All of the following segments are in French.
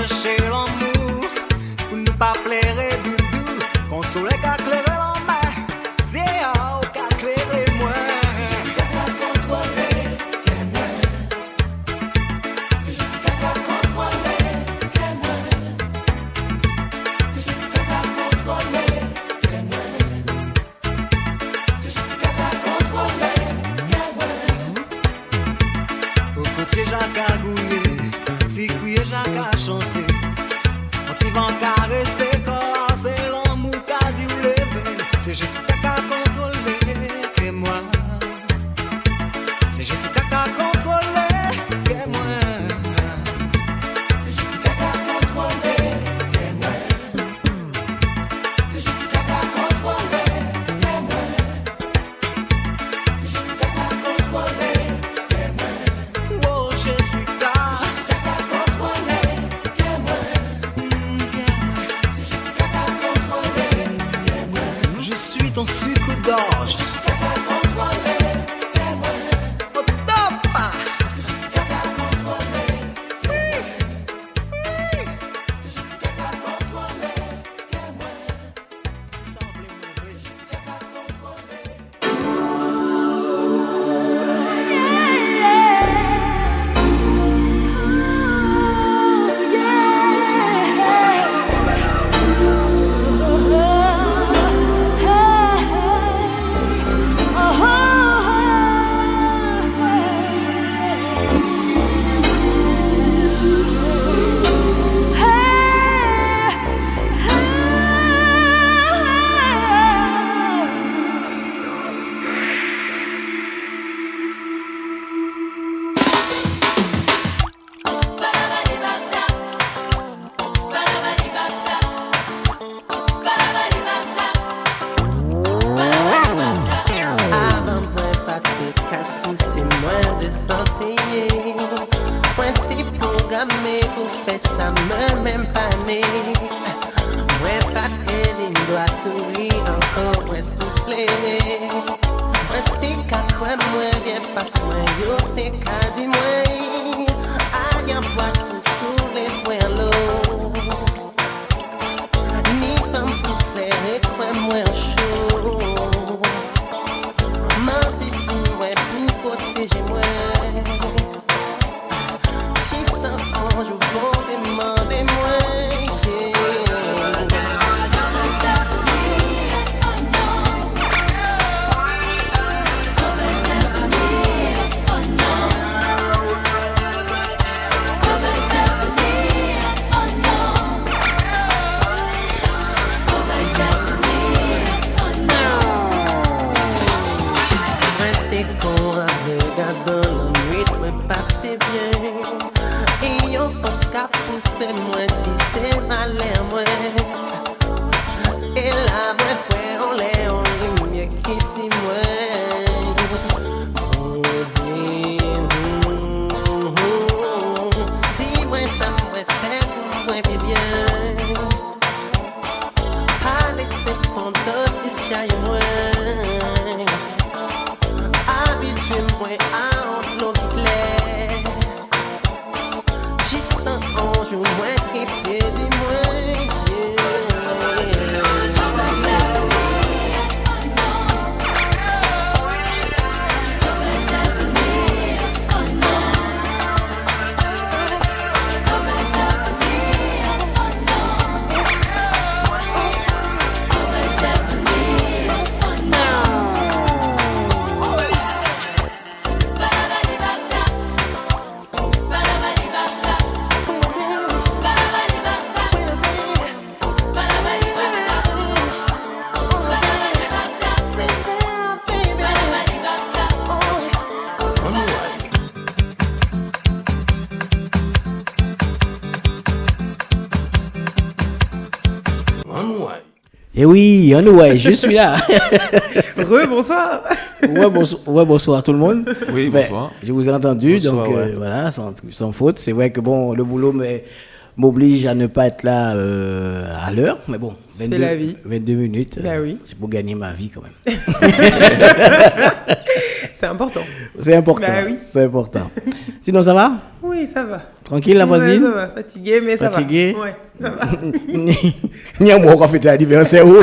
chercher l'amour, pour ne pas plaire et doudou, consoler qu'à clairer la main, c'est à qu'à clairer moi. C'est juste qu'à contrôler, qu'est moi. C'est juste qu'à contrôler, qu'est moi. C'est juste qu'à contrôler, qu'est moi. C'est juste qu'à contrôler, qu'est moi. Au côté Jacques a gouillé, si couillé Jacques a chanté, quand il va caresser corps, c'est l'amour qu'a dû lever. C'est Jessica qui a contrôlé, que moi. C'est Jessica qui a contrôlé, que moi. C'est juste qu'à contrôler, qu'est moi. C'est juste qu'à contrôler, qu'est moi. C'est juste qu'à contrôler, qu'est moi. Oh Jessica, C'est juste qu'à contrôler, qu'est moi. C'est juste qu'à contrôler, qu'est moi. je suis ton sucre d'orge. C'est juste qu'à contrôler, qu'est moi. Au top! C'est juste qu'à contrôler, qu'est moi. C'est juste qu'à contrôler, qu'est moi. C'est juste qu'à contrôler. Avant moi pas de cassou, c'est moins de santé. Point t'es programmé pour faire ça, même pas né. Moi pas traîner, doit sourire encore, moi s'il vous plaît. Moi t'es qu'à quoi, moi viens pas soin, yo t'es qu'à dire moi. Aïe, en boîte pour sous les poings l'eau. Ni femme pour plaire, et quoi, moi chaud. Menti si moi pour protéger moi. Juste un ange ou bon demandez-moi. T'es con à regarder la nuit, mais pas t'es bien. Et yon fausse qu'à pousser moi, si c'est malin moi. Et la vraie fois on l'est, on l'est mieux qu'ici moi. Oh, dis-moi ça me fait moi bien. Pas laisser prendre d'ici moi. Habitué-moi à un flot clair. Juste un ange ou moins qui fait du moins. Et oui, anyway, je suis là. Bonsoir. Ouais, bonsoir tout le monde. Oui, bonsoir. Je vous ai entendu, Bonsoir, donc ouais. voilà, sans faute. C'est vrai que bon, le boulot m'oblige à ne pas être là à l'heure, mais bon, C'est la vie. 22 minutes, Bah oui. c'est pour gagner ma vie quand même. C'est important. C'est important, Bah oui. c'est important. Sinon, ça va? Oui, ça va. Tranquille, la Ouais, voisine? ça va, fatigué, mais ça Fatigué? va. Ouais, ça va. Ni un mois qu'on fête l'anniversaire. Où?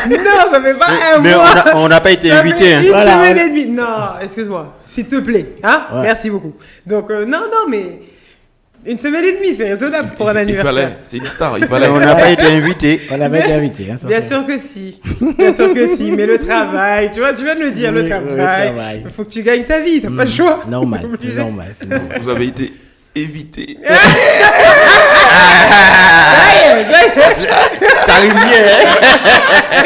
Non, ça fait pas un Mais mois. on n'a pas été Ça invité. fait Hein. une Voilà, semaine voilà. et demie. Non, excuse-moi. S'il te plaît. Hein? Ouais. Merci beaucoup. Donc, non, mais une semaine et demie, c'est raisonnable pour un Il anniversaire. fallait, c'est une star, il fallait. On n'a pas été invité. On avait été invité. Hein, ça, Bien c'est- sûr que si. Bien sûr que si. Mais le travail, tu vois, tu viens de le dire, le Oui, travail. Il faut que tu gagnes ta vie. T'as pas le choix. Normal, Obligé. c'est normal, c'est normal. Vous avez été évité. Ça rime bien. Hein.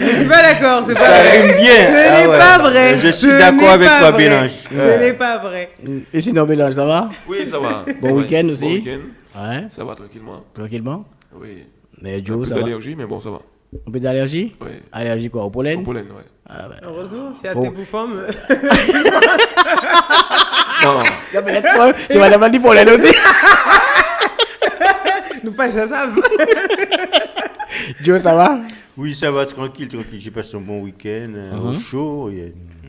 Je suis pas d'accord. C'est pas Ça vrai. rime bien. Ce Ah n'est ouais. pas vrai. Je suis Ce d'accord n'est avec pas toi, vrai. Bélange. Ce n'est pas vrai. Et sinon, Mélange, ça va? Oui, ça va. Bon Ça va. week-end aussi? Bon week-end. Ouais, Ça va tranquillement. tranquillement. Oui. Mais Un Joe, peu ça va? d'allergie, mais bon, ça va. Un peu d'allergie? Oui. Allergie quoi? Au pollen? Au pollen, ouais. Ah, ben. Heureusement, c'est à Faut- tes bouffants. Non, C'est madame a dit pollen aussi. Nous pas ça. Joe, ça va? Oui, ça va tranquille. J'ai passé un bon week-end au chaud.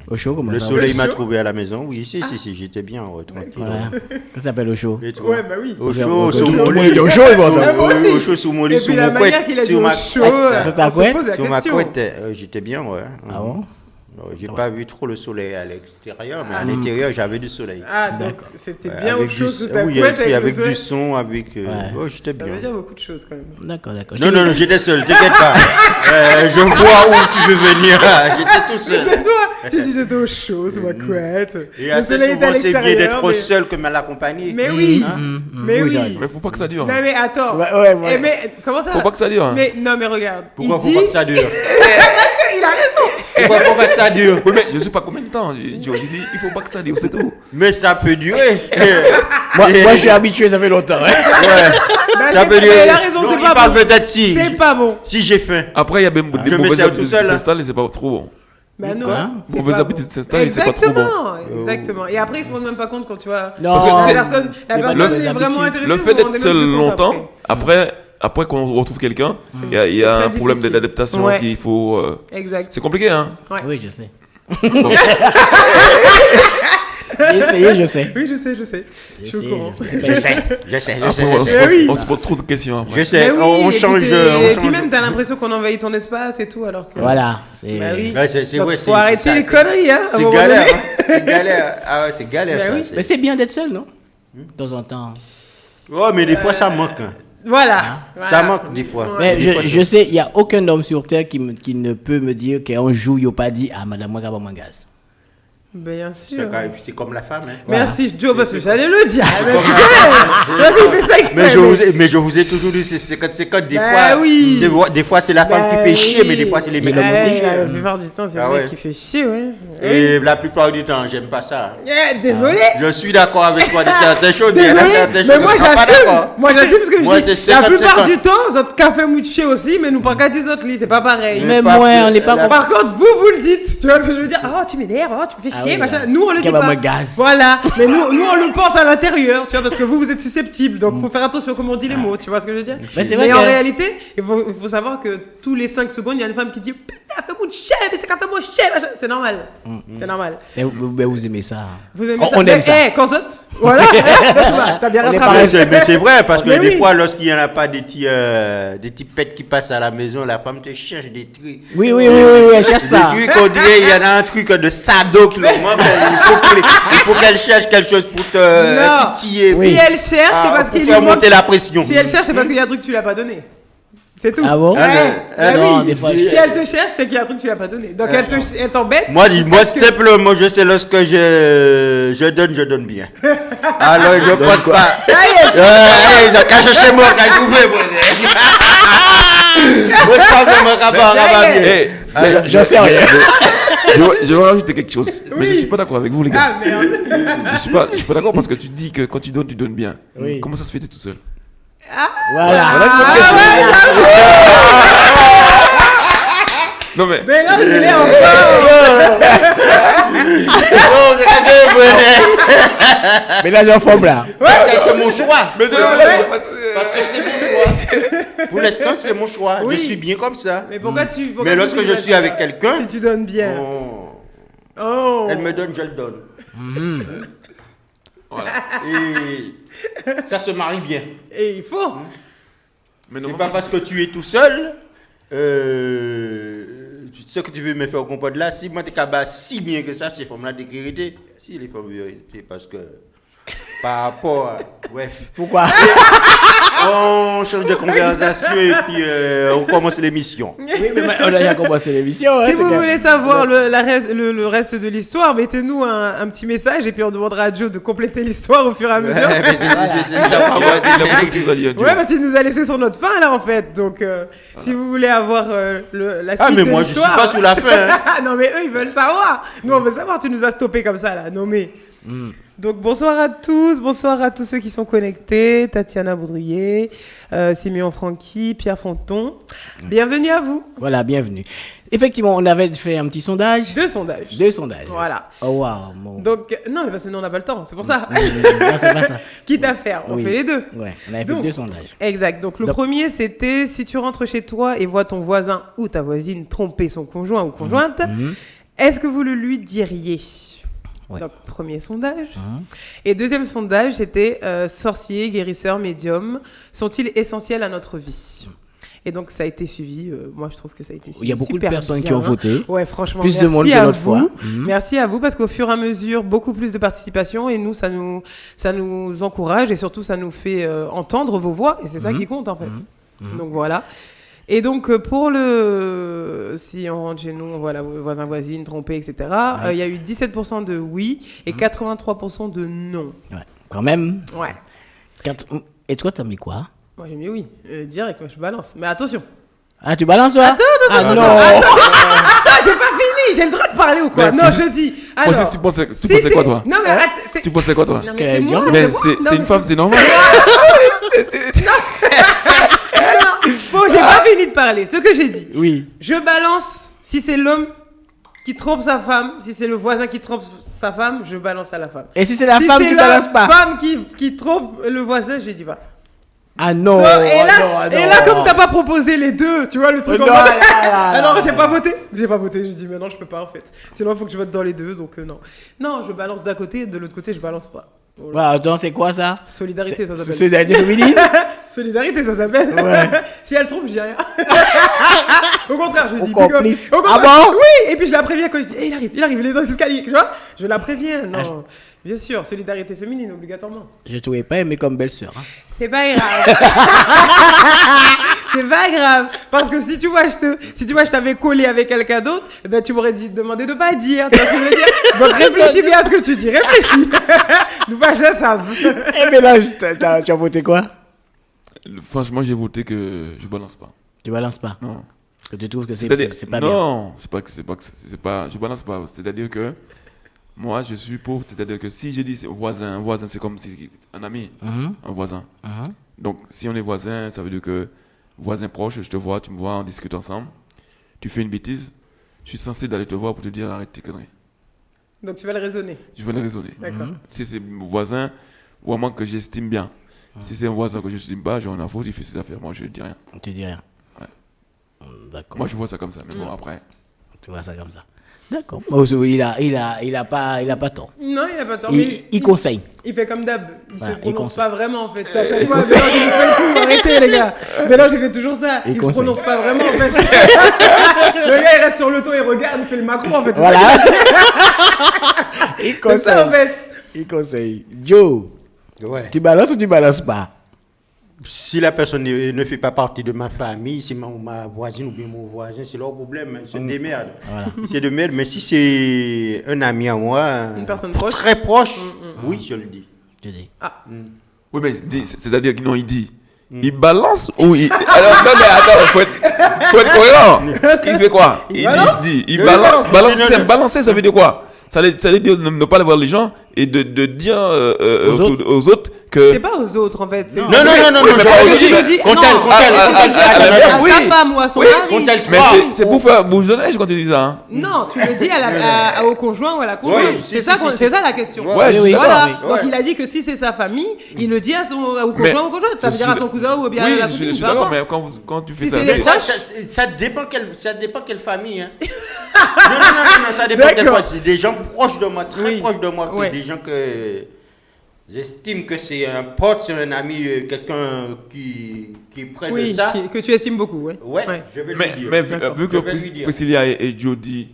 Au chaud, comment Le ça soleil va? m'a trouvé à la maison. Oui, si, j'étais bien, tranquille. va? Ouais. Qu'est-ce que ça s'appelle au chaud? Et toi? Ouais, bah oui. Au chaud, sur Au mon chaud, lit. au chaud, bon, ça. Ah, moi aussi. Au chaud, sur mon lit, Et sur puis la mon manière couette. qu'il a dit Sur au ma chaud, Sur ta on se couette? pose la Sur ma question. couette, j'étais bien, ouais. Ah bon? J'ai pas vu trop le soleil à l'extérieur, mais à l'intérieur, j'avais du soleil. Ah, donc c'était bien Avec au chaud du- sous ta oui, couette aussi, avec avec le soleil. du son, avec. Oh, j'étais Ça bien. veut dire beaucoup de choses quand même. D'accord, d'accord. Non, j'étais seul, t'inquiète pas. Je vois où tu veux venir. J'étais tout seul. C'est toi. Tu dis j'étais au chaud sous ma couette. Et Le assez soleil est à souvent, c'est bien l'extérieur, d'être mais- seul que mal accompagné. Mais oui. Mais Oui, oui. j'arrive. mais faut pas que ça dure. Non mais attends. Ouais, ouais. Eh, mais comment ça? Faut pas que ça dure. Hein. Mais non mais regarde. Pourquoi il faut dit... pas que ça dure? Il a raison. Pourquoi faut pas que ça dure? Oui, mais je sais pas combien de temps. Je dis, il faut pas que ça dure, c'est tout. Mais ça peut durer. Moi, je suis habitué, ça fait longtemps. Hein. Bah, Ça c'est- peut durer. Il a raison, Donc, c'est il pas parle bon. peut-être si. C'est pas bon. Si j'ai faim. Après, il y a même des Je me mauvaises sers tout habitudes qui seul, là. s'installent et c'est pas trop bon. Bah non. c'est Mauvaises pas habitudes bon. s'installent et c'est pas trop bon. Exactement. Et après ils se rendent même pas compte quand tu vois. Non, Parce que La c'est- personne pas est des vraiment habitudes. intéressée. Le vous fait vous d'être rendez seul même plus compte longtemps, après qu'on retrouve quelqu'un, il y a C'est un très problème difficile. d'adaptation Ouais. qu'il faut. Exact. C'est compliqué, hein. Oui, je sais. Bon. J'ai essayé, je sais. Oui, je sais. Je suis au courant. Je sais. Après, on se Eh pose- oui. on se pose trop de questions après. Je sais. Mais oui, On et puis change. c'est- Et puis même t'as l'impression qu'on envahit ton espace et tout alors que. Voilà. C'est... Bah oui. Ouais, c'est Donc, ouais, faut arrêter ça, les conneries, hein. à un C'est moment galère. donné. Hein. C'est galère. Ah ouais, c'est galère Bah ça. oui. c'est- Mais c'est bien d'être seul, non? De temps en temps. Oh, mais des fois ça manque. Hein. Voilà. Ça manque des fois. Mais Des fois, je sais, il n'y a aucun homme sur terre qui ne peut me dire qu'un jour, il n'a pas dit ah, madame, moi, mon gaz. Bien sûr. c'est comme la femme. Hein. Merci Joe parce que j'allais le dire. Mais tu connais. Là, il fait ça exprès. Mais je vous ai toujours dit, c'est 50-50. Des Bah fois, oui. des fois c'est la femme Bah qui fait chier, oui. mais des fois c'est les mecs l'homme qui aussi. font chier. La plupart du temps, c'est Ah le mec ouais. qui fait chier, ouais. Et la plupart du temps, j'aime pas ça. Désolé. Je suis d'accord avec toi de certaines choses, mais il y en a Désolé, certaines mais choses moi je serai pas j'assume. d'accord. Moi j'assume parce que Moi, je dis, c'est la 50-50. plupart du temps, votre café mouille chier aussi, mais nous pas qu'à des autres lits, c'est pas pareil. Mais pas moi, plus- on n'est pas la- content. Par contre, vous le dites. Tu vois ce que je veux dire? Oh, tu m'énerves, oh, tu me fais Ah chier, oui, machin. là. Nous, on le dit Cabane pas. gaz. Voilà. Mais nous, on le pense à l'intérieur, tu vois, parce que vous êtes susceptibles. Donc, faut faire attention comment on dit les mots, tu vois ce que je veux dire? Mais c'est vrai en que- réalité, il faut savoir que tous les 5 secondes, il y a une femme qui dit putain, fais-moi chier, mais c'est qu'à faire mon chier, machin. C'est normal. C'est normal. Et vous aimez ça. Vous aimez On ça? aime ça. Eh, Kozot, voilà. T'as bien On est rattrapé. Mais c'est vrai, parce que Mais des oui. fois, lorsqu'il n'y en a pas des petits pets qui passent à la maison, la femme te cherche des trucs. Oui, elle cherche ça. Des trucs, on dirait, il y en a un truc de sado qui leur manque. Il faut qu'elle cherche quelque chose pour Non. te titiller. Si elle cherche, c'est parce pour qu'il lui faire manque. monter la pression. Si elle cherche, c'est parce qu'il y a un truc que tu l'as pas donné. C'est tout. Ah bon? Ouais. Ah Bah non, oui. des fois, Si je- elle te cherche, c'est qu'il y a un truc que tu l'as pas donné. Donc elle t'embête. Moi, parce que- simplement, je sais lorsque je donne bien. Alors, je pense pas. Je cache chez moi, quand je pouvais, moi, je pas vraiment rapport à Eh, J'en sais rien. je vais rajouter quelque chose. Mais je suis pas d'accord avec vous, les gars. Ah merde. Je suis pas d'accord parce que tu dis que quand tu donnes bien. Oui. Comment ça se fait, t'es tout seul? Voilà. Non, mais. Mais là, je l'ai encore. Mais là, j'en forme là. C'est mon choix. Mais Parce que c'est mon choix. Pour l'instant, c'est mon choix. Oui. Je suis bien comme ça. Mais pourquoi tu. Mais lorsque je suis avec quelqu'un, Si tu donnes bien. Oh. elle me donne, je le donne. Voilà. Et ça se marie bien. Et il faut. Mais C'est non, pas parce que tu es tout seul. Ce que tu veux me faire comprendre là, si moi t'es capable si bien que ça, c'est forme là de vérité. Si les formes de vérité, parce que par rapport à. Bref. Pourquoi? On change de conversation et puis on commence l'émission. Oui, mais on a déjà commencé l'émission. Si hein, vous c'est voulez savoir le reste de l'histoire, mettez-nous un petit message et puis on demandera à Joe de compléter l'histoire au fur et à mesure. il a beaucoup de choses à dire. Ouais, parce qu'il nous a laissé sur notre fin là en fait. Donc, si vous voulez avoir la suite Ah, mais de moi je suis l'histoire. pas sous la fin. Hein. Non, mais eux ils veulent savoir. Nous on veut savoir. Tu nous as stoppé comme ça là. Non mais. Donc bonsoir à tous ceux qui sont connectés, Tatiana Boudrier, Simeon Francky, Pierre Fonton. Bienvenue à vous. Voilà, bienvenue. Effectivement, on avait fait un petit sondage. 2 sondages. 2 sondages. Voilà. Oh waouh. Bon. Donc non mais parce que nous on n'a pas le temps, c'est pour ça. Non, c'est pas ça. Quitte à faire, on Oui. fait les deux. Ouais, on avait Donc, fait 2 sondages. Exact. Donc le Donc- premier c'était si tu rentres chez toi et vois ton voisin ou ta voisine tromper son conjoint ou conjointe, est-ce que vous le lui diriez? Ouais. Donc premier sondage. Et deuxième sondage c'était sorciers, guérisseurs, médiums sont-ils essentiels à notre vie? Et donc ça a été suivi. Moi je trouve que ça a été suivi. Il y a beaucoup de super personnes qui bien. ont voté. Ouais, franchement. Plus de merci monde que à l'autre vous. fois. Merci à vous parce qu'au fur et à mesure, beaucoup plus de participation et nous, ça nous encourage et surtout, ça nous fait entendre vos voix et c'est ça qui compte en fait. Donc voilà. Et donc pour si on rentre chez nous, on voit la voisin voisine trompée, etc. Il y a eu 17% de oui et 83% de non. Ouais. Quand même. Ouais. Et toi, t'as mis quoi? Moi j'ai mis oui, direct, moi je balance. Mais attention. Ah, tu balances toi? Ah non. Attends, j'ai pas fini, j'ai le droit de parler ou quoi? Mais Non, Francis- je dis. Francis, Alors, tu pensais quoi, toi? Non mais arrête, c'est. Tu pensais quoi, toi? Non, mais Quelle c'est moi, viande. Mais moi. c'est Non, une mais femme, c'est normal. J'ai pas fini de parler. Ce que j'ai dit. Oui. Je balance si c'est l'homme qui trompe sa femme, si c'est le voisin qui trompe sa femme, je balance à la femme. Et si c'est la si femme c'est qui la balance pas? femme qui trompe le voisin, je dis pas. Ah non. Non, et non, là, comme t'as pas proposé les deux, tu vois le truc Non, en mode- là, là, Alors là. j'ai pas voté. J'ai dit mais non, je peux pas en fait. Sinon il faut que je vote dans les deux, donc non. Non, je balance d'un côté, de l'autre côté je balance pas. Voilà. Ouais, attends, c'est quoi ça? Solidarité, ça s'appelle. Solidarité féminine? Solidarité, ça s'appelle. Ouais. Si elle trompe, je dis rien. Au contraire, je Au dis complice. big up. Au Ah contraire. bon? Oui, et puis je la préviens quand je dis il arrive, les escaliers, tu vois. Je la préviens, non. Bien sûr, solidarité féminine, obligatoirement. Je trouvais pas aimé comme belle-sœur. Hein. C'est pas grave. C'est pas grave. Parce que si tu vois, je t'avais collé avec quelqu'un d'autre, eh ben, tu m'aurais demandé de pas dire. Tu vois ce que je veux dire? Donc réfléchis bien à ce que tu dis. Réfléchis. Nous pas je savent. Eh mais là, tu as voté quoi? Franchement, j'ai voté que je balance pas. Tu balances pas? Non. Parce que tu trouves que c'est pas bien? Non, c'est pas, je balance pas. C'est-à-dire que moi, je suis pour. C'est-à-dire que si je dis voisin, c'est comme si un ami, un voisin. Donc, si on est voisin, ça veut dire que voisin proche, je te vois, tu me vois, on discute ensemble. Tu fais une bêtise, je suis censé d'aller te voir pour te dire arrête tes conneries. Donc tu vas le raisonner. Je vais le raisonner. D'accord. Si c'est mon voisin, vraiment que j'estime bien. Si c'est un voisin que je n'estime pas, j'ai rien à foutre, il fait ses affaires. Moi, je ne dis rien. Tu dis rien. Ouais. D'accord. Moi, je vois ça comme ça. Mais bon, après. Tu vois ça comme ça. D'accord. Moi aussi, il a pas tort. Non, il a pas tort. Mais Il conseille. il fait comme d'hab. Il Ouais, se il prononce conseille. pas vraiment en fait. C'est à chaque fois. Mais non, j'ai fait le coup. Arrêtez les gars. Mais non, j'ai fait toujours ça. Il Il se conseille. prononce pas vraiment en fait. Le gars il reste sur le dos, il regarde, il fait le Macron en fait. C'est Voilà. Il C'est ça en conseille. fait. Il conseille. Joe, Ouais. tu balances ou tu balances pas? Si la personne ne fait pas partie de ma famille, c'est ma voisine ou bien mon voisin, c'est leur problème. Hein. C'est des merdes. Voilà. C'est de merde. Mais si c'est un ami à moi, Une personne proche. très proche, oui, je le dis. Je dis. Oui, mais c'est-à-dire qu'il non, il dit. Il balance ou il. Alors, non, mais attends, faut être cohérent. Il fait quoi? Il balance. dit. Il Oui, balance. balance. C'est balancer, ça veut dire quoi? Ça veut dire ne pas aller voir les gens et de dire aux autres que. C'est pas aux autres en fait. C'est Non, non, non, Oui, non, mais non, pas je- aux tu autres. le dis. Quand Non, elle- quand elle- à oui. sa femme ou à son Oui, mari. quand elle Mais trompe. c'est pour faire bouche de neige quand tu dis ça. Hein. Non, tu le dis au conjoint ou à la conjointe. Oui, c'est si, ça, si, qu'on- si, c'est si. ça la question. Ouais, je suis d'accord, Voilà. oui. Donc Ouais. il a dit que si c'est sa famille, il le dit au conjoint Mais- ou aux conjointes. Ça veut je dire à suis son cousin ou bien à Oui, la je cousine. suis peu d'accord, importe. mais quand tu fais Si ça. c'est les Mais proches. ça dépend quelle famille. Hein. non, ça dépend quelle D'accord. famille. C'est des gens proches de moi, très Oui. proches de moi, que Ouais. des gens que J'estime que c'est un pote, c'est un ami, quelqu'un qui est près de Oui, ça. que tu estimes beaucoup, ouais. Ouais, je vais lui Mais, dire. vu que Je vais lui dire. Priscilla et Joe dit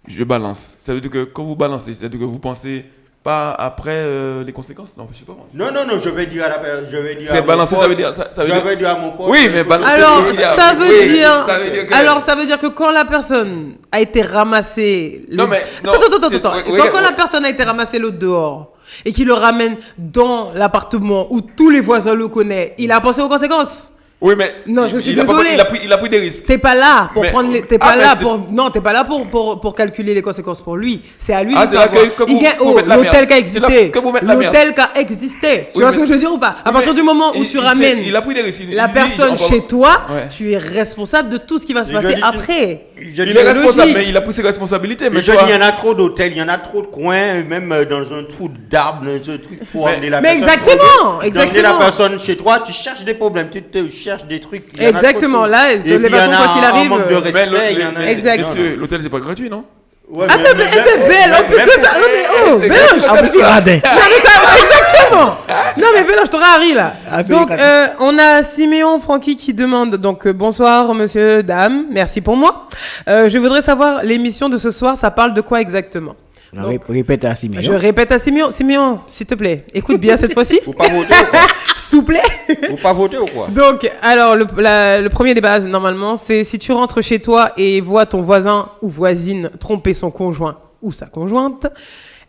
je balance, ça veut dire que quand vous balancez, c'est-à-dire que vous pensez pas après les conséquences? Non, je sais pas. Moi. Non, je vais dire à la personne. C'est balancer, ça veut dire. Ça veut Je dire... vais dire à mon pote. Oui, mais balancer. Alors, Oui, ça veut oui, dire. ça veut dire que- Alors, ça veut dire que quand la personne a été ramassée. Non, mais- non, Attends. c'est- oui, Quand la personne a été ramassée l'autre dehors et qu'il le ramène dans l'appartement où tous les voisins le connaissent, il a pensé aux conséquences. Oui, mais. Non, je suis il a pas- désolé. Il a pris des risques. T'es pas là pour Mais- prendre les, t'es Ah, pas mais là c'est- pour non, t'es pas là pour calculer les conséquences pour lui. C'est à lui Ah, de c'est là savoir. que Il vous- gagne- vous mettez la l'hôtel merde. qui a C'est là existé. que vous mettez la merde. L'hôtel qui a existé. Tu Oui, vois ce mais- que je veux dire ou pas? À Oui, partir mais du moment où il- tu il ramènes sait- il a pris des risques. la Il dit, personne on va- chez toi, Ouais. tu es responsable de tout ce qui va se Mais je passer dis- après. Je Il dis- est responsable, logique. mais il a pris ses responsabilités. Mais Mais je tu dis, vois- il y en a trop d'hôtels, il y en a trop de coins, même dans un trou d'arbre, dans un truc pour Mais- emmener la mais personne. exactement, Pour emmener exactement. la personne chez toi, tu cherches des problèmes, tu te cherches des trucs. il y en a trop de Exactement, choses. là, de Et puis, l'évasion, il y en a quoi qu'il un arrive, manque de mais respect, Mais il y en a. Exact. monsieur, l'hôtel, c'est pas gratuit, non? Ouais, Ah, mais belle, en plus de ça. Non, mais oh, Bélange. En plus, il radin. Non, mais ça, exactement. Non, mais Bélange, t'auras Harry là. Ah, c'est Donc, vrai. on a Siméon Francky qui demande donc bonsoir, monsieur, dame, merci pour moi. Je voudrais savoir l'émission de ce soir, ça parle de quoi exactement? Non, répète à Siméon. Je répète à Siméon, Siméon, s'il te plaît, écoute bien cette fois-ci, Faut pas voter ou quoi? s'il vous plaît. Faut pas voter ou quoi? Donc, alors, le premier débat, normalement, c'est si tu rentres chez toi et vois ton voisin ou voisine tromper son conjoint ou sa conjointe,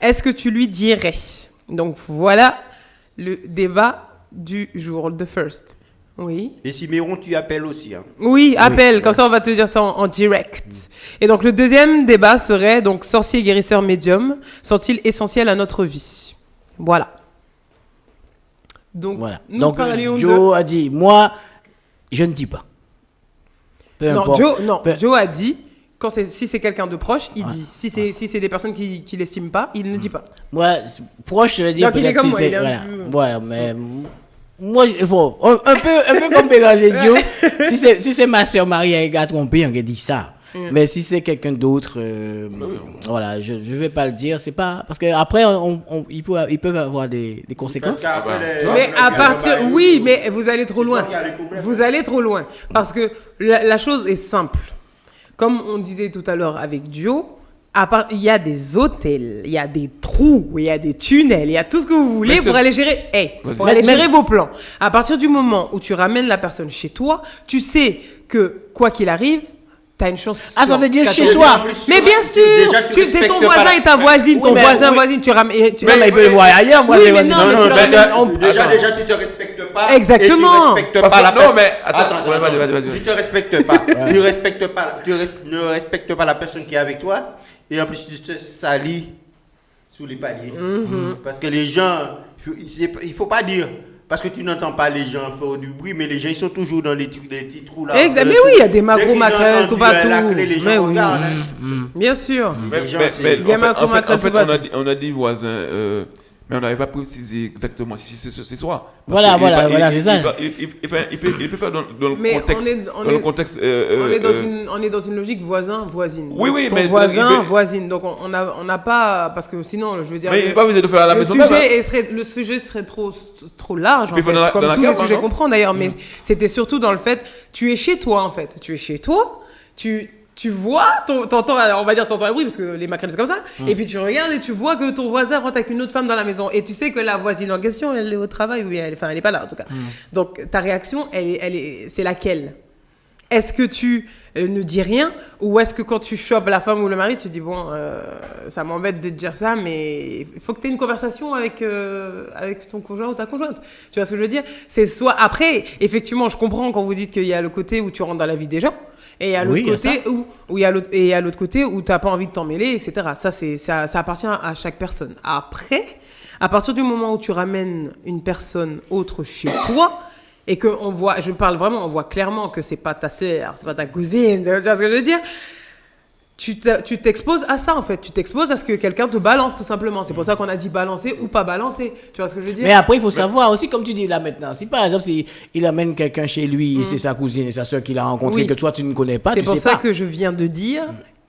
est-ce que tu lui dirais? Donc, voilà le débat du jour, the first. Oui. Et Siméon, tu appelles aussi. Hein. Oui, appelle, comme ça on va te dire ça en direct. Et donc le deuxième débat serait donc sorcier guérisseur médium, sont-ils essentiels à notre vie? Voilà. Donc, Voilà. nous Donc, parlions Joe a dit, moi, je ne dis pas. Peu Non, importe. Peu- Joe a dit, si c'est quelqu'un de proche, il dit. Si c'est des personnes qui l'estiment pas, il ne dit pas. Moi, proche, je veux dire, Donc, il est peut-être comme si moi, c'est. il est un Voilà. peu- Ouais, mais. Moi, bon, un peu comme Bélanger Joe. si c'est ma soeur Marie qui a trompé, on a dit ça. Mais si c'est quelqu'un d'autre, voilà, je vais pas le dire. C'est pas parce que après, ils peuvent avoir des conséquences. Parce qu'après, les- Mais à partir, les- oui, mais vous allez trop C'est toi loin. qui as les problèmes. Vous allez trop loin. Parce que la chose est simple. Comme on disait tout à l'heure avec Joe, il y a des hôtels, il y a des trous, il y a des tunnels, il y a tout ce que vous voulez Mais pour c'est- aller gérer, Vas-y. pour aller Même- gérer vos plans. À partir du moment où tu ramènes la personne chez toi, tu sais que quoi qu'il arrive, t'as une chance. Ah, ça veut dire chez Et soi. en plus, Mais bien sûr, déjà, tu c'est ton respectes pas voisin la- et ta voisine, ton mais- voisin, oui. voisine, tu ramènes. Mais il peut le voir ailleurs, moi, Oui, c'est mais vas-y. non, Non, mais non, tu le mais ramènes déjà, tu te respectes pas. Exactement. Et tu respectes Parce pas que- la non, personne. mais attends, ouais, vas-y. Tu te respectes pas. Tu respectes pas. Ne respectes pas la personne qui est avec toi. Et en plus, tu te salis sous les paliers. Parce que les gens, il faut pas dire. Parce que tu n'entends pas les gens faire du bruit, mais les gens ils sont toujours dans les petits trous là. Exact. Mais oui, il y a des macros, Dès qu'ils macrels, entendent tout la partout. clé, les gens Mais oui. regardent. Bien sûr. Les gens, c'est- Gamin, comment en fait, tu vas on a dit voisin, mais on n'avait pas précisé exactement si c'est soi. Voilà, Parce que voilà, c'est ça. Il peut faire dans le Mais contexte. Dans le contexte. on est dans une logique voisin-voisine. Oui, oui, Ton mais- voisin, mais- voisine. Donc on n'a pas. Parce que sinon, je veux dire. Mais il n'est pas obligé de faire à la le maison même. hein. le sujet serait trop large, en peux faire fait, dans la- comme dans la tous cave, les sujets non qu'on prend d'ailleurs. Mais c'était surtout dans le fait, tu es chez toi en fait. Tu es chez toi, tu vois, t'entends le bruit parce que les maquerettes c'est comme ça. Et puis tu regardes et tu vois que ton voisin rentre avec une autre femme dans la maison. Et tu sais que la voisine en question, elle est au travail ou elle est pas là en tout cas. Donc ta réaction, c'est laquelle? Est-ce que tu ne dis rien ou est-ce que quand tu chopes la femme ou le mari, tu dis bon, ça m'embête de te dire ça, mais il faut que tu aies une conversation avec ton conjoint ou ta conjointe. Tu vois ce que je veux dire? C'est soit après, effectivement, je comprends quand vous dites qu'il y a le côté où tu rentres dans la vie des gens et il y a l'autre Oui, il y a côté où il y a l'autre côté où t'as pas envie de t'en mêler, etc. Ça appartient à chaque personne. Après, à partir du moment où tu ramènes une personne autre chez toi. Et qu'on voit, je parle vraiment, on voit clairement que c'est pas ta sœur, c'est pas ta cousine, tu vois ce que je veux dire? Tu t'exposes à ça en fait, tu t'exposes à ce que quelqu'un te balance tout simplement. C'est pour ça qu'on a dit balancer ou pas balancer, tu vois ce que je veux dire? Mais après, il faut savoir aussi, comme tu dis là maintenant, si par exemple, il amène quelqu'un chez lui et c'est sa cousine et sa soeur qu'il a rencontré, Oui. que toi tu ne connais pas, C'est tu pour sais ça pas. que je viens de dire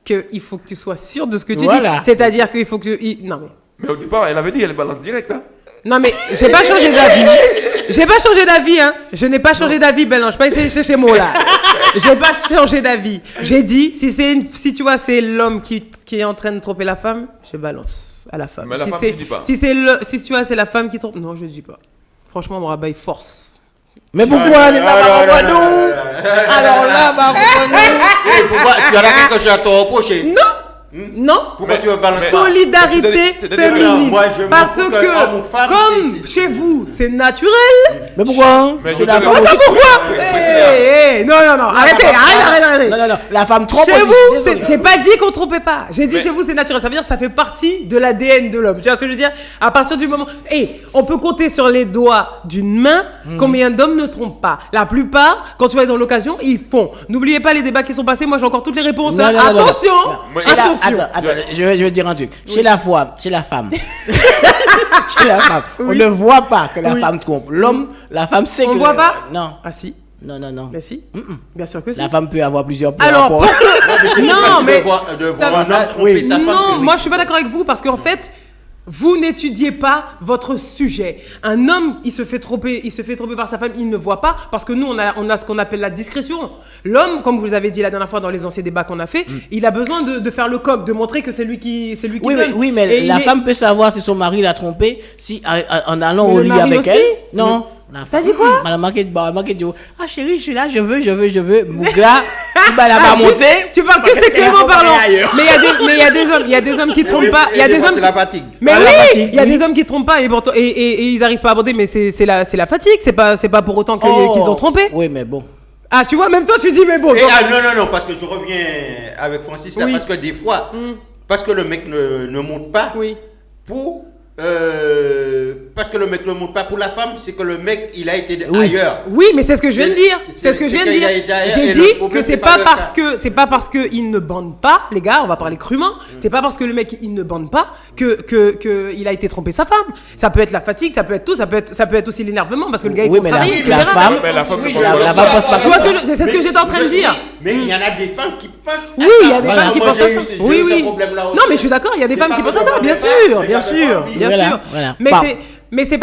qu'il faut que tu sois sûr de ce que tu Voilà. dis. C'est-à-dire qu'il faut que non mais. Mais au départ, elle avait dit, elle balance direct. Hein. Non, mais j'ai pas changé d'avis. J'ai pas changé d'avis, hein. Je n'ai pas changé d'avis, Belle. Je pas essayé de chercher mot là. J'ai pas changé d'avis. J'ai dit, si tu vois, c'est l'homme qui est en train de tromper la femme, je balance à la femme. Mais la si femme, c'est, tu dis pas. si tu vois, c'est la femme qui trompe, non, je dis pas. Franchement, mon rabat, il force. Mais pourquoi c'est ça, par nous? Alors là, par nous. Pourquoi tu as quelque chose à te reprocher? Non. Pourquoi tu veux balancer? Solidarité c'est-à-dire- féminine. Moi, je me Parce fous que, homme ou femme, comme c'est- chez vous, c'est naturel. Mais pourquoi? Mais C'est je la te femme le- aussi. Pourquoi Président. Non. Arrêtez. Non. La femme trompe Chez aussi. vous, Désolé. j'ai pas dit qu'on trompait pas. J'ai dit chez vous, c'est naturel. Ça veut dire que ça fait partie de l'ADN de l'homme. Tu vois ce que je veux dire? À partir du moment. On peut compter sur les doigts d'une main combien d'hommes ne trompent pas. La plupart, quand tu vois, ils ont l'occasion, ils font. N'oubliez pas les débats qui sont passés. Moi, j'ai encore toutes les réponses. hein. Non. Attention. Moi, Chez la- Attention. Attends, je vais dire un truc. Chez la femme, chez la femme, on ne voit pas que la femme trompe. L'homme, la femme sait On que. voit pas? Non. Ah si. Non. Ben si. Bien sûr que si. La femme peut avoir plusieurs Alors, rapports. non, mais de voir ça- un homme tromper oui. sa femme. non, moi je suis pas d'accord avec vous parce qu'en fait, vous n'étudiez pas votre sujet. Un homme, il se fait tromper par sa femme, il ne voit pas parce que nous on a ce qu'on appelle la discrétion. L'homme, comme vous avez dit la dernière fois dans les anciens débats qu'on a fait, il a besoin de faire le coq, de montrer que c'est lui qui donne. Oui, mais Et la il est- femme peut savoir si son mari l'a trompé si en allant Mais au le lit mari avec aussi? elle. Non. T'as dit quoi? Elle a marqué dit, ah chérie, je suis là, je veux. Mougla, elle va Ah, juste- monter. Tu parles que Parce sexuellement qu'elle va parlant. ailleurs. Mais il y a des hommes qui trompent pas. Il y a des hommes. C'est la fatigue. Mais Ah, la oui, fatigue, il y a oui. des hommes qui trompent pas et ils arrivent pas à aborder, mais c'est la fatigue, c'est pas pour autant qu'ils ont trompé. Oui, mais bon. Ah, tu vois, même toi tu dis mais bon. Et, donc- non, parce que je reviens avec Francis, là, Oui. parce que des fois, parce que le mec ne monte pas, Oui. parce que le mec ne monte pas pour la femme, c'est que le mec, il a été Oui. ailleurs. Oui, mais c'est ce que je viens de dire. C'est ce que je viens de qu'il dire. a été ailleurs, J'ai et dit le problème, que c'est c'est pas le parce cas. que il ne bande pas, les gars, on va parler crûment. C'est pas parce que le mec il ne bande pas que il a été trompé sa femme. Ça peut être la fatigue, ça peut être tout, ça peut être aussi l'énervement parce que le gars est Oui, mais contrarié, la etc. femme- Mais la femme Oui, ne je pense vois pas la ça. femme pense pas Tu vois c'est ce que j'étais en train de dire. Mais il y en a des femmes qui pensent. Oui, il y a des femmes qui pensent à ça. Oui. Non, mais je suis d'accord, il y a des femmes qui pensent à ça, bien sûr, bien sûr. Voilà. Mais Bon. c'est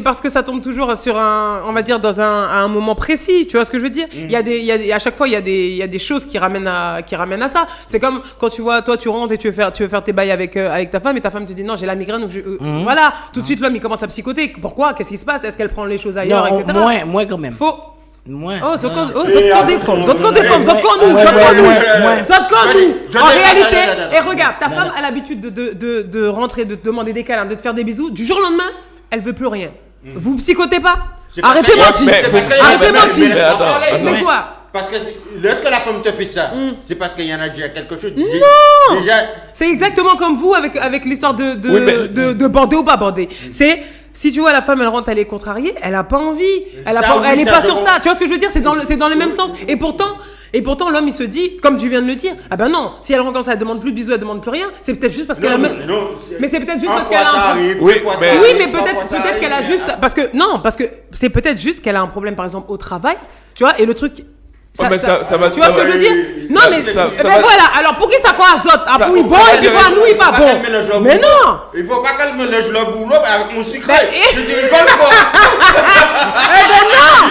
parce que ça tombe toujours sur on va dire à un moment précis. Tu vois ce que je veux dire? À chaque fois il y a des choses qui ramènent à ça. C'est comme quand tu vois, toi tu rentres et tu veux faire tes bails avec ta femme et ta femme te dit non j'ai la migraine. Voilà, tout de suite l'homme il commence à psychoter. Pourquoi? Qu'est-ce qui se passe? Est-ce qu'elle prend les choses ailleurs, Non, etc. moins quand même. Faux. Moins. Oh, ça Non, non. compte des femmes, ça compte des femmes, ça compte nous, Ouais, ça compte nous, ouais. ça compte nous. En attends, réalité, attends. et regarde, ta femme a l'habitude de rentrer, de te demander des câlins, de te faire des bisous. Du jour au lendemain, elle veut plus rien. Vous psychotez pas? C'est parce Arrêtez que- mentir. mais- Arrêtez mentir. mais attends, Mais quoi? Parce que lorsque la femme te fait ça, c'est parce qu'il y en a déjà quelque chose. Déjà, C'est exactement comme vous avec l'histoire Oui, mais- de bander ou pas bander. C'est si tu vois la femme elle rentre, elle est contrariée, elle a pas envie, elle est ça, pas je sur comprends. ça. Tu vois ce que je veux dire? C'est dans le même sens. Et pourtant l'homme il se dit, comme tu viens de le dire, ah ben non, si elle rentre comme ça, elle demande plus de bisous, elle demande plus rien. C'est peut-être juste parce qu'elle a même. Mais c'est peut-être juste parce qu'elle a un problème. Oui, mais- Oui, mais peut-être qu'elle a juste parce que c'est peut-être juste qu'elle a un problème par exemple au travail, tu vois, et le truc. Ouais, mais ça va- tu vois ça ce que va- je veux dire? Non, mais ça ben va- voilà. Alors pour qui ça quoi azote? Ah Ça- pour il bon ça va et puis pas nous il pas bon. Mais non. Il faut pas qu'elle mélange le boulot avec mon secret. Ben, Je te rigole pas. Eh ben non.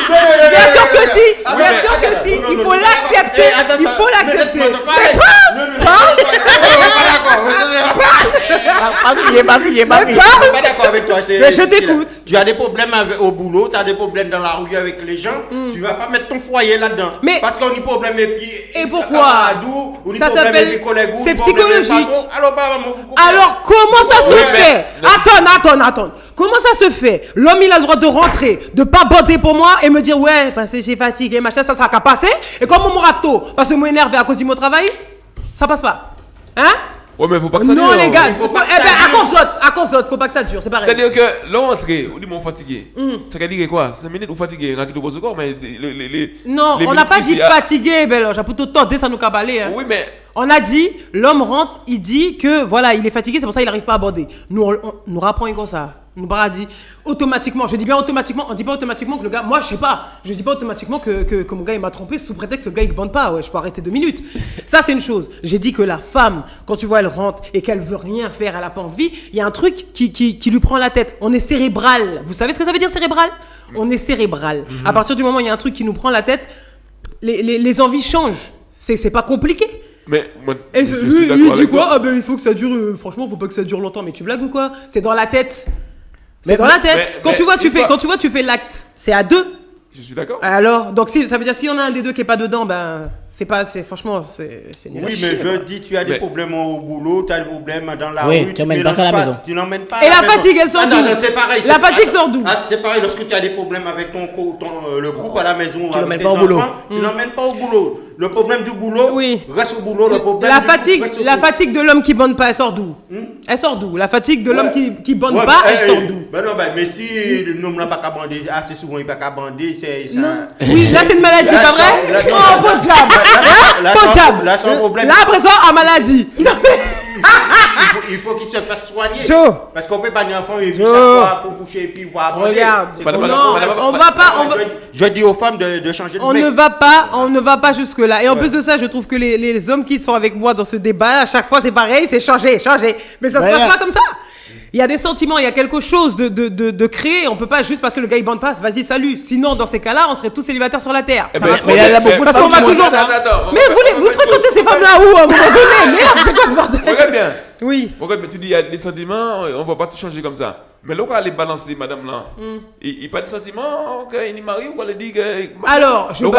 Bien sûr que si. Ah, Bien mais- sûr que si. non, Il non, faut non, l'accepter. eh, attends, Il ça- faut l'accepter. mais laisse-moi te parler. Non, non, non, Pas crier. je suis pas d'accord avec toi. Mais je t'écoute. Tu as des problèmes au boulot, tu as des problèmes dans la rue avec les gens. Tu vas pas mettre ton foyer là-dedans. Mais- Parce qu'on a problème et puis. Et pourquoi? Ça s'appelle- c'est psychologique. Alors comment ça se Oui, fait? Attends. Comment ça se fait? L'homme il a le droit de rentrer, de pas bander pour moi et me dire ouais parce que j'ai fatigué machin, ça sera qu'à passer. Et comme mon râteau parce que moi énervé à cause de mon travail, ça passe pas. Hein? Ouais, mais faut pas que ça Non dure. les gars, il faut pas que ça à cause d'autres, faut pas que ça dure, c'est pareil. C'est-à-dire que l'entrée, on dit mon fatigué. Ça veut dire quoi? 5 minutes ou fatigué, on a quitté au corps, mais Non, les on n'a pas minutes dit ici, ah, fatigué, Belle. J'ai plutôt tordé ça nous cabaler. Hein. Oui, mais On a dit, l'homme rentre, il dit que voilà, il est fatigué, c'est pour ça qu'il n'arrive pas à aborder. Nous rapprenons comme ça. Nous pas dit automatiquement, je dis bien automatiquement, on dit pas automatiquement que le gars, moi je sais pas, je dis pas automatiquement que mon gars il m'a trompé sous prétexte que le gars il bande pas, ouais, je faut arrêter 2 minutes. Ça c'est une chose. J'ai dit que la femme, quand tu vois elle rentre et qu'elle veut rien faire, elle a pas envie, il y a un truc qui lui prend la tête. On est cérébral. Vous savez ce que ça veut dire cérébral? On est cérébral. À partir du moment où il y a un truc qui nous prend la tête, les envies changent. C'est pas compliqué. Mais moi, Et je suis lui, d'accord il dit avec quoi? toi. Ah ben il faut que ça dure, franchement faut pas que ça dure longtemps. Mais tu blagues ou quoi? C'est dans la tête. C'est Mais- dans la tête. mais- Quand mais tu vois, une fois- tu fais l'acte. C'est à 2. Je suis d'accord. Alors, donc si, ça veut dire si on a un des deux qui est pas dedans, ben franchement c'est nul à Oui, chier, mais quoi. je dis, tu as des Mais- problèmes au boulot, tu as des problèmes dans la Oui, rue. tu emmènes mélanges pas ça à la maison. Tu n'emmènes pas. Et à la maison. fatigue, elle sort non, d'où? non, c'est pareil. La c'est- fatigue sort d'où? C'est pareil, lorsque tu as des problèmes avec le groupe à la maison, avec l'emmènes tes pas au boulot. enfants, tu n'emmènes pas au boulot. Le problème du boulot, Oui. reste au boulot. Le problème La du groupe fatigue, reste au la boulot. fatigue de l'homme qui bande pas, elle sort d'où? Elle sort d'où? La fatigue de l'homme Ouais. qui bande Ouais, pas, mais, elle sort d'où? Ben non, mais si l'homme n'a pas qu'à bander, assez souvent il n'a pas qu'à bander, c'est ça. Oui, là c'est une maladie, Là, pas vrai? là, Oh, bon diable! là, Bon sans- diable! là, sans problème. Là, après ça, en maladie. Non, mais- Il faut qu'il se fasse soigner. Joe. Parce qu'on peut pas un enfant et puis Joe. chaque fois pour coucher et puis voir bander. Regarde. C'est Madame, comme- Non, madame, on va pas, Je dis aux femmes de changer de on mec. ne va pas jusque là. Et en plus de ça, je trouve que les hommes qui sont avec moi dans ce débat, à chaque fois c'est pareil, c'est changer. Mais ça se Voilà. passe pas comme ça. Il y a des sentiments, il y a quelque chose de créé. On peut pas juste parce que le gars il bande pas, vas-y salut. Sinon dans ces cas-là, on serait tous célibataires sur la terre. Eh Ça ben, va trop mais il y en a vite. beaucoup de Parce femmes qu'on va qui font toujours. ça. Attends, Mais vous fréquentez ces femmes-là où à un moment donné? Merde, c'est quoi ce bordel? Regarde bien. Oui. Regarde, mais tu dis, il y a des sentiments, on va pas tout changer comme ça. Mais là, on va aller balancer, madame là. Il n'y a pas de sentiments, qu'il est marié, ou qu'on lui dit que. Alors, je ne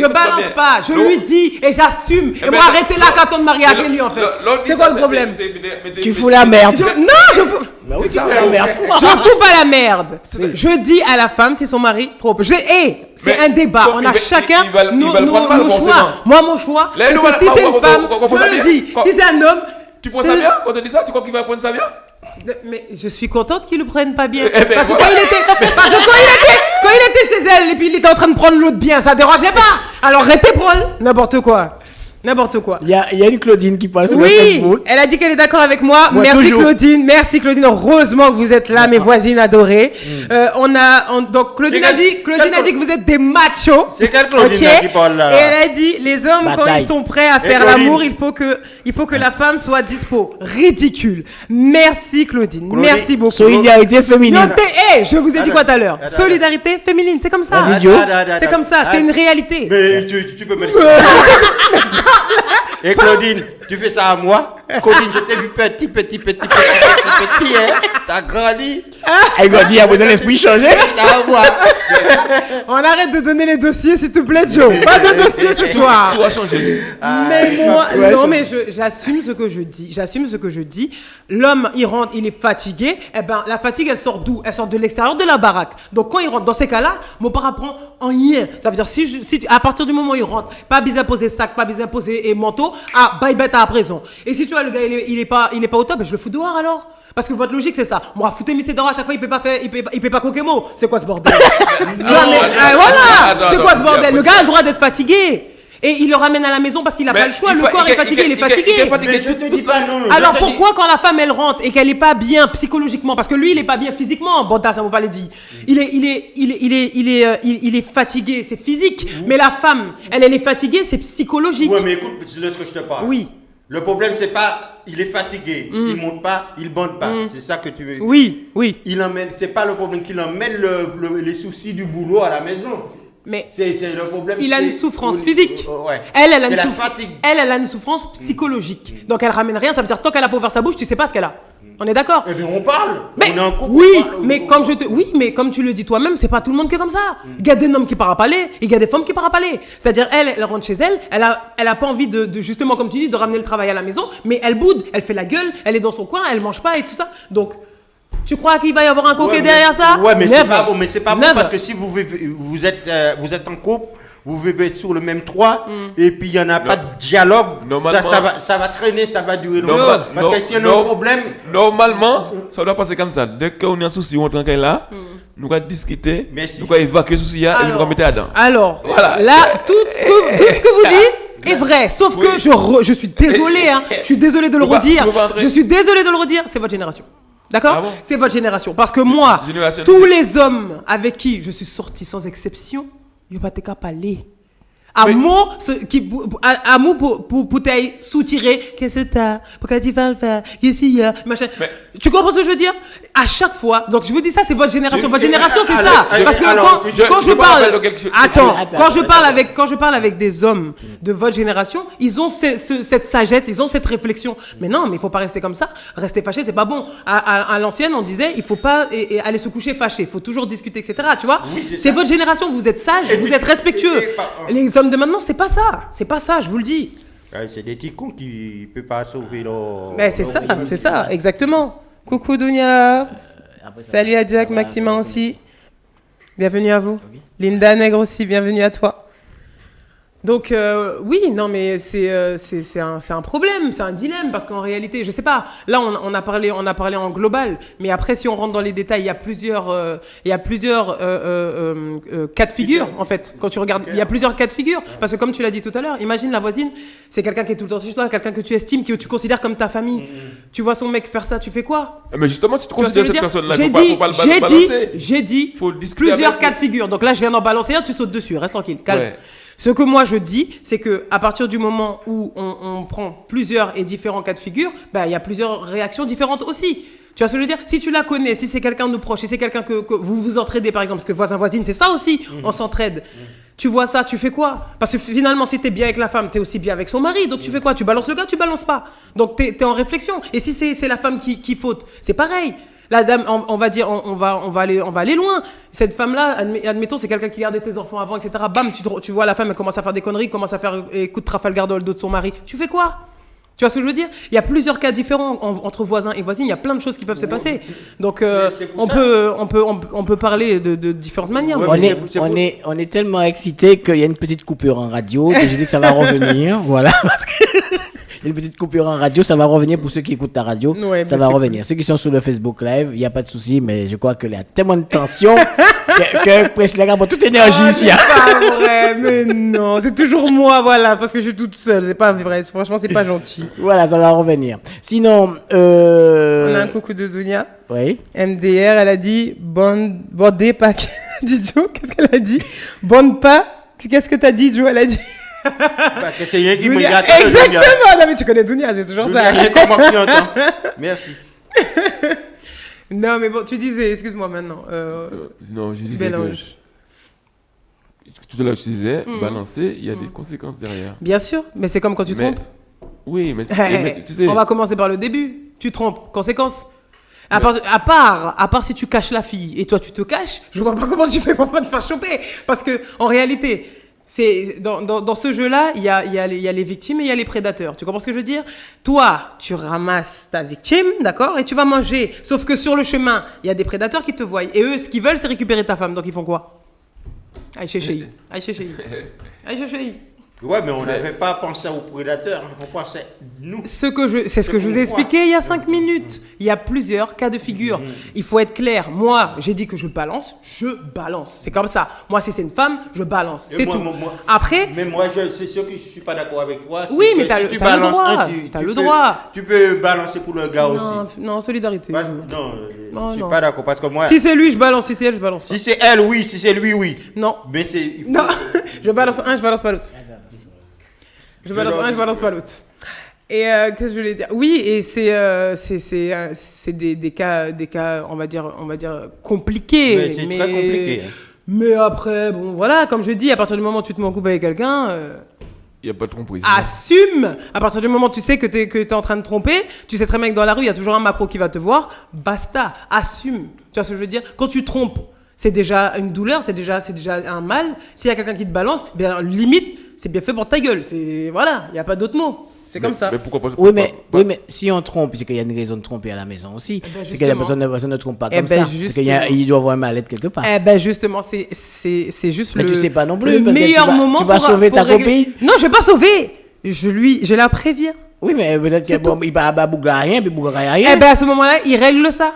balance pas, je lui dis et j'assume. Et mais moi, non, arrêtez là quand on te marie avec lui en fait. C'est quoi le problème? Tu fous la merde. Non, je fous. Bah oui, ça la merde. Je fous pas la merde. Je dis à la femme si son mari trop. C'est Mais un débat. donc, On a il va- chacun il va le nos prendre mal, choix. forcément. Moi, mon choix, Là, c'est nous, que si on- c'est on- une femme, on- on- je le on- dis. on- Si c'est un homme, Tu prends ça bien? Quand on dit ça, tu crois qu'il va prendre ça bien? mais je suis contente qu'ils le prennent pas bien. Eh ben, Parce que voilà. quand il était chez elle et puis il était en train de prendre l'autre bien, ça dérangeait pas. Alors arrêtez prendre n'importe quoi. N'importe quoi. Il y a une Claudine qui parle sur le Oui, Facebook. elle a dit qu'elle est d'accord avec moi. Moi, Merci toujours. Claudine, merci Claudine. Heureusement que vous êtes là, mes voisines adorées. Donc Claudine a dit que vous êtes des machos. C'est quelle Claudine Ok. là qui parle là? Et elle a dit les hommes quand Bataille. ils sont prêts à faire Claudine. l'amour, il faut que la femme soit dispo. Ridicule. Merci Claudine. Claudine. Merci beaucoup. Solidarité féminine. Notez, je vous ai dit quoi tout à l'heure? Attends, Solidarité féminine, c'est comme ça. Vas-y, Joe. C'est comme ça, c'est une réalité. Mais tu peux me laisser. Et Claudine, tu fais ça à moi? Claudine, je t'ai vu petit, hein? T'as grandi. Elle va dire, vous avez l'esprit changé. Ça à moi. On arrête de donner les dossiers, s'il te plaît, Joe. Pas de dossier ce soir. Tout a changé. Mais moi, ouais, non, je- mais j'assume ce que je dis. J'assume ce que je dis. L'homme, il rentre, il est fatigué. Eh ben, la fatigue, elle sort d'où? Elle sort de l'extérieur de la baraque. Donc, quand il rentre dans ces cas-là, mon père prend en rien. Ça veut dire, à partir du moment où il rentre, pas besoin de poser sac, pas besoin de poser et manteau, bye bête à la prison. Et si tu vois, le gars, il est pas au top, ben, je le fous dehors alors. Parce que votre logique, c'est ça. Moi, foutez Missé dehors à chaque fois, il peut pas Kokemo. C'est quoi ce bordel? Voilà! attends, C'est quoi ce attends, bordel? c'est Le gars a le droit d'être fatigué. Et il le ramène à la maison parce qu'il a pas le choix. Le corps est fatigué, il est fatigué. Mais je te dis pas non. Alors pourquoi quand la femme elle rentre et qu'elle est pas bien psychologiquement, parce que lui il est pas bien physiquement, Bonda ça m'a pas le dit. Il est fatigué, c'est physique. Mais la femme, elle est fatiguée, c'est psychologique. Ouais, mais écoute, c'est de ce que je te parle. Oui. Le problème, c'est pas, il est fatigué, il monte pas, il bande pas. C'est ça que tu veux. Oui, oui. Il emmène, c'est pas le problème qu'il emmène les soucis du boulot à la maison. Mais C'est le problème. il a c'est une souffrance au- physique. Ouais. Elle a C'est une la souffrance. fatigue. Elle a une souffrance psychologique. Donc elle ramène rien. Ça veut dire tant qu'elle a pas ouvert sa bouche, tu sais pas ce qu'elle a. On est d'accord? Eh bien, on parle. Mais On est en couple, oui, on parle. mais comme tu le dis toi-même, c'est pas tout le monde qui est comme ça. Il y a des hommes qui partent à parler, il y a des femmes qui partent à parler. C'est-à-dire elle rentre chez elle, elle a pas envie de justement comme tu dis de ramener le travail à la maison, mais elle boude, elle fait la gueule, elle est dans son coin, elle mange pas et tout ça. Donc tu crois qu'il va y avoir un coquet Ouais, derrière ça? Ouais, mais c'est Never. pas bon. Mais c'est pas bon Never. parce que si vous êtes en couple, vous vivez sur le même toit et puis il y en a pas de dialogue. Normalement- Ça va traîner, ça va durer Non, longtemps. Parce non, que s'il y a non. un problème, Normalement, ça doit passer comme ça. Dès qu'on a un souci, on tranquille là, nous allons discuter, Merci. nous allons évacuer ce souci et nous allons mettre dedans. Alors, Voilà. là, tout ce que vous dites est vrai. Sauf que je suis désolé, hein. Je suis désolé de le Faut pas- redire. faut pas entrer. Je suis désolé de le redire. C'est votre génération. D'accord? Ah bon? C'est votre génération. Parce que moi, génération tous de- les hommes avec qui je suis sorti sans exception, ils n'ont pas été capables d'aller. Mais- Amour, amour pour t'aller soutirer. Qu'est-ce que t'as? Pourquoi tu vas le faire? Qu'est-ce qu'il y a? Machin. Mais- Tu comprends ce que je veux dire? À chaque fois. Donc, je vous dis ça, c'est votre génération. Votre génération, c'est alors, ça. Parce que alors, quand je me rappelle de parle. quelque chose. Attends, Attends, quand je parle avec des hommes de votre génération, ils ont cette sagesse, ils ont cette réflexion. Mais non, mais il faut pas rester comme ça. Rester fâché, c'est pas bon. À l'ancienne, on disait, il faut pas aller se coucher fâché. Il faut toujours discuter, etc. Tu vois? Oui, c'est C'est ça. votre génération, vous êtes sages, Et vous puis- êtes respectueux. et pas- Les hommes de maintenant, c'est pas ça. C'est pas ça, je vous le dis. C'est des petits cons qui ne peuvent pas sauver leur. Mais c'est ça, exactement. Coucou Dunia. Salut à Jack, Maxima aussi. Bienvenue à vous. Linda Nègre aussi, bienvenue à toi. Donc oui, non mais c'est un problème, c'est un dilemme parce qu'en réalité, je sais pas. Là, on a parlé en global, mais après si on rentre dans les détails, il y a plusieurs cas de figure en fait. Quand tu regardes, il y a plusieurs cas de figure parce que comme tu l'as dit tout à l'heure, imagine la voisine, c'est quelqu'un qui est tout le temps chez toi, quelqu'un que tu estimes, que tu considères comme ta famille. Tu vois son mec faire ça, tu fais quoi? Mais justement, si tu Tu vois ce que considères je veux cette dire? personne-là, J'ai faut pas le dit, balancer. j'ai dit Faut discuter plusieurs avec cas lui. de figure. Donc là, je viens d'en balancer un, tu sautes dessus. Reste tranquille, calme. Ouais. Ce que moi je dis, c'est que à partir du moment où on prend plusieurs et différents cas de figure, bah, il y a plusieurs réactions différentes aussi. Tu vois ce que je veux dire? Si tu la connais, si c'est quelqu'un de proche, si c'est quelqu'un que vous vous entraidez par exemple, parce que voisin-voisine, c'est ça aussi, on s'entraide. Tu vois ça, tu fais quoi? Parce que finalement, si t'es bien avec la femme, t'es aussi bien avec son mari. Donc tu fais quoi? Tu balances le gars, tu balances pas. Donc t'es en réflexion. Et si c'est la femme qui faute, c'est pareil. La dame, on va dire, on va aller loin. Cette femme-là, admettons, c'est quelqu'un qui gardait tes enfants avant, etc. Bam, tu vois la femme, elle commence à faire des conneries, commence à faire coup de Trafalgar dans le dos de son mari. Tu fais quoi? Tu vois ce que je veux dire? Il y a plusieurs cas différents entre voisins et voisines. Il y a plein de choses qui peuvent se passer. Donc, c'est pour on peut parler de différentes manières. Ouais, mais- mais c'est pour- On est tellement excités qu'il y a une petite coupure en radio. Que j'ai dit que ça va revenir. Voilà. Parce que il y a une petite coupure en radio. Ça va revenir pour ceux qui écoutent ta radio. Ouais, ça mais va c'est revenir. Ceux qui sont sur le Facebook Live, il n'y a pas de souci. Mais je crois qu'il y a tellement de tension que presque les gars ont toute énergie Ah, ici. c'est hein. pas vrai, mais non, c'est toujours moi, voilà, parce que je suis toute seule, c'est pas vrai, franchement, c'est pas gentil. Voilà, ça va revenir. Sinon, On a un coucou de Dunia. oui. MDR, elle a dit bonne des pas. Dis Joe, qu'est-ce qu'elle a dit? Bonne pas. Qu'est-ce que t'as dit, Joe? Elle a dit. Parce que c'est rien qui me Dunia. regarde. Exactement. Non mais tu connais Dunia, c'est toujours ça. Rien comment tu entends. Merci. Non mais bon, tu disais, excuse-moi maintenant. Non, je disais Bélange. que tout à l'heure je disais, balancer, il y a des conséquences derrière. Bien sûr, mais c'est comme quand tu Mais- trompes. Oui, mais tu sais, On va commencer par le début. Tu trompes, conséquence. À part si tu caches la fille et toi tu te caches, je vois pas comment tu fais pour pas te faire choper. Parce que en réalité, c'est dans ce jeu-là, il y a les victimes et il y a les prédateurs. Tu comprends ce que je veux dire? Toi, tu ramasses ta victime, d'accord, et tu vas manger. Sauf que sur le chemin, il y a des prédateurs qui te voient. Et eux, ce qu'ils veulent, c'est récupérer ta femme. Donc ils font quoi? Aïe chéchéi. Aïe chéchéi. Aïe chéchéi. Ouais, mais on n'avait pas pensé aux prédateurs, on pensait nous. C'est ce que je vous ai expliqué il y a 5 minutes. Il y a plusieurs cas de figure. Il faut être clair. Moi, j'ai dit que je balance. C'est comme ça. Moi, si c'est une femme, je balance. Et C'est moi, tout. moi- Après, Mais moi, c'est sûr que je suis pas d'accord avec toi. c'est Oui, que mais t'as si le- tu t'as le balances droit. un, T'as tu le peux- droit. Tu peux balancer pour le gars non, aussi. non, solidarité. Parce- non, Non, je suis non. pas d'accord parce que moi, Si c'est lui, je balance. Si c'est elle, je balance. si c'est elle, oui, si c'est lui, oui. Non. Mais c'est. il faut- Non, je balance un, je balance pas l'autre. Je balance leur un, dis- je balance pas l'autre. Et qu'est-ce que je voulais dire? Oui, et c'est des cas, on va dire compliqués. Mais c'est très compliqué, hein. Mais après, bon, voilà, comme je dis, à partir du moment où tu te mets en couple avec quelqu'un, il n'y a pas de tromperie. assume. À partir du moment où tu sais que t'es en train de tromper, tu sais très bien que dans la rue, il y a toujours un macro qui va te voir. Basta, assume. Tu vois ce que je veux dire? Quand tu trompes, c'est déjà une douleur, c'est déjà un mal. S'il y a quelqu'un qui te balance, bien limite, c'est bien fait pour ta gueule. C'est voilà, il y a pas d'autre mot. C'est comme ça. Mais pourquoi pas Oui, mais si on trompe, c'est qu'il y a une raison de tromper à la maison aussi. ben, c'est que la justement. personne ne trompe pas Eh comme ben, ça. C'est qu'il y a- justement. il doit avoir un mal-être quelque part. Eh ben justement, c'est juste Mais le tu sais pas non plus, le parce que meilleur tu vas- moment tu vas pour- sauver pour ta régler- copine. Non, je vais pas sauver. Je la préviens. Oui, mais peut-être C'est qu'il va à rien, puis à rien. Eh ben à ce moment-là, il règle ça.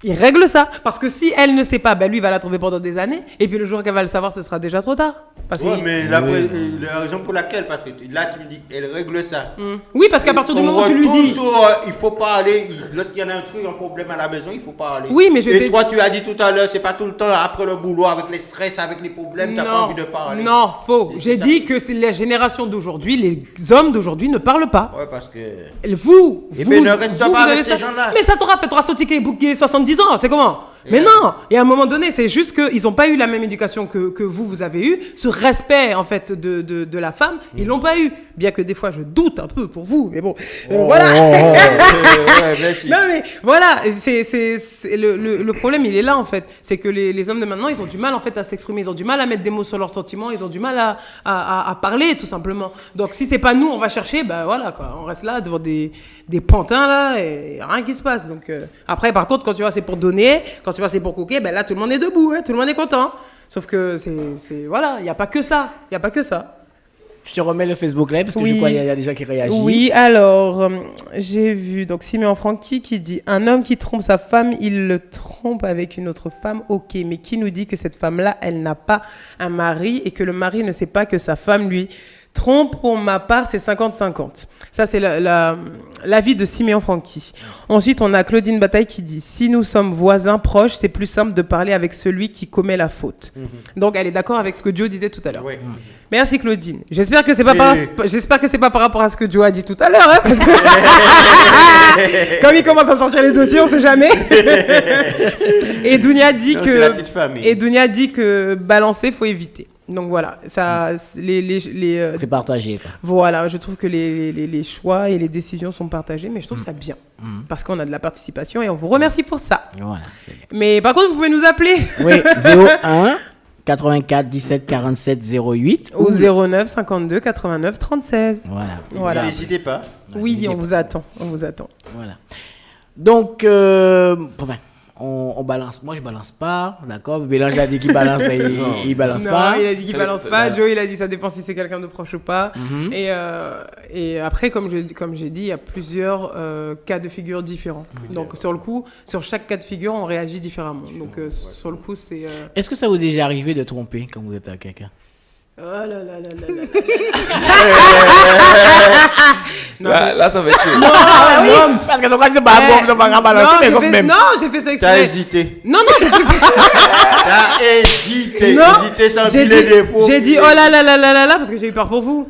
Il règle ça. Parce que si elle ne sait pas, ben lui va la trouver pendant des années. Et puis le jour qu'elle va le savoir, ce sera déjà trop tard. Parce Ouais, que- mais la raison pour laquelle, parce que là, tu me dis, elle règle ça. Oui, parce qu'à partir du On moment où tu lui retourne dis... sur, il faut parler, lorsqu'il y en a un truc, un problème à la maison, il faut parler. Oui, mais je Et t'ai- toi, tu as dit tout à l'heure, c'est pas tout le temps après le boulot, avec les stress, avec les problèmes, t'as pas envie de parler. non, faux. C'est J'ai ça. dit que c'est la génération d'aujourd'hui, les hommes d'aujourd'hui ne parlent pas. Ouais, parce que. Vous, Eh vous, ben, ne reste vous pas avec avez ces ça. gens-là. Mais ça t'aura fait sauter bouquet 70 ans, c'est comment? Mais non. Et à un moment donné, c'est juste qu'ils n'ont pas eu la même éducation que vous avez eu. Ce respect, en fait, de la femme, ils l'ont pas eu. Bien que des fois, je doute un peu pour vous, mais bon. Voilà. Ouais, merci. Non mais voilà, le problème il est là en fait, c'est que les hommes de maintenant ils ont du mal en fait à s'exprimer, ils ont du mal à mettre des mots sur leurs sentiments, ils ont du mal à parler tout simplement. Donc si c'est pas nous on va chercher, ben voilà quoi, on reste là devant des pantins là et rien qui se passe. Donc après par contre quand tu vois c'est pour donner, quand tu vois c'est pour coquer, ben là tout le monde est debout, hein, tout le monde est content. Sauf que c'est voilà, il y a pas que ça, il y a pas que ça. Je te remets le Facebook Live parce que Oui. je crois qu'il y a des gens qui réagissent. Oui, alors, j'ai vu, donc Siméon Francky qui dit « Un homme qui trompe sa femme, il le trompe avec une autre femme, ok, mais qui nous dit que cette femme-là, elle n'a pas un mari et que le mari ne sait pas que sa femme lui trompe? Pour ma part, c'est 50-50. » Ça, c'est l'avis de Siméon Francky. Ensuite, on a Claudine Bataille qui dit « Si nous sommes voisins proches, c'est plus simple de parler avec celui qui commet la faute. Donc, elle est d'accord avec ce que Joe disait tout à l'heure. Ouais. Merci Claudine. J'espère que c'est pas Et- j'espère que c'est pas par rapport à ce que Joe a dit tout à l'heure, hein, parce que comme il commence à sortir les dossiers, on sait jamais. Et Dounia dit Non, que c'est la petite famille. et Dounia dit que balancer faut éviter. Donc voilà, ça C'est partagé. Quoi. voilà, je trouve que les choix et les décisions sont partagés, mais je trouve ça bien parce qu'on a de la participation et on vous remercie pour ça. Voilà. c'est bien. Mais par contre, vous pouvez nous appeler Oui, 01 84 17 47 08. au 09 52 89 36. Voilà. Voilà. N'hésitez pas. Oui, n'hésitez on vous attend, on vous attend. Voilà. Donc, enfin, on balance. Moi, je balance pas, d'accord. Bélange a dit qu'il balance, mais il balance Non, pas. il a dit qu'il balance pas. Joe, il a dit ça dépend si c'est quelqu'un de proche ou pas. Et après, comme j'ai dit, il y a plusieurs cas de figure différents. Donc sur le coup, sur chaque cas de figure, on réagit différemment. Donc sur le coup, c'est. Est-ce que ça vous est déjà arrivé de tromper quand vous êtes avec quelqu'un? Oh là là là là là. Non, Là, ça va être chaud. non, Parce que donc, c'est pas bon, on va balancer, mais non, ils même. non, j'ai fait ça T'as exprès. hésité. Non, j'ai fait ça. T'as hésité. Non, Hésité sans j'ai filer dit, des faux. j'ai dit oh là là là là là là parce que j'ai eu peur pour vous.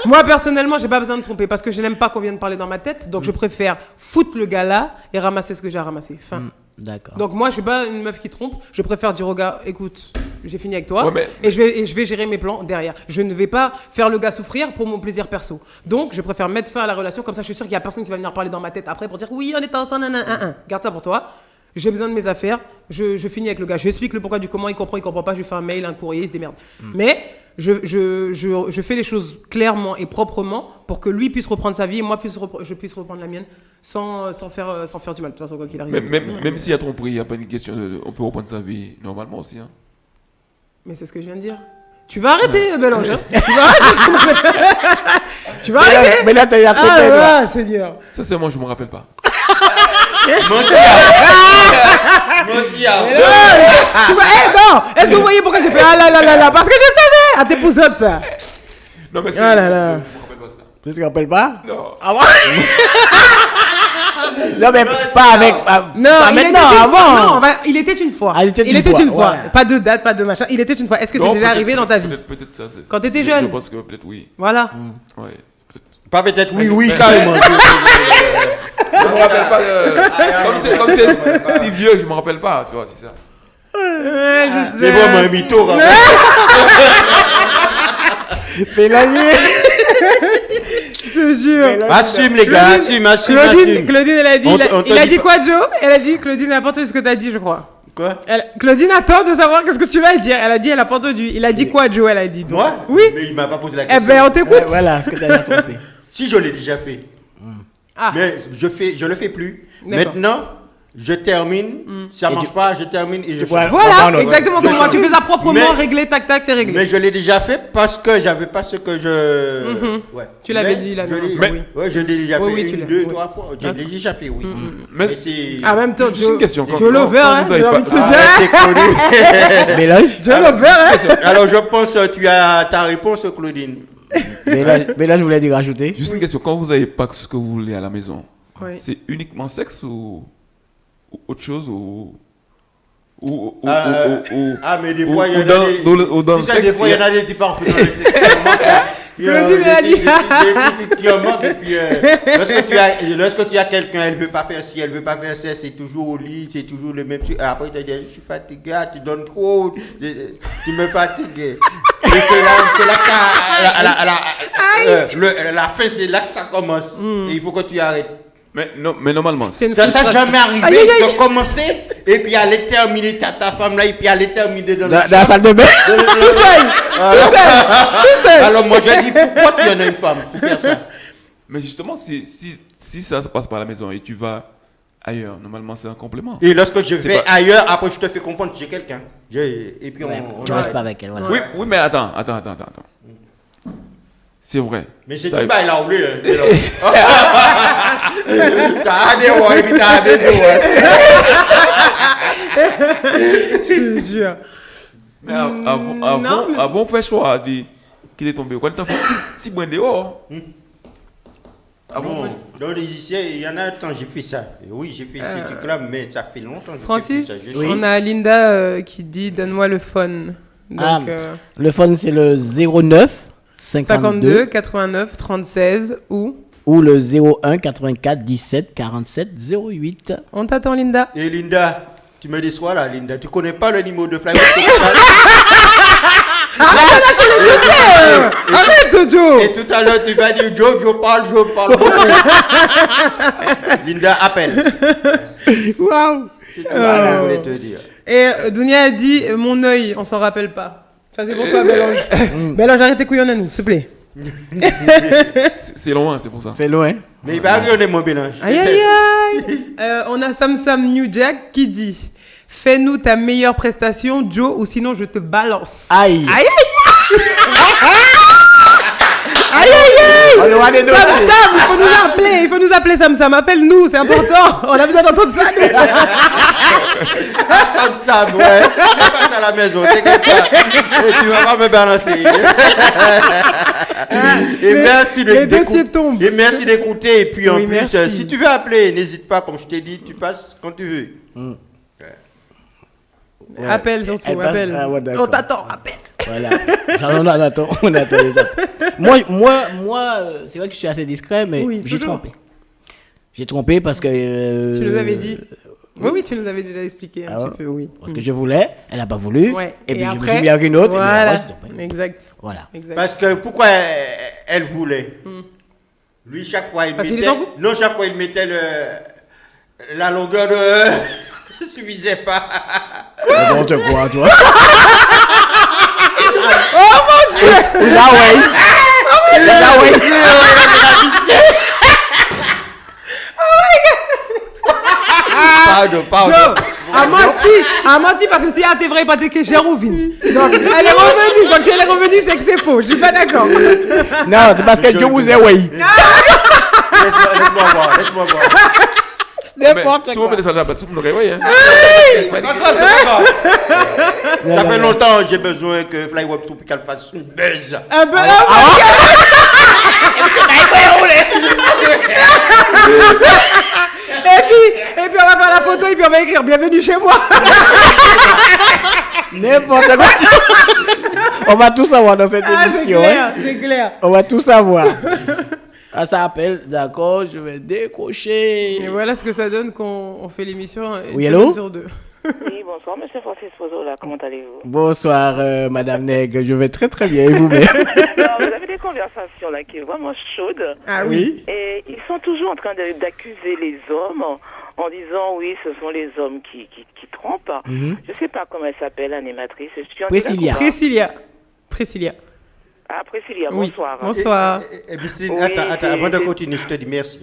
Moi personnellement, j'ai pas besoin de tromper parce que je n'aime pas qu'on vienne parler dans ma tête, donc je préfère foutre le gars là et ramasser ce que j'ai à ramasser. Fin. D'accord. Donc moi, je suis pas une meuf qui trompe. Je préfère dire au gars, écoute, j'ai fini avec toi Ouais, mais- et je vais gérer mes plans derrière. Je ne vais pas faire le gars souffrir pour mon plaisir perso. Donc je préfère mettre fin à la relation comme ça. Je suis sûr qu'il y a personne qui va venir parler dans ma tête après pour dire oui, on est ensemble, nanana. Garde ça pour toi. J'ai besoin de mes affaires. Je finis avec le gars. Je lui explique le pourquoi du comment. Il comprend pas. Je lui fais un mail, un courrier, il se démerde. Mais je fais les choses clairement et proprement pour que lui puisse reprendre sa vie et moi je puisse reprendre la mienne sans faire du mal. De toute façon, quoi qu'il arrive. Même s'il y a tromperie, il n'y a pas une question on peut reprendre sa vie normalement aussi. Hein. Mais c'est ce que je viens de dire. Tu vas arrêter, Bélange. Hein. Tu vas arrêter. Tu vas arrêter. Mais là, t'as trompé, Ah, toi. voilà, Seigneur. Sincèrement, je ne me rappelle pas. Tu vas... non. Est-ce que vous voyez pourquoi j'ai fait ah là là là là? Parce que je savais. À tes poussettes, ça. Non, mais Ah là là. je me rappelle pas ça. Tu te rappelles pas? Non. Ah ouais? Non, mais pas avec. Non, pas il maintenant, était une avant. fois. Non, il était une fois. Ah, il était une fois, voilà. Pas de date, pas de machin. Il était une fois. Est-ce que c'est Non, déjà peut-être- arrivé dans ta vie? Peut-être ça. c'est- Quand t'étais je- jeune. Je pense que peut-être oui. Voilà. Ouais. Peut-être. Pas peut-être oui, Mais- carrément. Je me rappelle pas. Comme c'est si vieux que je me rappelle pas, tu vois, c'est ça. C'est vraiment un mytho. quand même. Je te jure. Assume les gars, assume. Claudine, elle a dit. On te Il a dit dit pas- quoi, Joe? Elle a dit, Claudine, elle a pas entendu ce que t'as dit, je crois. Quoi? Claudine attend de savoir qu'est-ce que tu vas dire. Elle a dit, elle a pas entendu. Il a dit quoi, Joe? Elle a dit. donc. Moi? Oui. Mais il m'a pas posé la Eh question. ben, on t'écoute. Ouais, voilà, ce que t'as déjà trompé. Si je l'ai déjà fait. Ah. Mais je le fais plus. D'accord. Maintenant, je termine, si ça marche pas, je termine et je pourras- change. Voilà, exactement comme moi. Tu fais ça proprement, Mais- réglé, tac, tac, c'est réglé. Mais je l'ai déjà fait parce que j'avais pas ce que je. Ouais. Tu l'avais Mais dit, là, je non, l'ai- oui. Ouais, je l'ai déjà Oui, fait oui, tu l'as, 2, oui. 3 fois. Je l'ai déjà fait, oui. Mais c'est. En même temps, juste une question. Joe Lover, hein, vous avez j'ai pas- envie de te Ah, dire. c'est connu. Mélange. Joe Lover, hein. Alors je pense que tu as ta réponse, Claudine. Mais là, je voulais dire rajouter. Juste une question. Quand vous n'avez pas ce que vous voulez à la maison, Oui. c'est uniquement sexe ou autre chose ou Mais des ou- fois, il y ou en a dans- des. dans le- ou dans Tu le sais, sexe, des fois, il y en a des types en fait dans le sexe. Claudine, elle a dit. Des trucs qui en manquent. Et puis, lorsque tu as quelqu'un, elle ne veut pas faire ci, elle ne veut pas faire ça, c'est toujours au lit, c'est toujours le même truc. Après, il te dit, je suis fatigué, tu donnes trop, tu me fatigues. Et c'est là que la fin, c'est là que ça commence. Et il faut que tu arrêtes. mais normalement, C'est une Ça t'a frustration. jamais arrivé Aïe, aïe, aïe. de commencer et puis aller terminer, tu as ta femme là et puis aller terminer dans Dans la salle de bain. Tout seul. Alors moi je dis pourquoi tu en as une femme pour faire ça? mais justement, si ça se passe par la maison et tu vas ailleurs, normalement c'est un complément. Et lorsque je vais pas- ailleurs, après je te fais comprendre que j'ai quelqu'un. Et puis on Tu restes pas avec elle, voilà. Oui, mais attends. C'est vrai. Mais c'est T'as- tout bas, il a oublié. T'as des ouais, et puis t'as des ouais. Je te jure. Mais non, mais- avant, faire choix de qu'il est tombé. Quand tu as fait si bon dehors. Bon, dans les ici, il y en a un temps, j'ai fait ça. Oui, j'ai fait ces trucs-là, mais ça fait longtemps que j'ai Francis, fait ça. Je Oui. on a Linda qui dit donne-moi le phone. Ah, Donc, le phone, c'est le 09 52 89 36 ou ou le 01 84 17 47 08. on t'attend Linda. Et Linda, tu me déçois là, Linda. Tu connais pas le numéro de Fly Arrête Joe. Et tout à l'heure, tu vas dire Joe parle beaucoup. Linda, appelle. Waouh. C'est tout ce que je voulais te dire. Et Dounia a dit mon œil, on s'en rappelle pas. Ça c'est pour toi Bélange. Bélange, arrête tes couillons à nous, s'il te plaît. C'est loin, c'est pour ça. C'est loin. Mais il va regarder mon mélange. Aïe aïe aïe. On a Sam New Jack qui dit fais-nous ta meilleure prestation Joe ou sinon je te balance. Aïe. Aïe aïe. Aïe aïe aïe. On aura des dossiers. Sam, il faut nous appeler Sam, appelle-nous, c'est important. On a besoin d'entendre ça. Nous. Sam, ouais. Je passe à la maison, t'inquiète pas. Et tu vas pas me balancer. Et merci les dossiers tombent. Et merci d'écouter. Et puis en Oui, plus, merci. si tu veux appeler, n'hésite pas, comme je t'ai dit, tu passes quand tu veux. Appelle surtout, Elle passe- appelle. Ah ouais, d'accord. On t'attend, appelle. Voilà. On attend les appels. Moi, c'est vrai que je suis assez discret, mais Oui, j'ai toujours. trompé. J'ai trompé parce que. Tu nous avais dit. Oui, tu nous avais déjà expliqué un Ah ouais. petit peu, oui. Parce que je voulais, elle n'a pas voulu. Ouais. Et puis je me après, suis mis avec une autre. Et puis Voilà, après, je suis tombé. exact. Voilà. exact. Parce que pourquoi elle voulait Lui, chaque fois, il Parce qu'il mettait. est en couple. Non, chaque fois, il mettait la longueur de. suffisait pas. N'importe quoi, toi. Oh mon Dieu. Ah ouais. Ah ouais. Pardon. Joe a menti parce que si elle était vraie, pas que Jérovine. Donc, elle est revenue. Donc, si elle est revenue, c'est que c'est faux. Je suis pas d'accord. Non, c'est parce que Dieu vous est oui. Laisse-moi voir. N'importe Si vous mettez ça là-bas, tout le monde aurait, hein. C'est pas grave, c'est pas grave. Ça fait longtemps que j'ai besoin que Fly Web Tropical fasse une buzz. Un peu. Et puis on va faire la photo et puis on va écrire bienvenue chez moi. N'importe quoi. On va tout savoir dans cette Ah, c'est émission. clair, Hein. c'est clair. On va tout savoir. Ah, ça appelle, d'accord, je vais décocher. Et voilà ce que ça donne quand on fait l'émission une Oui, semaine allô sur deux. Oui, bonsoir, monsieur Francis Pozola, comment allez-vous? Bonsoir, Madame Nègre, je vais très très bien, et vous-même? Alors, vous avez des conversations là qui sont vraiment chaudes Ah Oui. et ils sont toujours en train d'accuser les hommes en disant oui, ce sont les hommes qui trompent. Je sais pas comment elle s'appelle, l'animatrice. Je suis en Priscilla. Priscilla. Ah, Priscilla, Oui. bonsoir. Bonsoir. Bistine, Oui, attends, avant de et- continuer, je te dis merci.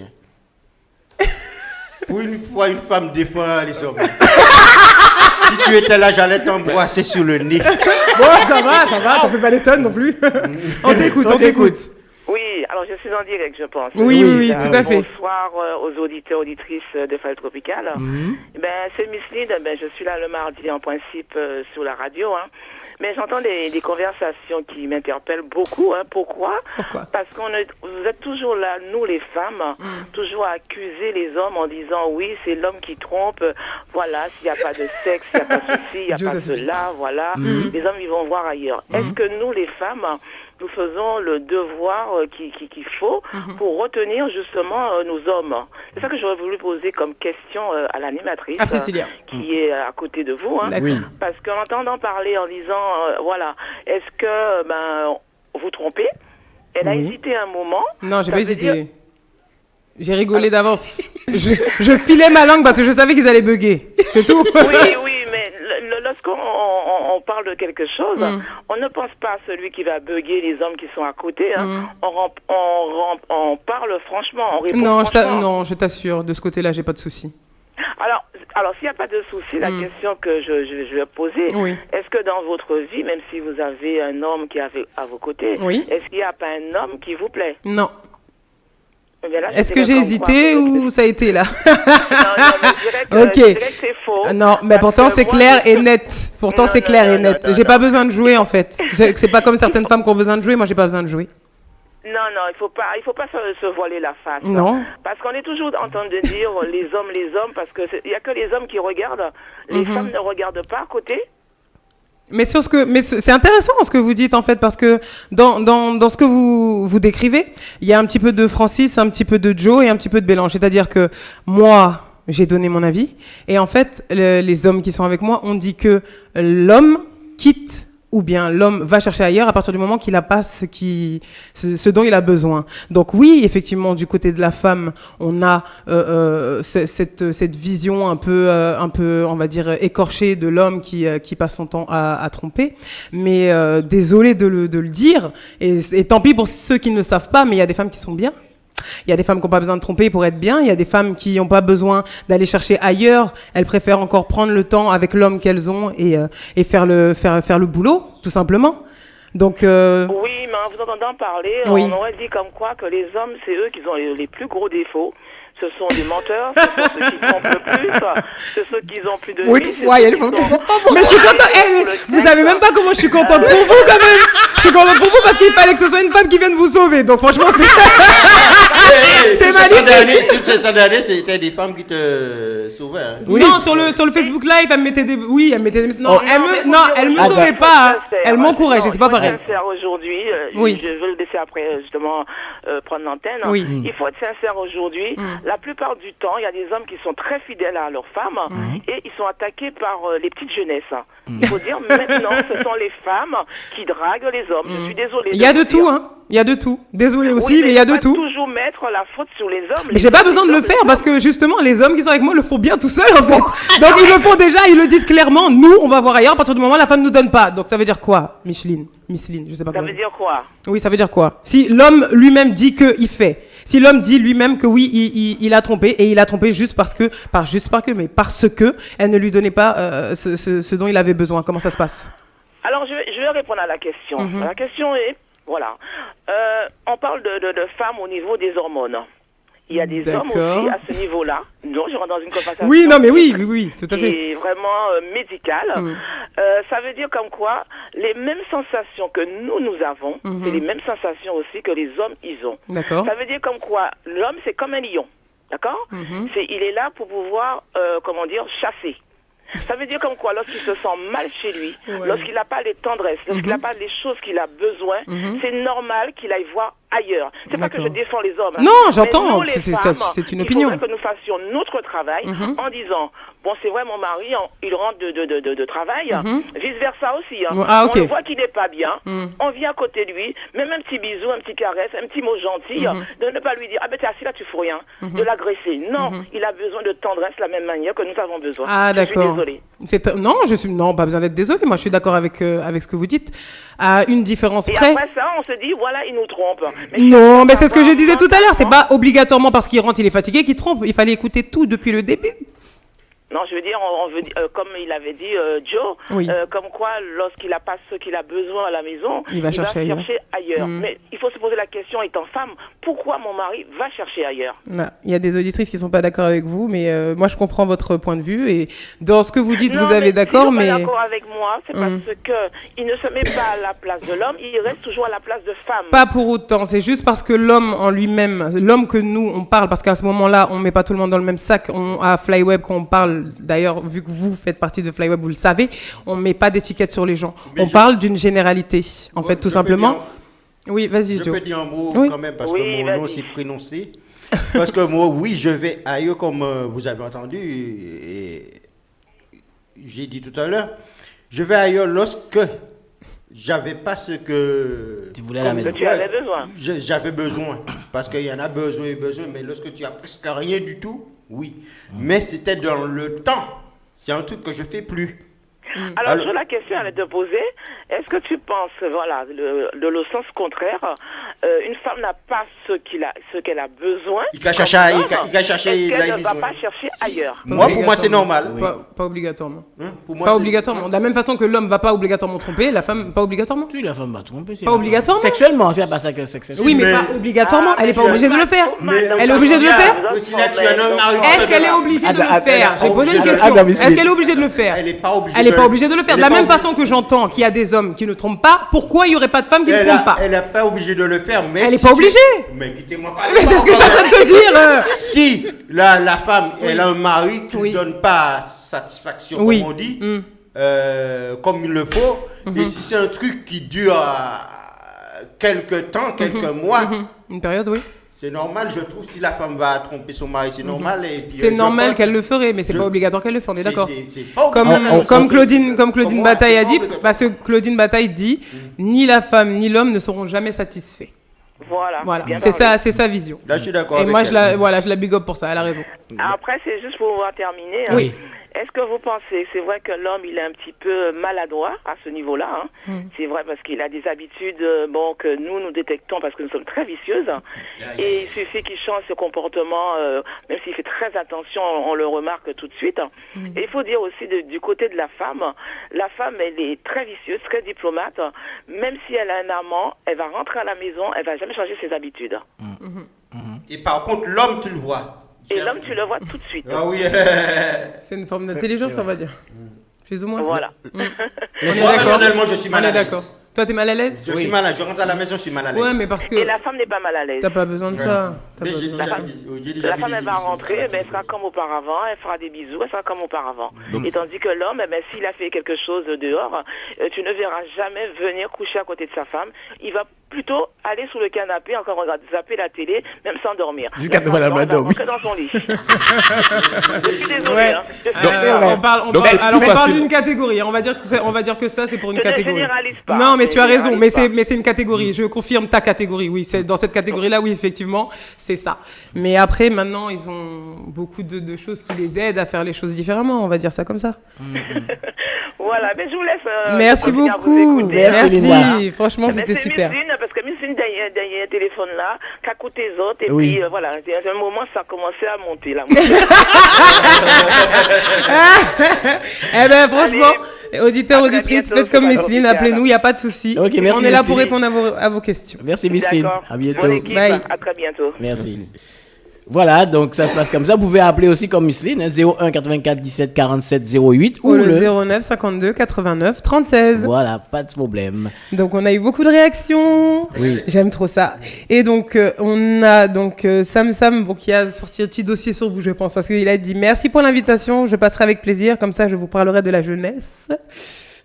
Pour une fois, une femme défend les hommes. Si tu étais là, j'allais t'embrasser sur le nez. Bon, ça va, t'en fais pas des tonnes non plus. On t'écoute. Oui, alors je suis en direct, je pense. Oui, tout à fait. Bonsoir aux auditeurs, auditrices de Fall Tropical. Ben, c'est Miss Lynn, je suis là le mardi en principe sur la radio. Mais j'entends des conversations qui m'interpellent beaucoup. Pourquoi? Parce vous êtes toujours là, nous les femmes, toujours à accuser les hommes en disant oui, c'est l'homme qui trompe. Voilà, s'il n'y a pas de sexe, il n'y a pas de ceci, il n'y a pas de cela, voilà. Les hommes, ils vont voir ailleurs. Est-ce que nous, les femmes, nous faisons le devoir qu'il faut pour retenir justement nos hommes? C'est ça que j'aurais voulu poser comme question à l'animatrice qui est à côté de vous. Parce qu'en entendant parler en disant, voilà, est-ce que vous trompez? Elle a hésité un moment. Non, j'ai pas hésité. J'ai rigolé d'avance. je filais ma langue parce que je savais qu'ils allaient bugger. C'est tout. Oui, mais lorsqu'on parle de quelque chose, on ne pense pas à celui qui va bugger les hommes qui sont à côté. On parle franchement, on répond franchement. Non, je t'assure, de ce côté-là, j'ai pas de souci. Alors, s'il n'y a pas de souci, la question que je vais poser, est-ce que dans votre vie, même si vous avez un homme qui est à vos côtés, est-ce qu'il n'y a pas un homme qui vous plaît? Non. Là, est-ce que j'ai hésité ou ça a été là? Non, mais je dirais que c'est faux. Non, mais pourtant c'est clair et net. Pourtant c'est clair et net. J'ai pas besoin de jouer en fait. C'est pas comme certaines femmes qui ont besoin de jouer. Moi j'ai pas besoin de jouer. Non, il faut pas se voiler la face. Non. Parce qu'on est toujours en train de dire les hommes, parce que il y a que les hommes qui regardent. Les femmes ne regardent pas à côté. Mais c'est intéressant ce que vous dites en fait, parce que dans ce que vous décrivez, il y a un petit peu de Francis, un petit peu de Joe et un petit peu de Bélange. C'est-à-dire que moi, j'ai donné mon avis et en fait, les hommes qui sont avec moi ont dit que l'homme quitte ou bien l'homme va chercher ailleurs à partir du moment qu'il n'a pas ce dont il a besoin. Donc oui, effectivement, du côté de la femme, on a cette vision un peu, on va dire, écorchée de l'homme qui passe son temps à tromper. Mais désolé de le dire, et tant pis pour ceux qui ne le savent pas, mais il y a des femmes qui sont bien. Il y a des femmes qui n'ont pas besoin de tromper pour être bien. Il y a des femmes qui n'ont pas besoin d'aller chercher ailleurs. Elles préfèrent encore prendre le temps avec l'homme qu'elles ont et faire le boulot, tout simplement. Donc oui, mais en vous entendant parler, on aurait dit comme quoi que les hommes, c'est eux qui ont les plus gros défauts. Ce sont des menteurs, ce sont ceux qui trompent le plus, ce sont ceux qui ont plus de vie. Oui, il y a des femmes qui sont pas. Mais je suis contente. Vous savez même pas comment je suis contente pour vous quand même. Je suis contente pour vous parce qu'il fallait que ce soit une femme qui vienne vous sauver. Donc franchement, c'est magnifique. Cette année, c'était des femmes qui te sauvaient. Oui. Non, sur le Facebook Live, elle me mettait des. Oui, elle mettait des. Non, elle me sauvait pas. Elle m'encourageait, c'est pas pareil. Il faut être sincère aujourd'hui. Je veux le laisser après justement prendre l'antenne. Oui. Il faut être sincère aujourd'hui. La plupart du temps, il y a des hommes qui sont très fidèles à leurs femmes et ils sont attaqués par les petites jeunesses. Il faut dire maintenant, ce sont les femmes qui draguent les hommes. Je suis désolée. Il y a de tout, hein. Il y a de tout. Désolée aussi, mais il y a de tout. Toujours mettre la faute sur les hommes. Mais j'ai pas besoin de le faire parce que justement, les hommes qui sont avec moi le font bien tout seuls en fait. Donc ils le font déjà, ils le disent clairement. Nous, on va voir ailleurs à partir du moment où la femme nous donne pas. Donc ça veut dire quoi, Miss Lynn, je sais pas comment. Ça veut dire quoi? Oui, ça veut dire quoi? Si l'homme lui-même dit que il fait. Si l'homme dit lui-même que oui, il a trompé et il a trompé parce que elle ne lui donnait pas ce dont il avait besoin. Comment ça se passe? Alors je vais répondre à la question. La question est, voilà, on parle de femmes au niveau des hormones. Il y a des hommes aussi à ce niveau-là. Non, je rentre dans une conversation. Oui, non, mais oui, tout à fait. Qui est vraiment médicale. Ça veut dire comme quoi les mêmes sensations que nous avons, c'est les mêmes sensations aussi que les hommes ils ont. D'accord. Ça veut dire comme quoi l'homme c'est comme un lion, d'accord. Il est là pour pouvoir, chasser. Ça veut dire comme quoi, lorsqu'il se sent mal chez lui, lorsqu'il n'a pas les tendresses, lorsqu'il n'a pas les choses qu'il a besoin, c'est normal qu'il aille voir ailleurs. C'est pas que je défends les hommes. Non, j'entends, c'est une opinion. Il faudrait que nous fassions notre travail en disant, bon, c'est vrai, mon mari, il rentre de travail, vice-versa aussi. On le voit qu'il n'est pas bien, on vient à côté de lui, même un petit bisou, un petit caresse, un petit mot gentil, de ne pas lui dire, ah ben t'es assis là, tu fous rien, de l'agresser. Non, il a besoin de tendresse de la même manière que nous avons besoin. Ah, d'accord. Désolée. Non, pas besoin d'être désolé. Moi, je suis d'accord avec ce que vous dites. À une différence Et près. après ça, on se dit, voilà, il nous trompe. Non, mais c'est ce que je disais tout à l'heure. C'est pas obligatoirement parce qu'il rentre, il est fatigué qu'il trompe. Il fallait écouter tout depuis le début. Non, je veux dire, on veut dire, comme il avait dit Joe, Oui. comme quoi, lorsqu'il n'a pas ce qu'il a besoin à la maison, Il va chercher ailleurs. Mais il faut se poser la question, étant femme, pourquoi mon mari va chercher ailleurs? Ah, il y a des auditrices qui sont pas d'accord avec vous, mais moi je comprends votre point de vue et dans ce que vous dites, vous avez d'accord, mais s'ils sont pas d'accord avec moi, c'est parce que il ne se met pas à la place de l'homme, il reste toujours à la place de femme. pas pour autant. C'est juste parce que l'homme en lui-même, l'homme que nous on parle, parce qu'à ce moment-là, on met pas tout le monde dans le même sac. À Flyweb, quand on parle, d'ailleurs, vu que vous faites partie de Flyweb, vous le savez, on met pas d'étiquette sur les gens. On parle d'une généralité, en fait, tout simplement. Oui, vas-y, Je Joe. peux dire un mot Oui. quand même, parce Oui, que mon vas-y. nom c'est prononcé. Parce que moi, oui, je vais ailleurs, comme vous avez entendu, et j'ai dit tout à l'heure, je vais ailleurs lorsque j'avais pas ce que... Tu voulais à la maison. Que tu avais besoin. J'avais besoin, parce qu'il y en a besoin et besoin, mais lorsque tu as presque rien du tout, oui. Mais c'était dans le temps. C'est un truc que je fais plus. Alors, la question à te poser, est-ce que tu penses, voilà, de le sens contraire, une femme n'a pas ce qu'elle a besoin. Il va chercher, il va chercher, Est-ce là, qu'elle il ne va besoin. pas chercher ailleurs? Moi, pour moi, c'est normal. Pas obligatoirement. Hein, pour moi, Pas c'est- obligatoirement. De la même façon que l'homme va pas obligatoirement tromper, la femme pas obligatoirement. Tu la femme va tromper. c'est Pas normal. obligatoirement. Sexuellement, c'est pas ça que sexuellement. Oui, mais Mais- pas obligatoirement. Ah, Elle est pas mais obligée de le faire. mais- Elle est obligée de le faire. Si là, tu as un homme marié. Est-ce qu'elle est obligée de le Attends, faire? attends, J'ai posé une attends, question. attends, Est-ce qu'elle est obligée de le faire? Elle n'est pas obligée. Elle n'est pas obligée de le faire. De Elle la est pas même obligée. façon que j'entends qu'il y a des hommes qui ne trompent pas, pourquoi il n'y aurait pas de femmes qui ne trompent pas? Elle n'est pas obligée de le faire, mais. Elle n'est si pas tu- obligée. Mais quittez-moi pas. Mais c'est ce que je suis en train de te dire. Si la femme, elle a un mari qui ne Oui. donne pas satisfaction, Oui. comme on dit, Mm. comme il le faut, Mm-hmm. et si c'est un truc qui dure quelques temps, quelques mois, Une période, oui. c'est normal, je trouve, si la femme va tromper son mari, c'est normal. et puis, C'est je normal pense- qu'elle le ferait, mais c'est je- pas obligatoire qu'elle le fasse, on est c'est- d'accord. c'est pas Comme, obligatoire. comme Claudine Pour moi, Bataille a c'est dit, pas obligatoire. parce que Claudine Bataille dit, ni la femme ni l'homme ne seront jamais satisfaits. Voilà. Voilà, bien c'est parlé. ça, c'est sa vision. Là, je suis d'accord. Et avec moi, elle. je la big up pour ça, elle a raison. Après, c'est juste pour pouvoir terminer. hein. Oui. Est-ce que vous pensez, c'est vrai que l'homme, il est un petit peu maladroit à ce niveau-là. Hein. C'est vrai parce qu'il a des habitudes bon, que nous détectons parce que nous sommes très vicieuses. Et il suffit qu'il change ce comportement, même s'il fait très attention, on le remarque tout de suite. Et il faut dire aussi du côté de la femme, elle est très vicieuse, très diplomate. Même si elle a un amant, elle va rentrer à la maison, elle va jamais changer ses habitudes. Et par contre, l'homme, tu le vois. Et l'homme, tu le vois tout de suite. Ah oui. C'est une forme d'intelligence, on va dire. Plus ou moins. Voilà. On est Moi, d'accord. personnellement, je suis On mal à est d'accord. l'aise. Toi, t'es mal à l'aise? Je suis mal à l'aise. Je rentre à la maison, je suis mal à l'aise. Ouais, mais parce que Et la femme n'est pas mal à l'aise. t'as pas besoin de ça. T'as Mais pas j'ai besoin. déjà femme- vu- j'ai déjà La vu femme, des elle va émissions rentrer, sur la elle sera télé. comme auparavant, elle fera des bisous, elle sera comme auparavant. Et tandis que l'homme, s'il a fait quelque chose dehors, tu ne verras jamais venir coucher à côté de sa femme. Il va plutôt aller sous le canapé, encore regarder, zapper la télé, même sans dormir. Jusqu'à La devant la femme, elle va dormir. rentrer dans son lit. Je suis désolée. Ouais. Hein. Je suis Alors, désolée. Donc, c'est on plus parle facile. d'une catégorie. On va dire que ça, c'est pour une Je ne catégorie. généralise pas. Non, mais tu as Je raison. généralise Mais c'est une catégorie. Je confirme ta catégorie. Oui, c'est dans cette catégorie-là. Oui, effectivement, c'est ça. Mais après, maintenant, ils ont beaucoup de choses qui les aident à faire les choses différemment. On va dire ça comme ça. Voilà, mais je vous laisse. Merci continuer à vous beaucoup. écouter. Merci, Linda. Franchement, Mais c'était c'est super. Miss Lune, parce que Miss Lune, derrière téléphone là, qu'à côté des autres, et Oui. puis voilà, à un moment, ça a commencé à monter là. Eh ben, franchement, auditeurs, à très auditrices, bientôt, faites comme c'est Miss pas Lynn, officiel. appelez-nous, il n'y a pas de souci. Ok, merci, On est là Miss pour Lynn. répondre à vos questions. Merci, Miss Lynn. D'accord. À bientôt. Bonne équipe, Bye. à très bientôt. Merci. Voilà, donc ça se passe comme ça. Vous pouvez appeler aussi comme Miss Lynn, hein, 01 84 17 47 08 Ou le 09 52 89 36. Voilà, pas de problème. Donc on a eu beaucoup de réactions. Oui. J'aime trop ça. Et donc on a donc Sam bon, qui a sorti un petit dossier sur vous, je pense, parce qu'il a dit merci pour l'invitation, je passerai avec plaisir, comme ça je vous parlerai de la jeunesse.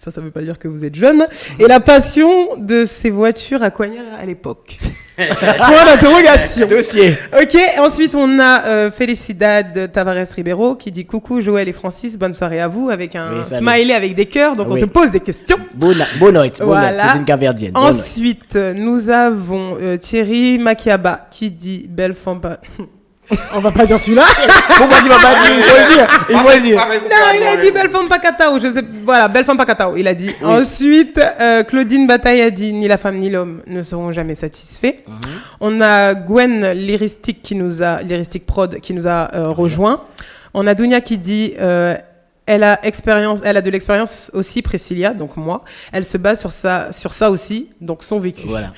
Ça veut pas dire que vous êtes jeune. Et la passion de ces voitures à Coignard à l'époque. Point d'interrogation. Dossier. Ok, ensuite on a Felicidad Tavares Ribeiro qui dit coucou Joël et Francis, bonne soirée à vous, avec un Oui, salut. smiley avec des cœurs, donc on Oui. se pose des questions. Bonne note. Voilà. C'est une caverdienne. Bonne note. Ensuite, nous avons Thierry Makiaba qui dit belle femme. On va pas dire celui-là. Pourquoi tu vas pas dire? Il faut le dire. Il faut le dire. Non, il a dit Belle Femme Pacatao. Je sais, voilà, Belle Femme Pacatao. Il a dit. Oui. Ensuite, Claudine Bataille a dit ni la femme ni l'homme ne seront jamais satisfaits. On a Gwen Lyristic Lyristic Prod qui nous a rejoint. On a Dounia qui dit elle a de l'expérience aussi, Priscilla, donc moi. Elle se base sur ça aussi, donc son vécu. Voilà.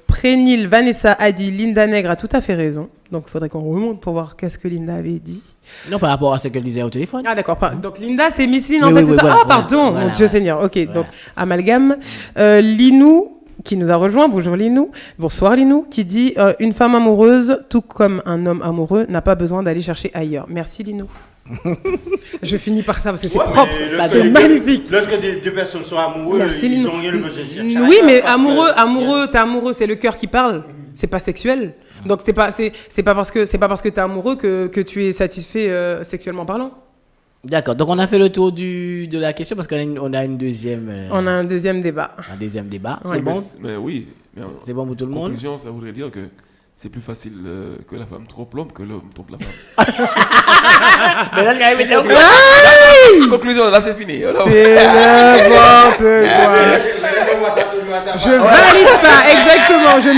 Prénil Vanessa a dit Linda Nègre a tout à fait raison. Donc il faudrait qu'on remonte pour voir qu'est-ce que Linda avait dit. Non, par rapport à ce qu'elle disait au téléphone. Ah d'accord. Donc Linda c'est Miss Lynn en Oui, fait, oui, c'est oui, ça. voilà, Ah pardon, voilà, mon Dieu Seigneur. Ok, voilà. donc amalgame. Linou qui nous a rejoint. Bonjour Linou. Bonsoir Linou. Qui dit une femme amoureuse, tout comme un homme amoureux, n'a pas besoin d'aller chercher ailleurs. Merci Linou. Je finis par ça parce que c'est propre, ça c'est magnifique. Lorsque deux personnes sont amoureuses, Merci, ils Linou. ont rien le besoin de chercher. Oui, mais t'es amoureux, c'est le cœur qui parle. C'est pas sexuel. Donc c'est pas parce que t'es amoureux que tu es satisfait sexuellement parlant. D'accord. Donc on a fait le tour de la question parce qu'on a une deuxième. On a un deuxième débat. Un deuxième débat. Ouais. C'est bon. Mais oui. Mais C'est bon pour tout le monde. conclusion, ça voudrait dire que c'est plus facile que la femme trompe l'homme que l'homme trompe la femme. Mais là, je vais mettre Conclusion, là c'est fini. Alors, C'est n'importe quoi. Je valide pas, exactement. Je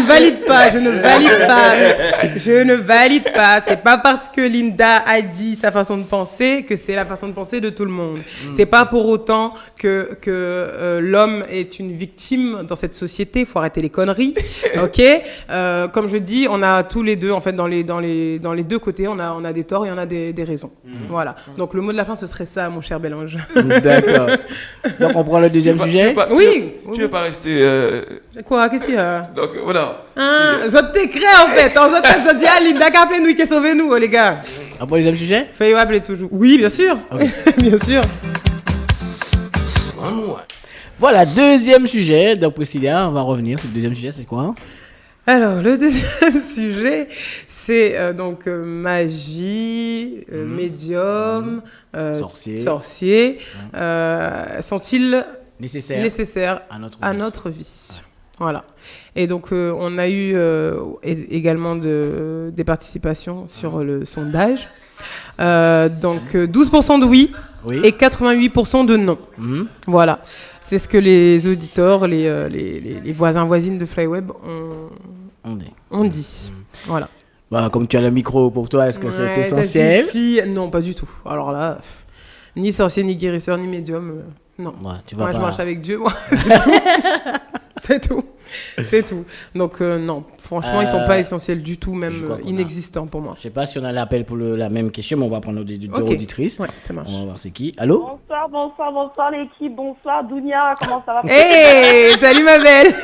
ne valide pas. C'est pas parce que Linda a dit sa façon de penser que c'est la façon de penser de tout le monde. C'est pas pour autant que l'homme est une victime dans cette société. Faut arrêter les conneries, ok. Comme je dis, on a tous les deux en fait dans les deux côtés, on a des torts et on a des raisons. Voilà. Donc le mot de la fin, ce serait ça, mon cher Bélange. D'accord. Donc on prend le deuxième sujet. Tu veux pas rester. Quoi, qu'est-ce qu'il y a? Donc voilà. Zot t'écris en fait. On zot dit ah Linda qu'a appelé nous qui sauvé nous les gars. On prend le deuxième sujet. Fais appeler toujours. Oui, bien sûr. Bien sûr. Voilà, deuxième sujet. Donc Priscilla, on va revenir sur le deuxième sujet. C'est quoi? Alors, le deuxième sujet, c'est donc magie, médium, sorcier. Sont-ils nécessaires à notre vie? Voilà. Et donc, on a eu également des participations sur le sondage. Donc, 12% de oui et 88% de non. Voilà. C'est ce que les auditeurs, les voisins, voisines de Flyweb ont dit. Voilà. Bah, comme tu as le micro pour toi, est-ce que c'est essentiel? Ça suffit. Non, pas du tout. Alors là, ni sorcier, ni guérisseur, ni médium. Non. Ouais, moi, je marche avec Dieu, moi. C'est tout. C'est tout. Donc, non. Franchement, ils sont pas essentiels du tout, même inexistants pour moi. Je sais pas si on a l'appel pour la même question, mais on va prendre deux auditrices. Ouais, ça marche. On va voir c'est qui. Allô? Bonsoir l'équipe. Bonsoir Dounia. Comment ça va? Hey, salut ma belle.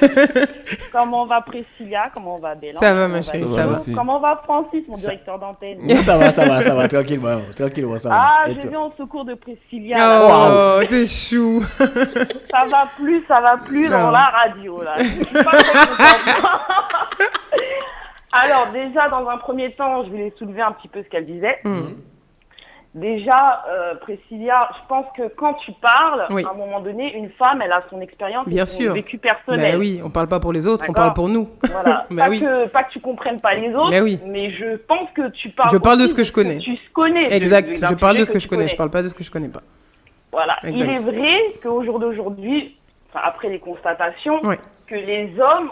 Comment va Priscilla? Comment va Bélan? Ça va ma chérie, ça va. Comment va Francis, mon directeur d'antenne? Ça va, tranquillement, ça va. Ah, je viens au secours de Priscilla. Oh, t'es chou. Ça va plus dans la radio, là. Je suis pas très contente. Alors, déjà, dans un premier temps, je voulais soulever un petit peu ce qu'elle disait. Déjà, Priscilla, je pense que quand tu parles, à un moment donné, une femme, elle a son expérience et son vécu personnel. Ben oui, on parle pas pour les autres, on parle pour nous. Voilà. Pas que tu comprennes pas les autres, mais je pense que tu parles. Je parle de ce que je connais. Tu connais. Exact. Je parle de ce que je connais. Je parle pas de ce que je connais pas. Voilà. Exact. Il est vrai qu'au jour d'aujourd'hui, après les constatations, que les hommes,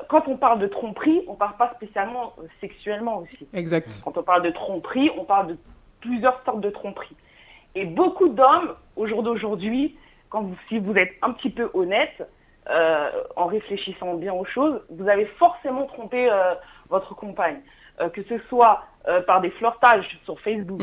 quand on parle de tromperie, on parle pas spécialement sexuellement aussi. Exact. Quand on parle de tromperie, on parle de plusieurs sortes de tromperie. Et beaucoup d'hommes, au jour d'aujourd'hui, si vous êtes un petit peu honnête, en réfléchissant bien aux choses, vous avez forcément trompé votre compagne. Que ce soit par des flirtages sur Facebook.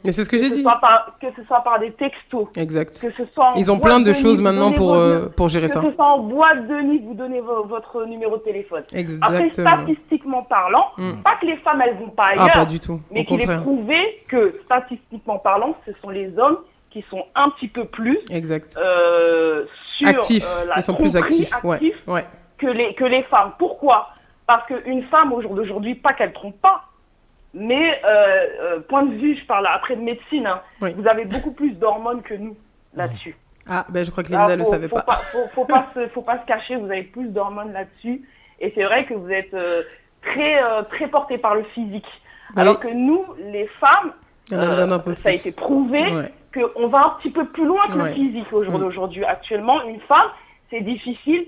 Mais c'est ce que j'ai dit. Que ce soit par des textos. Exact. Que ce soit ils ont plein de choses maintenant pour gérer ça. Que ce soit en boîte de nuit, vous donnez votre numéro de téléphone. Exactement. Après, statistiquement parlant, pas que les femmes, elles vont pas ailleurs. Ah, pas du tout. Mais qu'il est prouvé que, statistiquement parlant, ce sont les hommes qui sont un petit peu plus sur actifs. La ils sont plus actifs. Que les femmes. Pourquoi? Parce qu'une femme, au jour d'aujourd'hui, pas qu'elle trompe pas, mais point de vue, je parle après de médecine, vous avez beaucoup plus d'hormones que nous là-dessus. Ah, ben je crois que Linda ne le savait pas. Faut pas se cacher, vous avez plus d'hormones là-dessus. Et c'est vrai que vous êtes très porté par le physique. Alors que nous, les femmes, On a besoin d'un peu ça a plus. été prouvé qu'on va un petit peu plus loin que le physique au jour d'aujourd'hui. Actuellement, une femme, c'est difficile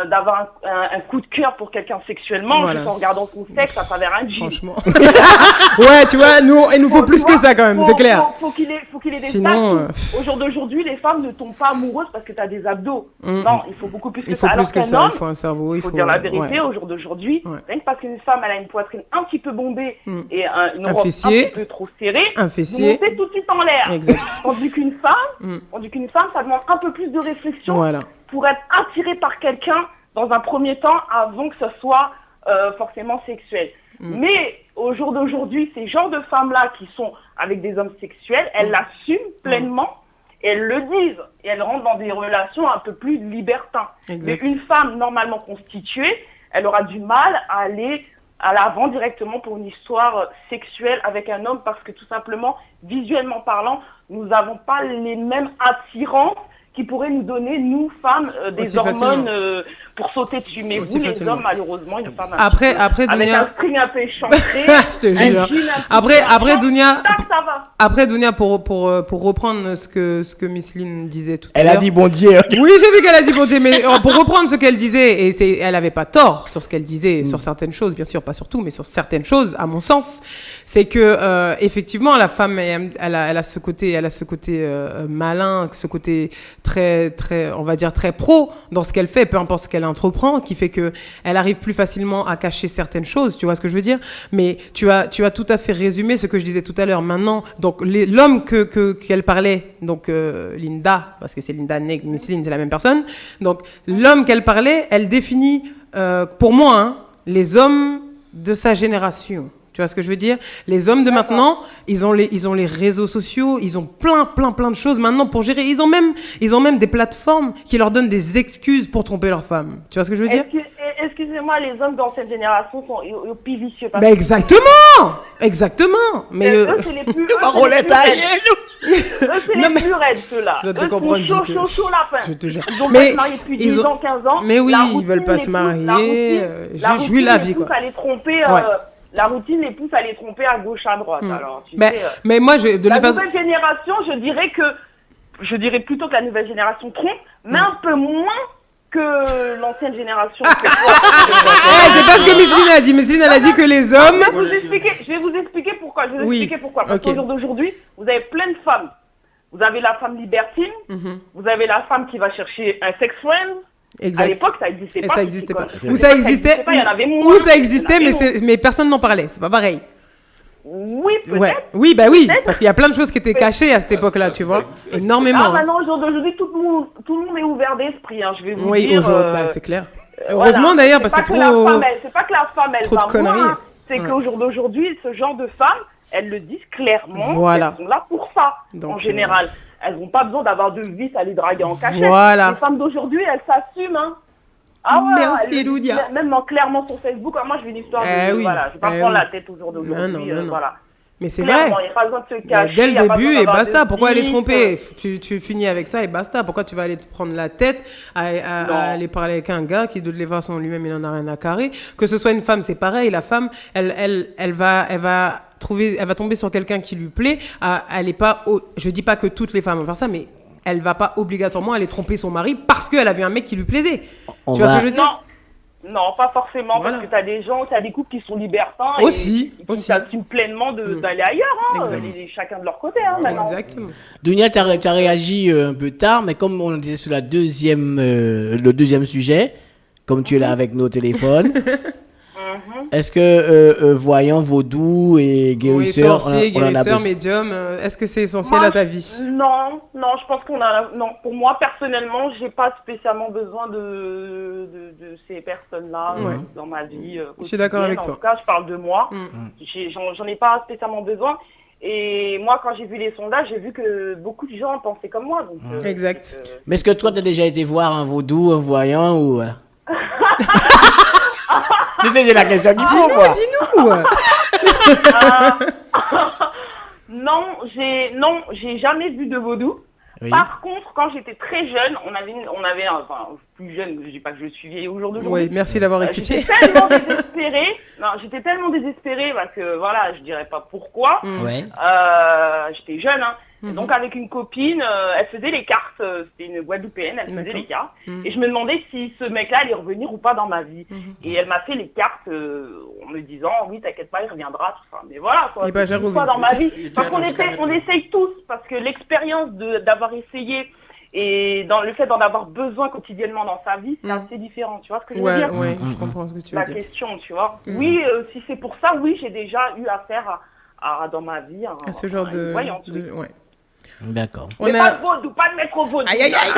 d'avoir un coup de cœur pour quelqu'un sexuellement, juste en regardant son sexe à travers un jean. Franchement. Ouais, tu vois, il nous faut plus que ça quand même, c'est clair. Faut qu'il ait des Sinon, stats. Au jour d'aujourd'hui, les femmes ne tombent pas amoureuses parce que tu as des abdos. Non, il faut beaucoup plus que il faut ça. plus Alors que qu'un ça, homme, il faut un cerveau, il faut dire la vérité, au jour d'aujourd'hui, rien que parce qu'une femme elle a une poitrine un petit peu bombée et une robe fessier, un petit peu trop serrée, un fessier, vous montez tout de suite en l'air. Exact. Tandis qu'une femme, ça demande un peu plus de réflexion pour être attirée par quelqu'un dans un premier temps avant que ce soit forcément sexuel. Mais au jour d'aujourd'hui, ces genres de femmes-là qui sont avec des hommes sexuels, elles l'assument pleinement. Et elles le disent, et elles rentrent dans des relations un peu plus libertins. Mais une femme normalement constituée, elle aura du mal à aller à l'avant directement pour une histoire sexuelle avec un homme parce que tout simplement, visuellement parlant, nous n'avons pas les mêmes attirances qui pourraient nous donner, nous, femmes, des hormones pour sauter dessus. Mais vous, les hommes, malheureusement, une femme après avec Dounia... un string un peu échancré, je te jure. Après Dounia... ça va. Après Dounia, pour reprendre ce que Miss Lynn disait tout à Elle l'heure... a dit bon Dieu. Oui, j'ai vu qu'elle a dit bon Dieu, mais pour reprendre ce qu'elle disait, et elle avait pas tort sur ce qu'elle disait, sur certaines choses, bien sûr, pas sur tout, mais sur certaines choses, à mon sens, c'est que effectivement, la femme, elle a ce côté malin, ce côté très, on va dire très pro dans ce qu'elle fait, peu importe ce qu'elle entreprend, qui fait que elle arrive plus facilement à cacher certaines choses, tu vois ce que je veux dire? Mais tu as tout à fait résumé ce que je disais tout à l'heure. Maintenant, donc l'homme qu'elle parlait, donc Linda, parce que c'est Linda Neg, Miss Lynn, c'est la même personne. Donc l'homme qu'elle parlait, elle définit pour moi les hommes de sa génération. Tu vois ce que je veux dire? Les hommes de maintenant, ils ont les réseaux sociaux, ils ont plein de choses maintenant pour gérer. Ils ont même des plateformes qui leur donnent des excuses pour tromper leurs femmes. Tu vois ce que je veux dire? Excusez-moi, les hommes d'ancienne génération sont au plus vicieux. Ben exactement. Mais eux, c'est les plus. C'est les plus raides, ceux-là. Je te comprends. Chaud lapin. Je te jure. Ils ont pas se marier depuis 10 ans, 15 ans. Mais oui, ils veulent pas se marier. Jouir la vie, quoi. La routine les pousse à les tromper à gauche, à droite. Alors, mais moi, nouvelle génération, je dirais plutôt que la nouvelle génération trompe, mais un peu moins que l'ancienne génération. C'est pas ce que Miss Lynn a dit. Miss Lynn, elle a dit que les hommes... Je vais vous expliquer pourquoi. Parce qu'au jour d'aujourd'hui, vous avez plein de femmes. Vous avez la femme libertine, vous avez la femme qui va chercher un sex friend. Exact. À l'époque, ça n'existait pas. Ça existait pas. Ou ça existait, ou ça existait, mais personne n'en parlait. C'est pas pareil. Oui, peut-être. Ouais. Oui, bah oui, parce qu'il y a plein de choses qui étaient cachées à cette époque-là, tu vois. Énormément. Maintenant, au jour d'aujourd'hui, tout le monde est ouvert d'esprit. Je vais vous dire. Oui, aujourd'hui, c'est clair. Heureusement d'ailleurs, parce que c'est trop. C'est pas que la femme, elle trop va de conneries. moins. C'est qu'au jour d'aujourd'hui, ce genre de femmes, elles le disent clairement. Voilà. Elles sont là pour ça, donc, en général. Elles n'ont pas besoin d'avoir de vis à les draguer en cachette. Voilà. Les femmes d'aujourd'hui, elles s'assument. Ah ouais, merci, Dounia. Même clairement sur Facebook, moi je vais une histoire de... Voilà, je vais pas prendre la tête au jour d'aujourd'hui. Non. Voilà. Mais c'est clairement, vrai. Il n'y a pas besoin de se cacher. Dès le début, et basta. Pourquoi aller tromper? Tu finis avec ça et basta. Pourquoi tu vas aller te prendre la tête à aller parler avec un gars qui, de toute façon, lui-même, il en a rien à carrer? Que ce soit une femme, c'est pareil. La femme, elle va tomber sur quelqu'un qui lui plaît. Elle est pas... Je dis pas que toutes les femmes vont faire ça, mais elle va pas obligatoirement aller tromper son mari parce qu'elle avait un mec qui lui plaisait. Tu vois ce que je veux dire? Non, pas forcément, parce que t'as des couples qui sont libertins aussi. Qui s'assument pleinement d'aller ailleurs, chacun de leur côté. Maintenant. Exactement. Dounia, tu as réagi un peu tard, mais comme on disait sur le deuxième sujet, comme tu es là avec nos téléphones, est-ce que voyant, vaudou et guérisseur, guérisseur, médium, est-ce que c'est essentiel à ta vie? Non, je pense non, pour moi personnellement, j'ai pas spécialement besoin de ces personnes-là dans ma vie. Je suis d'accord avec toi. toi. En tout cas, je parle de moi. J'en ai pas spécialement besoin. Et moi, quand j'ai vu les sondages, j'ai vu que beaucoup de gens pensaient comme moi. Donc, exact. Mais est-ce que toi, tu as déjà été voir un vaudou, un voyant ou voilà? Tu sais, j'ai la question qu'il faut, quoi. Dis-nous. Non, j'ai jamais vu de vaudou. Oui. Par contre, quand j'étais très jeune, on avait enfin, plus jeune, je dis pas que je suis vieille au jour d'aujourd'hui. Oui, merci d'avoir rectifié. J'étais tellement désespérée parce que, voilà, je dirais pas pourquoi. Ouais. J'étais jeune, hein. Et donc, avec une copine, elle faisait les cartes. C'était une Guadeloupéenne, elle faisait les cartes. Et je me demandais si ce mec-là allait revenir ou pas dans ma vie. Et elle m'a fait les cartes en me disant, oui, t'inquiète pas, il reviendra, tout ça. Mais voilà, quoi. Et bah, j'ai Une fois dans ma vie. Parce qu'on essaye tous, parce que l'expérience d'avoir essayé et dans le fait d'en avoir besoin quotidiennement dans sa vie, c'est assez différent. Tu vois ce que je veux dire? Ouais, je comprends ce que tu veux La dire. question, tu vois. Oui, si c'est pour ça, oui, j'ai déjà eu affaire dans ma vie À ce genre de... voyante. Ouais. D'accord. Mais pas de vaudou, pas de mettre au vaudou. Aïe, aïe, aïe.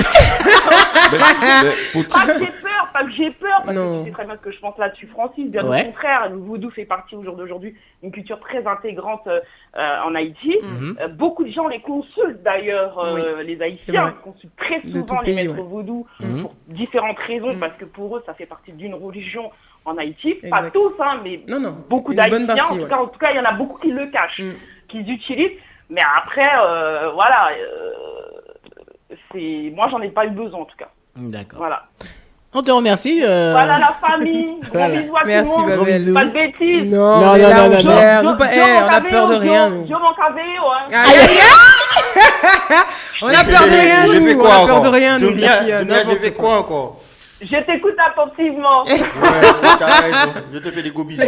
Pas que j'ai peur, parce Non. que tu sais très bien ce que je pense là-dessus, Francis. Bien Ouais. au contraire, le vaudou fait partie au jour d'aujourd'hui d'une culture très intégrante en Haïti. Beaucoup de gens les consultent d'ailleurs, les C'est Haïtiens vrai. consultent très De tout souvent les pays, maîtres vaudou pour différentes raisons, parce que pour eux, ça fait partie d'une religion en Haïti. Pas Exact. tous, hein, mais Non, beaucoup une bonne d'Haïtiens. partie, En tout cas, il y en a beaucoup qui le cachent, qu'ils utilisent. Mais après, voilà, moi, j'en ai pas eu besoin en tout cas. D'accord. Voilà. On te remercie. Voilà la famille. Gros Voilà. bisous à Merci, tout le monde. Babel. Bisous. Pas de bêtises. Non, Non, mais non, là, non, on non, gère. Yo- Nous, pas- yo, on a mon peur de cabello, rien, yo- nous. yo, mon cabello, hein. Aïe, aïe, aïe. On a peur de rien, J'ai fait nous. quoi On a peur encore? de rien, nous. Dunia, Sophia, Dunia, j'ai n'importe fait quoi encore? Je t'écoute attentivement. Ouais, t'as raison. Je te fais des gros bisous.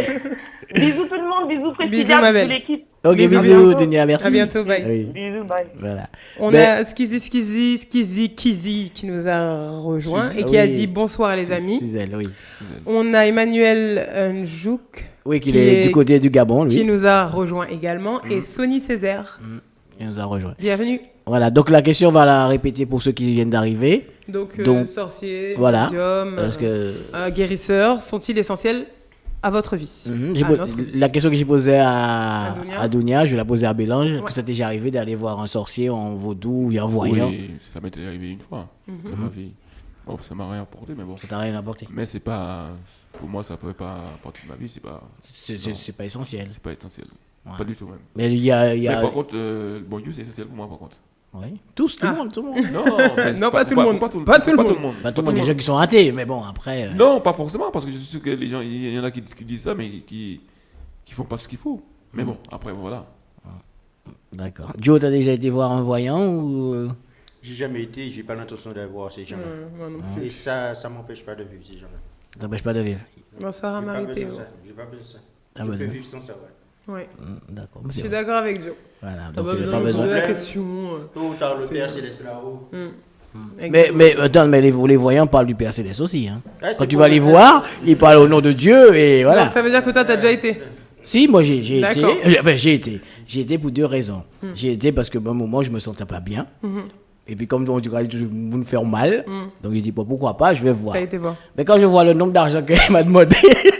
Bisous tout le monde, bisous Bisous, Précision, Mabel. bisous l'équipe. Ok, Bisous, bisous, bientôt. Dunia, merci. À bientôt, bye. Oui, Bisous, bye. voilà. On Ben- a Skizzy qui nous a rejoint et qui oui. a dit bonsoir les amis. Suzelle, oui. On a Emmanuel Njouk Oui, qu'il Qui est est- du côté du Gabon, lui. qui nous a rejoint également et Sony Césaire. Il nous a rejoint. Bienvenue. Voilà, donc la question, on va la répéter pour ceux qui viennent d'arriver. Donc, Donc, sorciers, voilà, médiums, Parce que guérisseurs, sont-ils essentiels à votre vie? j'ai À po- notre vie. la question que j'ai posée à À Dunia. Dunia, je vais la poser à Bélange, Ouais. que ça t'est déjà arrivé d'aller voir un sorcier en vaudou ou en voyant. Oui, ça m'est arrivé une fois dans ma vie. Bon, ça m'a rien apporté, mais bon. Ça t'a rien apporté. Mais c'est pas. Pour moi, ça ne peut pas partie de ma vie, c'est pas C'est pas essentiel. essentiel. Ouais. Pas du tout même. Mais il y a... Mais par contre, le bon Dieu, c'est essentiel pour moi, par contre. Oui. Tous, tout le monde, tout le monde. Non, mais Non, pas tout le monde. Pas tout Pas tout le pas monde. tout le monde. Pas tout le monde, il y a des gens qui sont athées, mais bon, après... Non, pas forcément, parce que je suis sûr que les gens, il y en a qui disent ça, mais qui font pas ce qu'il faut. Mais bon, après, voilà. D'accord. Joe, t'as déjà été voir un voyant ou... J'ai jamais été, j'ai pas l'intention d'aller voir ces gens-là. Moi non plus. Et ça m'empêche pas de vivre ces gens-là. Ça t'empêche pas de vivre? Bonsoir à J'ai pas Marité. besoin de ça. J'ai pas besoin de ça. Ah, Je bah, peux non. vivre sans ça, ouais. Ouais. D'accord. Je suis d'accord avec Joe. Voilà, T'as donc pas il n'y a besoin pas de besoin. poser la Problème. question. Tôt ou tard, le Père Céleste là-haut. Mais attends, mais les voyants parlent du Père Céleste aussi. Hein. Ah, c'est Quand tu pour vas le les Père. voir, ils parlent au nom de Dieu et voilà. Donc ça veut dire que toi, t'as déjà été. Si, moi j'ai été. D'accord. Enfin, j'ai été. J'ai été pour deux raisons. J'ai été parce que, bon, un moment, je me sentais pas bien. Et puis, comme on dit, vous me faire mal. Donc, j'ai dit, bon, pourquoi pas, je vais voir. T'as été voir. Mais quand je vois le nombre d'argent qu'elle m'a demandé,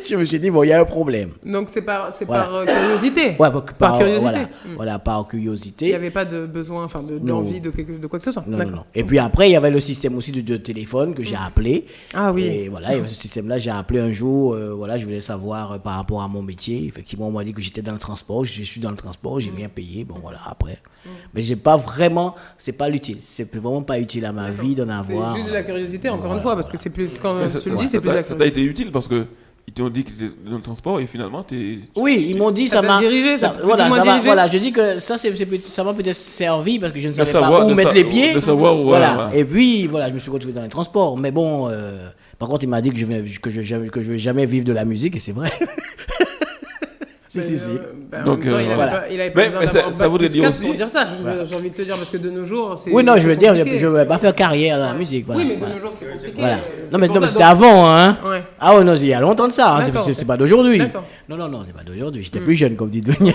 je me suis dit, bon, il y a un problème. Donc c'est par Voilà. curiosité. Ouais, Par curiosité. Voilà, Mm. voilà, par Il n'y curiosité. avait pas de besoin, enfin Non. d'envie de quoi que ce soit. Non, non, D'accord. non. Et puis après, il y avait le système aussi de téléphone que j'ai appelé. Ah oui. Et voilà, il y avait ce système-là. J'ai appelé un jour, voilà, je voulais savoir par rapport à mon métier. Effectivement, on m'a dit que j'étais dans le transport. Je suis dans le transport, j'ai rien payé. Bon, voilà, après. Mais j'ai pas vraiment, c'est pas l'utile. C'est vraiment pas utile à ma vie d'en avoir. C'est juste de la curiosité, encore une fois, parce que c'est plus, quand Mais tu le dis, c'est plus de la ça t'a curiosité. été utile parce que ils t'ont dit que c'était dans le transport et finalement, Oui, ils m'ont dit, Ça ça t'a m'a. dirigé, ça ça- t'a plus voilà, ou moins ça m'a- dirigé. voilà, je dis que ça, ça m'a peut-être servi parce que je ne savais savoir- pas où de mettre sa- les pieds. de savoir où- voilà. voilà. Et puis, voilà, je me suis retrouvé dans les transports. Mais bon, par contre, il m'a dit que je vais jamais vivre de la musique et c'est vrai. Si, si, si. Donc, il avait voilà. pas, il avait Mais- pas mais besoin ça- d'avoir ça voudrait bac dire plus aussi- quatre pour dire ça. J'ai envie de te dire, parce que de nos jours, c'est. Oui, non, je veux c'est dire, compliqué. je ne vais pas faire carrière dans la musique. Voilà, Oui, mais de voilà. nos jours, c'est compliqué. Voilà. C'est Non, mais, pour non, mais ça, c'était donc- avant, hein. Ouais. Ah ouais, non, il y a longtemps de ça. Hein. D'accord. C'est pas d'aujourd'hui. D'accord. Non, c'est pas d'aujourd'hui. J'étais plus jeune, comme dit Dunia.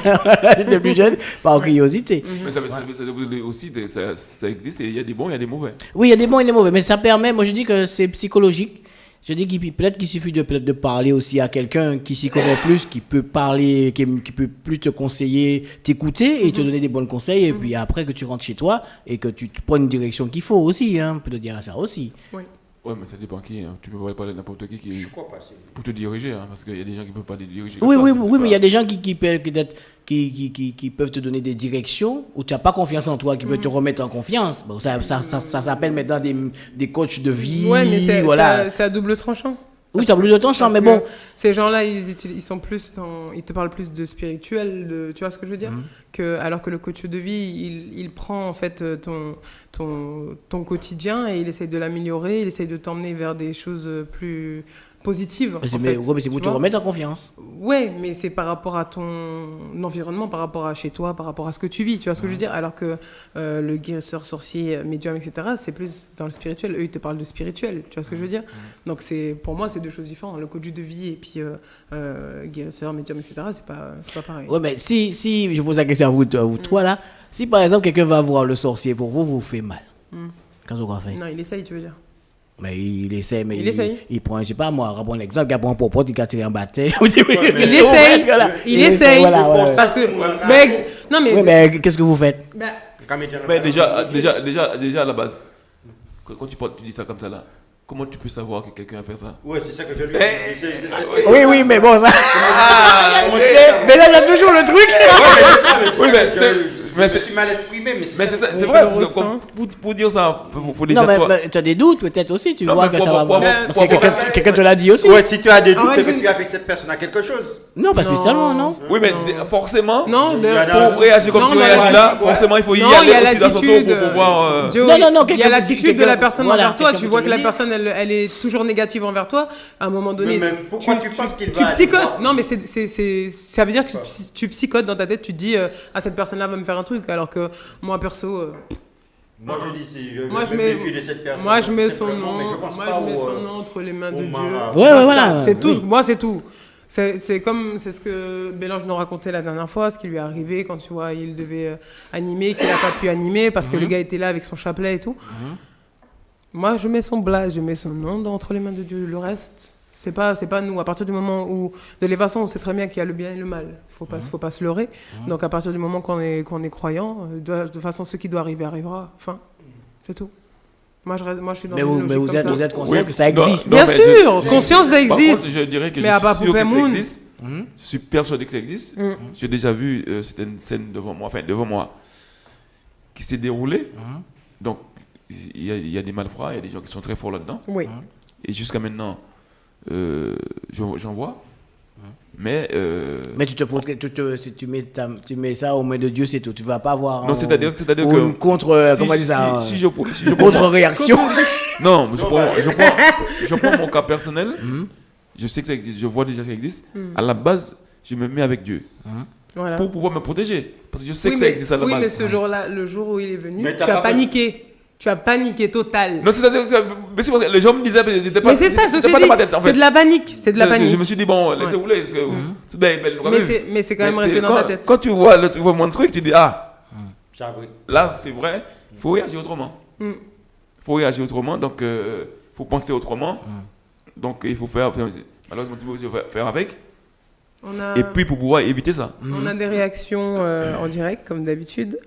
J'étais plus jeune par curiosité. Mais ça veut dire aussi, ça existe et il y a des bons, il y a des mauvais. Oui, il y a des bons et des mauvais, mais ça permet, moi je dis que c'est psychologique. Je dis peut-être qu'il suffit peut-être de parler aussi à quelqu'un qui s'y connaît plus, qui peut parler, qui peut plus te conseiller, t'écouter et te donner des bons conseils. Et puis après que tu rentres chez toi et que tu te prends une direction qu'il faut aussi, hein, on peut te dire ça aussi. Oui. Ouais, mais ça dépend qui. Hein. Tu peux pas parler de n'importe qui Je crois pas. pour te diriger, hein, parce qu'il y a des gens qui peuvent pas te diriger. Oui, comme oui, ça, oui, c'est mais il y a pas- des gens qui peuvent te donner des directions où tu n'as pas confiance en toi, qui peuvent te remettre en confiance. Bon, ça s'appelle maintenant des coachs de vie. Ouais, mais voilà. c'est à double tranchant. Oui, ça a plus de temps, Parce mais que bon. Ces gens-là, ils sont plus ils te parlent plus de spirituel, tu vois ce que je veux dire, alors que le coach de vie, il prend en fait ton quotidien et il essaye de l'améliorer, il essaye de t'emmener vers des choses plus positives. Mais en fait, c'est pour tu te vois. remettre en confiance. Ouais, mais c'est par rapport à ton environnement, par rapport à chez toi, par rapport à ce que tu vis, tu vois ce que je veux dire. Alors que le guérisseur, sorcier, médium, etc., c'est plus dans le spirituel. Eux, ils te parlent de spirituel, tu vois ce que je veux dire. Donc pour moi, c'est deux choses différentes. Le coach de vie et puis guérisseur, médium, etc., c'est pas pareil. Ouais, mais si je pose la question à vous trois là, si par exemple quelqu'un va voir le sorcier pour vous fait mal, qu'est-ce qu'on va faire? Non, il essaye, tu veux dire. Mais il essaie, mais Il essaye. il prend, je sais pas moi, on prend un exemple, il prend un popote, il a tiré en bataille. Il essaye, il essaye. Voilà, ouais. Parce que, non, mais, Oui, mais qu'est-ce que vous faites? bah, Mais déjà, à la base, quand tu dis ça comme ça là, comment tu peux savoir que quelqu'un a fait ça? Ouais, c'est ça que je lui Oui, mais bon, ça. Mais là, il y a toujours le truc. Oui, mais je suis mal exprimé, mais c'est ça, c'est on vrai. le ressent. Pour dire ça, faut déjà Non, mais, toi. mais tu as des doutes peut-être aussi, tu Non, vois mais que ça va. Parce que quelqu'un te l'a dit aussi. Ouais, si tu as des doutes, ouais, c'est que je- tu as fait que cette personne a quelque chose. Non, pas spécialement, non. Oui, mais forcément, non, Il y en a- pour réagir comme Non, tu mais réagis là, ouais. forcément, il faut y Non, il y a aller aussi dans son tour l'attitude. pour pouvoir. Joe, Non, non, il y a quelqu'un- l'attitude de la personne voilà, envers toi. quelqu'un Tu peut vois te que le la dire. personne, elle est toujours négative envers toi. À un moment donné, Mais pourquoi tu penses qu'il tu va psychotes. aller voir Non, mais ça veut dire que tu psychotes dans ta tête. Tu te dis, ah, cette personne-là va me faire un truc. Alors que moi, perso, Moi, je dis, si je Moi, je me mets- méfie de cette personne. moi, je mets tout son simplement, nom. mais je pense Moi, pas je mets au, son nom entre les mains de au Dieu. mara. Ouais, Basta. voilà. C'est tout. Oui. Moi, c'est tout. C'est ce que Bélange nous racontait la dernière fois, ce qui lui est arrivé quand tu vois, il devait animer, qu'il n'a pas pu animer parce que le gars était là avec son chapelet et tout. Moi, je mets son blaze, je mets son nom entre les mains de Dieu. Le reste, c'est pas nous. À partir du moment où, de les façons, on sait très bien qu'il y a le bien et le mal. Faut pas se leurrer. Donc, à partir du moment qu'on est croyant, de toute façon, ce qui doit arriver arrivera. Enfin, c'est tout. Moi, je suis dans Mais une vous, logique mais vous comme êtes, ça. vous êtes conscient Oui, que ça non, existe. non, Bien mais sûr, conscience, ça Par existe. contre, je dirais que Mais je à suis part sûr que Poupée ça Moon. existe. Je suis persuadé que ça existe. J'ai déjà vu certaines scènes devant moi, qui s'est déroulée. Donc, il y a des malfrats, il y a des gens qui sont très forts là-dedans. Oui. Et jusqu'à maintenant, j'en vois. Mais Mais si tu mets ça aux mains de Dieu, c'est tout. Tu vas pas avoir. non, c'est-à-dire ou que une contre. Comment dire ça? si je prends Contre-réaction. non, je prends mon cas personnel. Je sais que ça existe, je vois déjà que ça existe. À la base, je me mets avec Dieu Voilà. pour pouvoir me protéger, parce que je sais Oui, que ça mais, existe à la oui, base. mais ce jour-là, le jour où il est venu, Mais tu t'as as pas paniqué. Tu as paniqué total. Non, c'est-à-dire que mais c'est parce que les gens me disaient, j'étais pas. Mais c'est ça, ce que j'étais je pas te dans ma dis. tête, en C'est fait. de la panique. C'est de la Je panique. me suis dit, bon, laissez rouler, parce que c'est bien, belle, Mais c'est quand même resté dans ta tête. Quand tu vois mon truc, tu dis, ah, Ça, oui. là, c'est vrai, il faut réagir autrement. Il faut réagir autrement, donc il faut penser autrement. Donc il faut faire, malheureusement, tu peux faire avec. Et puis pour pouvoir éviter ça. On a des réactions en direct, comme d'habitude.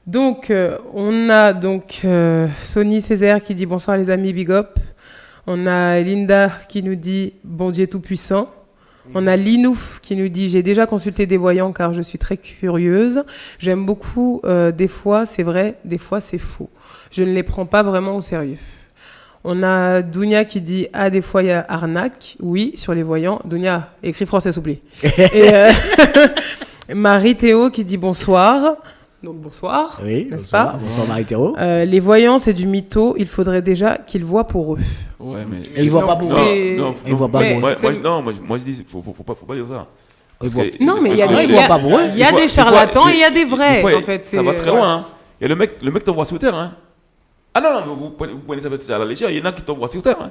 Donc, on a Sony Césaire qui dit bonsoir les amis, big up. On a Linda qui nous dit bon Dieu tout-puissant. On a Linouf qui nous dit j'ai déjà consulté des voyants car je suis très curieuse. J'aime beaucoup, des fois c'est vrai, des fois c'est faux. Je ne les prends pas vraiment au sérieux. On a Dounia qui dit ah des fois il y a arnaque, oui sur les voyants. Dounia, écris français s'il vous plaît. Et Marie Théo qui dit bonsoir. Donc bonsoir, Oui, n'est-ce bonsoir. pas Bonsoir Marie-Théo. Les voyants c'est du mytho. Il faudrait déjà qu'ils voient pour eux. Ouais, mais. Et ils voient pas pour eux. C'est- Non, Ils voient pas Mais- pour eux. moi je dis, faut pas dire ça. Ils voient- Non, mais il y a Non, des, ils voient pas pour eux. il y a des charlatans et il y a des vrais. Des fois, En fait, ça va très loin. Hein. Et le mec t'envoie sur terre. Hein. Ah non, mais vous prenez ça à la légère. Il y en a qui t'envoient sur terre. Hein.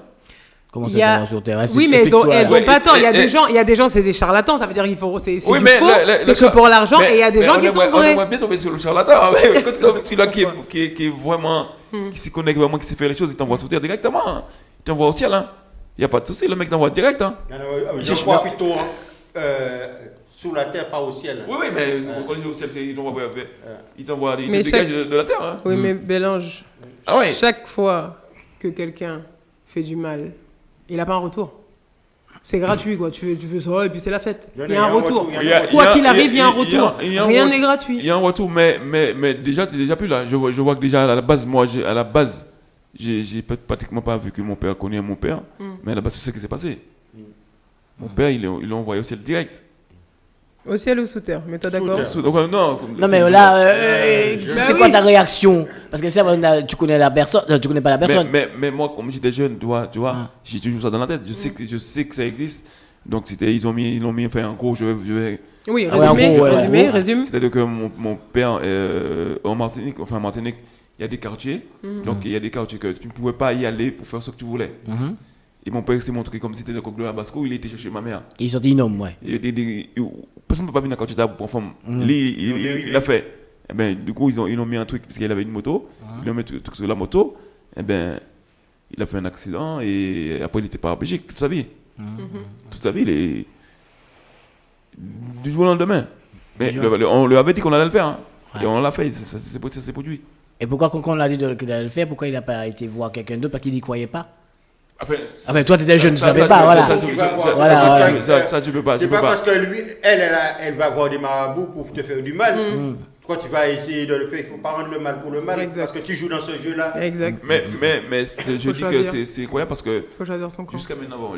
Comment ça Il y a- t'envoie sur terre? Oui, mais elles ont Ouais, pas tort. Il y a et- des gens, c'est des charlatans. Ça veut dire qu'il faut, c'est Oui, du mais faux. le C'est que pour l'argent. mais- Et il y a des mais gens on qui sont aimerait- On vrais. aimerait bien tomber sur le charlatan. Mais quand tu tombes sur celui-là qui est vraiment, qui s'y connaît vraiment, qui sait faire les choses, il t'envoie sur terre directement. Hein. Il t'envoie au ciel. Hein. Il n'y a pas de souci, le mec t'envoie direct. Hein. Je crois plutôt sous la terre, pas au ciel. Oui, mais quand il est au ciel, il t'envoie, Mais dégage de la terre. Hein. Oui, mais Bélange, Ah ouais. chaque fois que quelqu'un fait du mal, il n'a pas un retour. C'est gratuit, quoi. Tu fais ça et puis c'est la fête. Non, Il y a un retour. il y a- Quoi qu'il arrive, il y a un retour. Rien n'est Il gratuit. y a un retour, mais déjà, t'es déjà plus là. Je vois que déjà, à la base, j'ai pratiquement pas vu que mon père connaît mon père, mais à la base, c'est ce qui s'est passé. Mon père, il l'a envoyé au ciel direct. Au ciel ou sous terre, mais toi d'accord? Donc, non, mais là, Bah c'est oui. quoi ta réaction? Parce que ça, tu connais la personne, tu connais pas la personne. mais moi, comme j'étais jeune, tu vois, j'ai toujours ça dans la tête. Je sais que ça existe. Donc, ils l'ont mis, enfin, en gros, je vais. Oui, Ah ouais, en gros, ouais. résume. C'est-à-dire que mon père, en Martinique, il y a des quartiers. Donc, il y a des quartiers que tu ne pouvais pas y aller pour faire ce que tu voulais. Et mon père s'est montré comme si c'était le coq de la Basco, il était chercher ma mère. Ils sont innommes, ouais. Personne ne peut pas venir quand tu étais pour femme. Lui, il l'a fait. Et ben, du coup, ils ont mis un truc, parce qu'il avait une moto. Ils ont mis un truc sur la moto. Et ben, il a fait un accident et après, il n'était pas en Belgique toute sa vie. Toute sa vie, il est. Du jour au lendemain. Mais on lui avait dit qu'on allait le faire. Hein. Et on l'a fait, ça s'est produit. Et pourquoi, quand on a dit qu'il allait le faire, pourquoi il n'a pas été voir quelqu'un d'autre parce qu'il n'y croyait pas? Enfin, toi, tu étais jeune, tu ne savais pas, voilà. Ça, tu peux pas. C'est pas parce que lui, elle va avoir des marabouts pour te faire du mal. Toi, tu vas essayer de le faire. Il ne faut pas rendre le mal pour le mal. Exact. Parce que tu joues dans ce jeu-là. Exact. Mais je dis choisir. que c'est incroyable parce que Faut choisir son camp. jusqu'à maintenant, bon,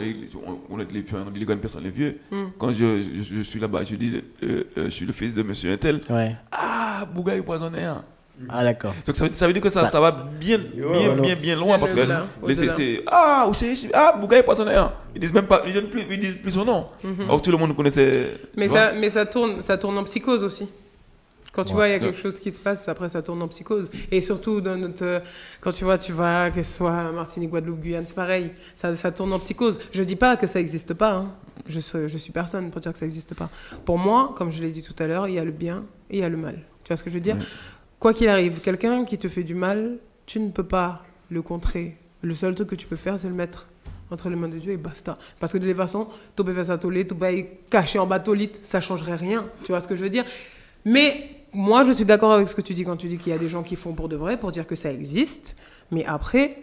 on est les grandes personnes, les vieux. Quand je suis là-bas, je dis je suis le fils de monsieur Intel. Ouais. Ah, Bougaï poissonné. Hein. Ah, d'accord. Donc ça veut dire que ça va bien loin parce que Bougaï poissonné. Hein. Ils disent même pas, ils disent plus son nom. Or tout le monde connaissait. Mais ça tourne en psychose aussi. Quand tu vois, il y a quelque chose qui se passe, après ça tourne en psychose. Et surtout, quand tu vas, que ce soit Martinique, Guadeloupe, Guyane, c'est pareil, ça tourne en psychose. Je dis pas que ça n'existe pas, hein. Je suis personne pour dire que ça n'existe pas. Pour moi, comme je l'ai dit tout à l'heure, il y a le bien et il y a le mal. Tu vois ce que je veux dire ? Quoi qu'il arrive, quelqu'un qui te fait du mal, tu ne peux pas le contrer. Le seul truc que tu peux faire, c'est le mettre entre les mains de Dieu et basta. Parce que de toute façon, tu peux faire ça toller, tu peux cacher en bas tolit, ça changerait rien. Tu vois ce que je veux dire ? Mais moi, je suis d'accord avec ce que tu dis quand tu dis qu'il y a des gens qui font pour de vrai, pour dire que ça existe. Mais après,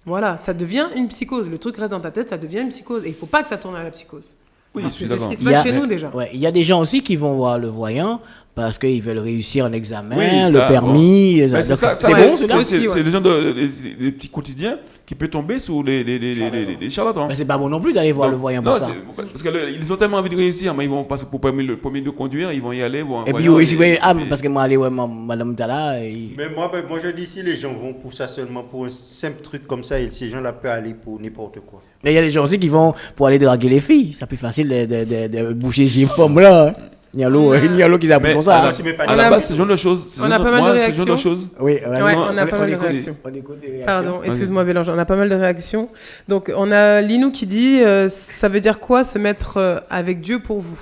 voilà, ça devient une psychose. Le truc reste dans ta tête, ça devient une psychose. Et il ne faut pas que ça tourne à la psychose. Oui, parce je suis que c'est ce d'accord. qui se passe chez nous déjà. Ouais, il y a des gens aussi qui vont voir le voyant parce qu'ils veulent réussir un examen, Oui, le ça, permis. bon. Donc, C'est bon, c'est là. c'est des gens des petits quotidiens qui peuvent tomber sous les charlatans. Mais c'est pas bon non plus d'aller voir le voyant pour ça. Parce qu'ils ont tellement envie de réussir, mais ils vont passer pour le premier de conduire, ils vont y aller. Et puis oui, parce que moi, aller Madame Tala. Mais moi, je dis, si les gens vont pour ça seulement, pour un simple truc comme ça, ces gens-là peuvent aller pour n'importe quoi. Mais il y a des gens aussi qui vont pour aller draguer les filles. C'est plus facile de boucher ces pommes-là. Il y a l'eau qui s'appuie pour ça. À la base, ce genre de choses. On a pas mal de réactions. Oui, on a pas mal de réactions. Pardon, excuse-moi Bélange, on a pas mal de réactions. Donc on a Linou qui dit ça veut dire quoi se mettre avec Dieu pour vous?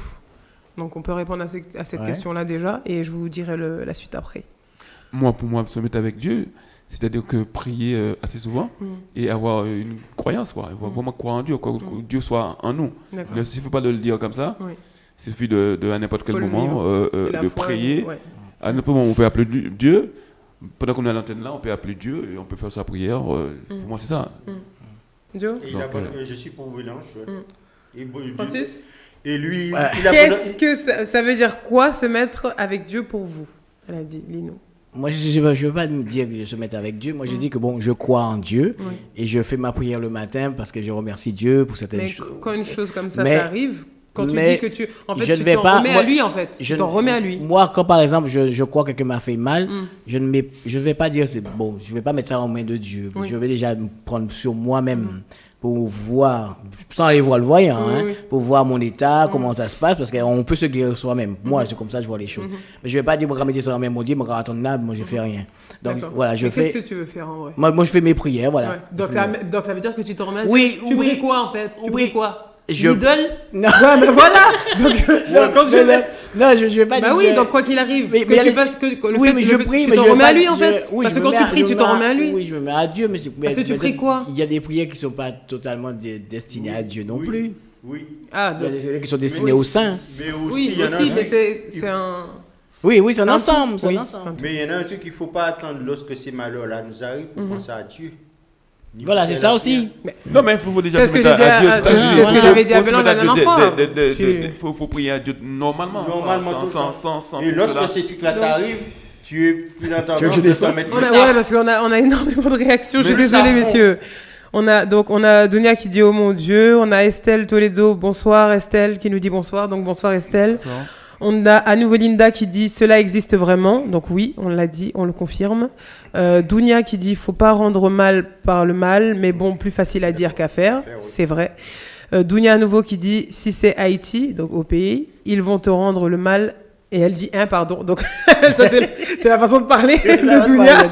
Donc on peut répondre à cette question-là déjà et je vous dirai la suite après. Pour moi, se mettre avec Dieu, c'est-à-dire que prier assez souvent et avoir une croyance, quoi. Vraiment croire en Dieu, que Dieu soit en nous. Il ne suffit pas de le dire comme ça. Il suffit à n'importe quel moment de prier. À n'importe quel moment, on peut appeler Dieu. Pendant qu'on est à l'antenne là, on peut appeler Dieu et on peut faire sa prière. Pour moi, c'est ça. Joe? Je suis pour Mélange. Francis? Et lui, qu'est-ce que ça veut dire quoi se mettre avec Dieu pour vous? Elle a dit, Lino. Moi, je ne veux pas me dire que je se mette avec Dieu. Moi, je dis que je crois en Dieu et je fais ma prière le matin parce que je remercie Dieu pour certaines choses. Mais quand une chose comme ça t'arrive, quand tu dis que tu t'en remets à lui, en fait. Tu t'en remets à lui. Moi, quand par exemple, je crois que quelqu'un m'a fait mal, je ne vais pas dire c'est bon, je ne vais pas mettre ça en main de Dieu. Je vais déjà me prendre sur moi-même pour voir, sans aller voir le voyant, pour voir mon état, comment ça se passe, parce qu'on peut se guérir soi-même. Moi, c'est comme ça que je vois les choses. Mais je ne vais pas dire, moi, mettre ça en main de Dieu, moi, attendre là, moi, je ne fais rien. Donc, voilà, je fais. Qu'est-ce que tu veux faire en vrai? Moi, je fais mes prières, voilà. Donc, ça veut dire que tu te remets à Dieu. Oui. Tu pries quoi, en fait? Tu pries quoi? L'idole? Non. Ouais, mais voilà. Donc, je vais pas dire. Bah oui, donc quoi qu'il arrive, mais que tu fasses que oui, mais je prie, tu t'en remets à lui en fait. Parce que quand tu pries, tu t'en remets à lui. Oui, je me mets à Dieu, mais parce que tu pries quoi? Il y a des prières qui sont pas totalement destinées à Dieu non plus. Oui. Ah, il y a des qui sont destinées au saint. Mais aussi, oui, mais c'est un. Oui, c'est un ensemble. Mais il y en a un truc qu'il ne faut pas attendre lorsque ces malheurs-là nous arrivent pour penser à Dieu. Voilà, c'est ça aussi. Non, mais il faut déjà C'est se ce que mettre j'ai dit à Dieu. à- ça, je c'est dis, ce que j'avais dit à faut se Bélin mettre la dernière fois. Il faut prier à Dieu normalement. Normalement, tout le temps. sans Et tout cela. lorsque ces trucs-là t'arrivent, tu es plus dans ta Tu veux que je langue, descende? tu vas mettre On du a, sable. ouais, parce qu'on a énormément de réactions. Je suis Mais le désolée, savon. messieurs. On a Dunia qui dit oh mon Dieu. On a Estelle Toledo. Bonsoir Estelle qui nous dit bonsoir. Donc bonsoir Estelle. On a à nouveau Linda qui dit cela existe vraiment. Donc oui, on l'a dit, on le confirme. Dunia qui dit faut pas rendre mal par le mal, mais bon, plus facile à dire qu'à faire. C'est vrai. Dunia à nouveau qui dit si c'est Haïti, donc au pays, ils vont te rendre le mal. Et elle dit pardon. Donc ça c'est la façon de parler de Dunia.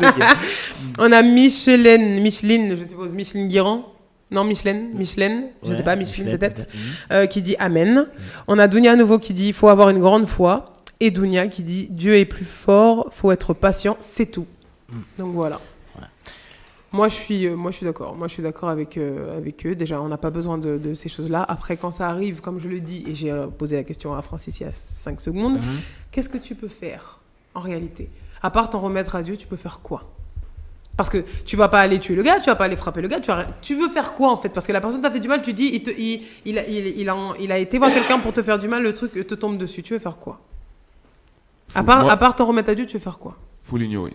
On a Micheline, je suppose Micheline Guirand. Non, Micheline, je sais pas, Micheline peut-être, qui dit Amen. On a Dunia à nouveau qui dit faut avoir une grande foi. Et Dunia qui dit Dieu est plus fort, faut être patient, c'est tout. Donc voilà. Moi je suis d'accord. Moi je suis d'accord avec eux. Déjà, on n'a pas besoin de ces choses-là. Après, quand ça arrive, comme je le dis, et j'ai posé la question à Francis il y a 5 secondes, qu'est-ce que tu peux faire en réalité? À part t'en remettre à Dieu, tu peux faire quoi? Parce que tu vas pas aller tuer le gars, tu vas pas aller frapper le gars, tu veux faire quoi en fait? Parce que la personne t'a fait du mal, tu dis il a été voir quelqu'un pour te faire du mal, le truc te tombe dessus, tu veux faire quoi? À part t'en remettre à Dieu, tu veux faire quoi? Faut l'ignorer.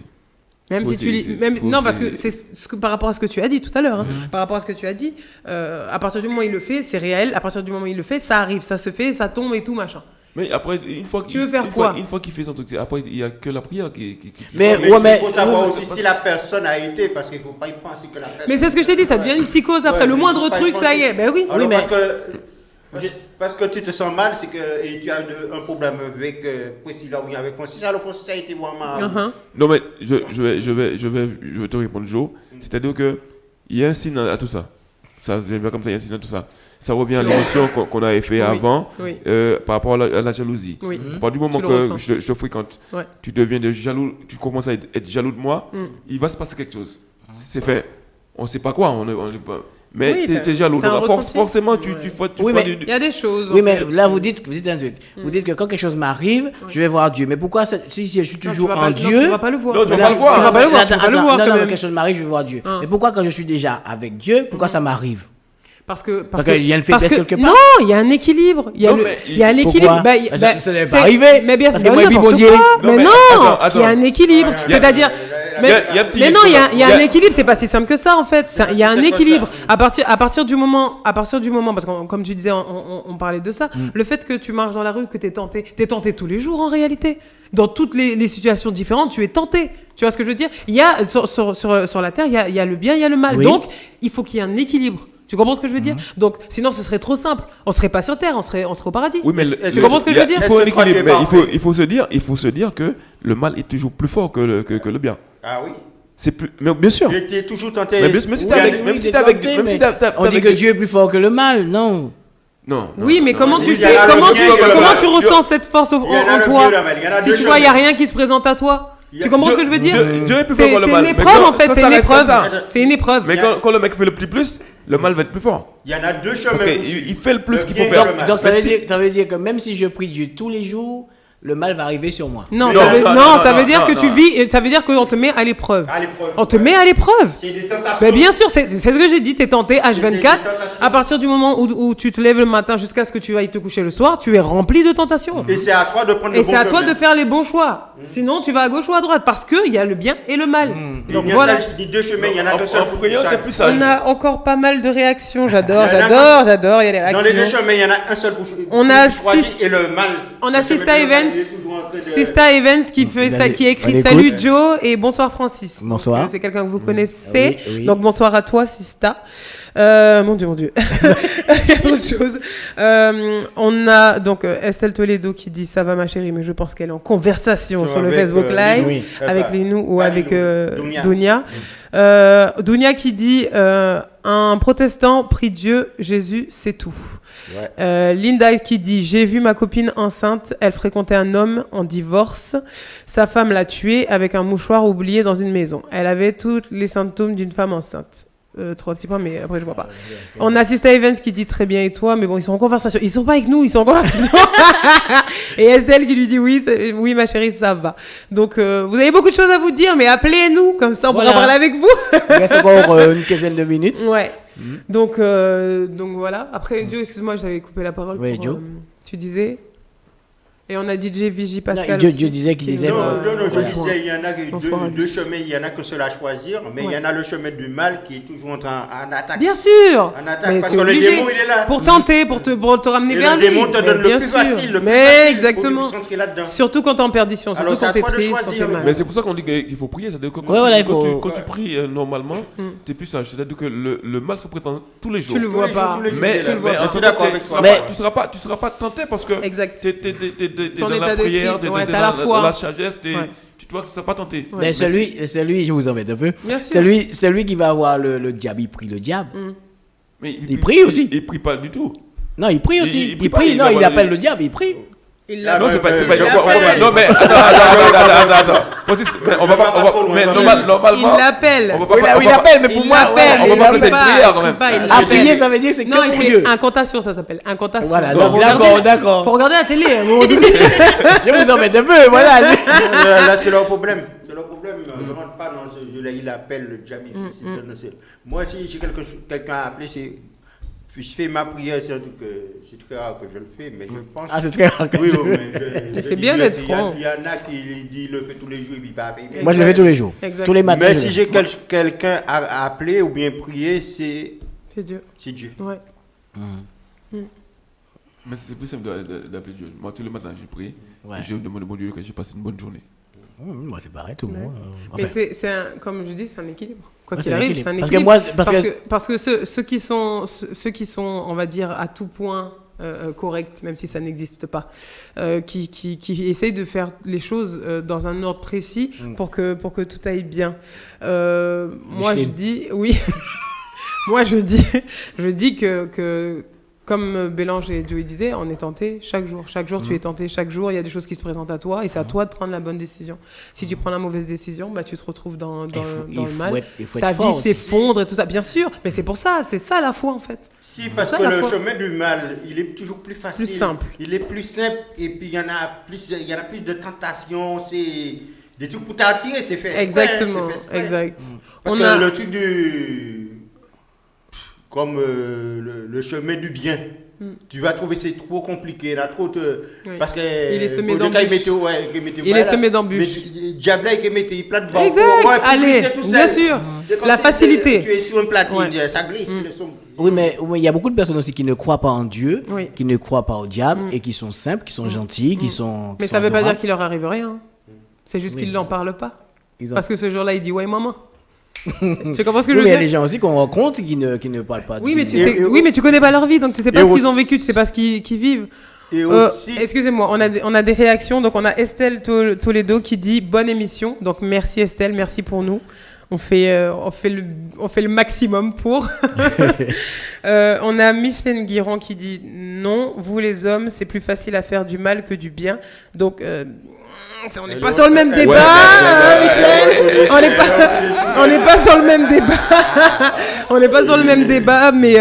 Même si tu non, parce que c'est par rapport à ce que tu as dit tout à l'heure, par rapport à ce que tu as dit, à partir du moment où il le fait, c'est réel. À partir du moment où il le fait, ça arrive, ça se fait, ça tombe et tout machin. Mais après, une fois Tu veux faire quoi? Une fois qu'il fait son truc, après il y a que la prière qui Mais il faut savoir aussi si la personne a été, parce qu'il ne faut pas y penser que la personne. Mais c'est ce que je t'ai dit, ça devient une psychose après. Ouais, Le mais moindre faut pas y truc, ça penser. y est. Ben oui. Alors, mais- parce que tu te sens mal, c'est que et tu as un problème avec Priscilla ou avec Francis. Alors Francis a été vraiment. Non mais je vais te répondre Joe. C'est-à-dire que il y a un signe à tout ça. Ça se vient bien comme ça, il y a un signe à tout ça. Ça revient à l'émotion qu'on avait fait avant par rapport à la jalousie. Oui. À partir du moment Tu le que ressens. je te fréquente, Ouais. tu deviens jaloux, tu commences à être jaloux de moi, il va se passer quelque chose. C'est fait. On sait pas quoi, on est pas. Mais Oui, t'es jaloux. t'as un Donc, ressenti. forcément, tu Oui, mais- Il y a des choses. Oui, en mais fait. là, vous dites un truc. Vous dites que quand quelque chose m'arrive, je vais voir Dieu. Mais pourquoi, si je suis Non, tu toujours vas en pas- Dieu. Non, tu vas pas le voir. Non, tu vas Là, pas le voir. Tu vas pas le voir, attends, tu vas pas le attends, voir non, quand non, même. quelque chose m'arrive, je vais voir Dieu. Mais pourquoi quand je suis déjà avec Dieu, pourquoi ça m'arrive? Parce que qu'il y a une faiblesse quelque part. Non, il y a un équilibre. Il y a Non, le- mais il y a un pourquoi équilibre. Ça n'est pas c'est- arrivé. Mais bien Parce sûr, que moi, n'importe bon Dieu. quoi. Non, Mais mais non, attends. il y a un équilibre. C'est-à-dire, Il y a un petit- mais non, il y a il y a- un équilibre. C'est pas si simple que ça en fait. Il y a un c'est pas équilibre. ça. À partir du moment, parce que comme tu disais, on parlait de ça. Le fait que tu marches dans la rue, que t'es tenté tous les jours en réalité. Dans toutes les situations différentes, tu es tenté. Tu vois ce que je veux dire? Il y a sur la terre, il y a le bien, il y a le mal. Oui. Donc, il faut qu'il y ait un équilibre. Tu comprends ce que je veux dire? Donc, sinon, ce serait trop simple. On serait pas sur terre, on serait au paradis. Oui, mais Tu comprends ce que je veux dire? Il faut un Est-ce que toi, tu équilibre. es Mais parfait? il faut se dire que le mal est toujours plus fort que le bien. Ah oui. C'est plus. Mais bien sûr. Il était toujours tenté. Mais même si t'es avec, même si t'es avec, même si t'as On dit que Dieu est plus fort que le mal, non. Non. Oui, mais comment non, tu il y fais, a le comment bien, il y a le comment mal. tu ressens cette force en Il y en a le toi? bien, le mal. Il y en a Si deux tu vois, il y a chemins. rien qui se présente à toi. Tu comprends ce que je veux dire? Dieu est plus C'est fort que le c'est mal. une Mais épreuve quand- en fait, quand c'est ça une reste épreuve. comme ça. C'est une épreuve. Mais quand le mec fait le plus, le mal va être plus fort. Il y en a deux chemins. Parce qu'il fait le plus Le qu'il bien faut et faire. le mal. Donc ça Mais veut si- dire, ça veut dire que même si je prie Dieu tous les jours, le mal va arriver sur moi. Non, Non, ça veut, non, non, non, ça veut non, dire non, que tu non. vis, ça veut dire qu'on te met à l'épreuve. À l'épreuve. On te met à l'épreuve. C'est des tentations. Mais bien sûr, c'est ce que j'ai dit, t'es tenté H24. C'est des tentations. À partir du moment où tu te lèves le matin jusqu'à ce que tu ailles te coucher le soir, tu es rempli de tentations. Et c'est à toi de prendre le Et bon c'est à toi chemin. de faire les bons choix. Sinon, tu vas à gauche ou à droite parce qu'il y a le bien et le mal. Donc Il y a voilà. ni deux chemins, il y en a qu'un seul. En priant, c'est plus sage. On a encore pas mal de réactions. J'adore, Il y en a j'adore. Il y a les Dans les deux réactions. chemins, il y en a un seul pour On a choisir six- et le mal. On a Le chemin Sista du mal, Evans. il est toujours en train de- Sista Evans qui fait ça, qui écrit on Salut écoute. Joe et bonsoir Francis. Bonsoir. Donc, c'est quelqu'un que vous connaissez. Oui, oui. Donc bonsoir à toi Sista. Mon Dieu. Il y a trop de choses. On a donc Estelle Toledo qui dit ça va ma chérie, mais je pense qu'elle est en conversation sur le Avec, Facebook Live oui. avec Linou ou Pas avec Linou, Dunia. Dunia qui dit un protestant prie Dieu, Jésus, c'est tout. Linda qui dit j'ai vu ma copine enceinte, elle fréquentait un homme en divorce, sa femme l'a tuée avec un mouchoir oublié dans une maison. Elle avait tous les symptômes d'une femme enceinte. 3 petits points, mais après je vois pas. On assiste à Evans qui dit très bien et toi, mais bon, ils sont en conversation. Ils sont pas avec nous, ils sont en conversation. Et Estelle qui lui dit oui, oui ma chérie, ça va. Donc vous avez beaucoup de choses à vous dire, mais appelez-nous, comme ça on pourra parler avec vous. Il reste encore une quinzaine de minutes. Ouais. Donc voilà. Après, Joe, excuse-moi, j'avais coupé la parole. Oui, Joe. Tu disais. Et on a DJ Vigie Pascal. Dieu disait qu'il disait. Non, je voilà. disais, il y en a Bonsoir à deux lui. chemins, il y en a que seul à choisir, mais il y en a le chemin du mal qui est toujours en attaque. Bien sûr. En attaque, Mais parce c'est que le obligé. démon, il est là. Pour tenter, pour te ramener Et vers le lui. démon te donne Mais le bien plus sûr. facile, le plus Mais facile exactement. pour concentrer là-dedans. Surtout quand t'es en perdition, surtout Alors, c'est quand à t'es toi de triste, quand choisir. t'es mal. Mais c'est pour ça qu'on dit qu'il faut prier. C'est-à-dire que quand tu pries normalement, tu es plus sage. C'est-à-dire que le mal se présente tous les jours. Tu le vois pas. Mais tu le vois pas. en Je suis fait, d'accord avec toi. tu seras pas tenté parce que Exact. t'es Ton dans état la prière, d'esprit, t'es ouais, dans t'as la foi. la sagesse, Ouais. tu vois que tu seras pas tenté. Ouais. Mais celui, je vous embête un peu. Bien sûr. Celui qui va avoir le diable, il prie le diable. Mais Il prie aussi. Il prie pas du tout. Non, il prie aussi. Il Il prie pas, prie, il non, va il voir appelle le- le diable, il prie. Il Ah, l'a. Non, c'est pas. l'appelle. Non, mais attends. Francis, mais on va pas. Mais normalement. Il l'appelle. On va pas. Oui, il appelle, mais pour Il moi, l'appelle, on va il pas prie faire cette prière, quand même. il À l'appelle. prier, ça veut dire c'est Non, que il pour fait Dieu. incantation, ça s'appelle. Incantation. Voilà, Faut donc regarder- d'accord. Faut regarder la télé à un moment donné. Je vous embête un peu, voilà. Là, c'est leur problème. C'est leur problème. Je ne rentre pas dans ce jeu-là. Il appelle le diable. Moi, si j'ai quelqu'un à appeler, je fais ma prière. C'est un truc, c'est très rare que je le fais, mais je pense. Ah, c'est très rare. Oui, Mais c'est bien d'être franc. Il y en a qui disent le fait tous les jours et puis pas fait. Moi, je le fais tous les jours. Exact. Tous les matins. Mais je si le j'ai fais. quelqu'un à appeler ou bien prier, c'est C'est Dieu. Dieu. Ouais. Mais c'est plus simple d'appeler Dieu. Moi, tous les matins, je prie. Ouais. Et je demande au bon Dieu que je passe une bonne journée. Moi, c'est pareil, tout le monde. Mais Enfin, comme je dis, c'est un équilibre. Quoi Ouais, qu'il c'est un arrive, équilibre. c'est un Parce que équilibre. moi- parce que ceux qui sont, on va dire, à tout point corrects, même si ça n'existe pas, qui essayent de faire les choses dans un ordre précis pour que tout aille bien. Moi, je dis, oui. Moi, je dis que comme Bélange et Joey disaient, on est tenté chaque jour. Chaque jour, tu es tenté. Chaque jour, il y a des choses qui se présentent à toi et c'est à toi de prendre la bonne décision. Si tu prends la mauvaise décision, bah, tu te retrouves dans le mal. Il faut être Ta fort vie aussi. s'effondre et tout ça. Bien sûr, mais c'est pour ça. C'est ça la foi, en fait. Si, parce ça, que la le foi. chemin du mal, il est toujours plus facile. Plus simple. Il est plus simple et puis il y en a plus de tentations. C'est des trucs pour t'attirer, c'est fait. exprès, Exactement. c'est fait exprès. Exact. Parce On que a- le truc du. Comme le chemin du bien. Tu vas trouver c'est trop compliqué, là, trop de. Oui. Parce que. Il est semé au lieu d'embûches. qu'il mette, ouais, qu'il mette, Il est voilà. semé d'embûches. Mais diable là, il met il plate devant. Exact. Ouais, puis Allez, c'est tout bien seul. sûr. C'est comme La si facilité. Tu es sur une platine, Ouais. ça glisse. Oui, mais il y a beaucoup de personnes aussi qui ne croient pas en Dieu, Oui. qui ne croient pas au diable et qui sont simples, qui sont gentils, qui sont. Mais qui ça sont veut pas dire adorables. qu'il leur arrive rien. C'est juste Oui. qu'ils n'en parlent pas. Ils ont- Parce que ce jour-là, il dit ouais maman. Tu comprends ce que Oui, je mais il y veux a des dire? gens aussi qu'on rencontre qui ne parlent pas. Oui, du- mais tu connais pas leur vie, donc tu sais pas et ce qu'ils ont aussi- vécu, tu sais pas ce qu'ils vivent. Et aussi. Excusez-moi, on a des réactions. Donc on a Estelle Toledo qui dit bonne émission. Donc merci Estelle, merci pour nous. On fait le maximum pour. On a Micheline Guiron qui dit non, vous les hommes, c'est plus facile à faire du mal que du bien. Donc on n'est pas sur le même débat, Micheline. On n'est pas sur le même débat. On n'est pas sur le même débat, mais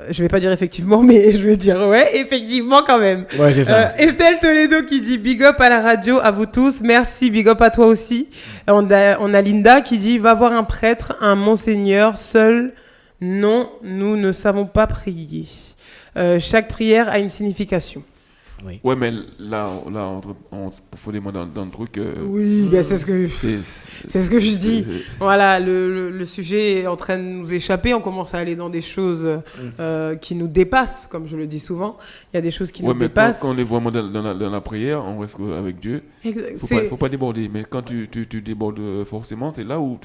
je vais pas dire effectivement, mais je vais dire ouais, effectivement quand même. Ouais, c'est ça. Estelle Toledo qui dit big up à la radio, à vous tous. Merci, big up à toi aussi. On a Linda qui dit va voir un prêtre, un monseigneur seul. Non, nous ne savons pas prier. Chaque prière a une signification. Ouais, mais là on profondément dans le truc. Oui, ben c'est ce que je dis. c'est- Voilà, le sujet est en train de nous échapper. On commence à aller dans des choses qui nous dépassent, comme je le dis souvent. Il y a des choses qui Ouais, nous mais dépassent. quand on est vraiment dans la prière, on reste avec Dieu. Faut pas déborder. Mais quand tu débordes forcément, c'est là où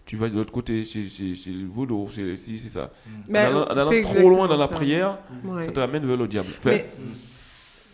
tu vas de l'autre côté, chez le vaudou, c'est ça. Mais En allant c'est trop loin dans exactement la ça. prière, Ouais. ça te ramène vers le diable. Enfin, Mais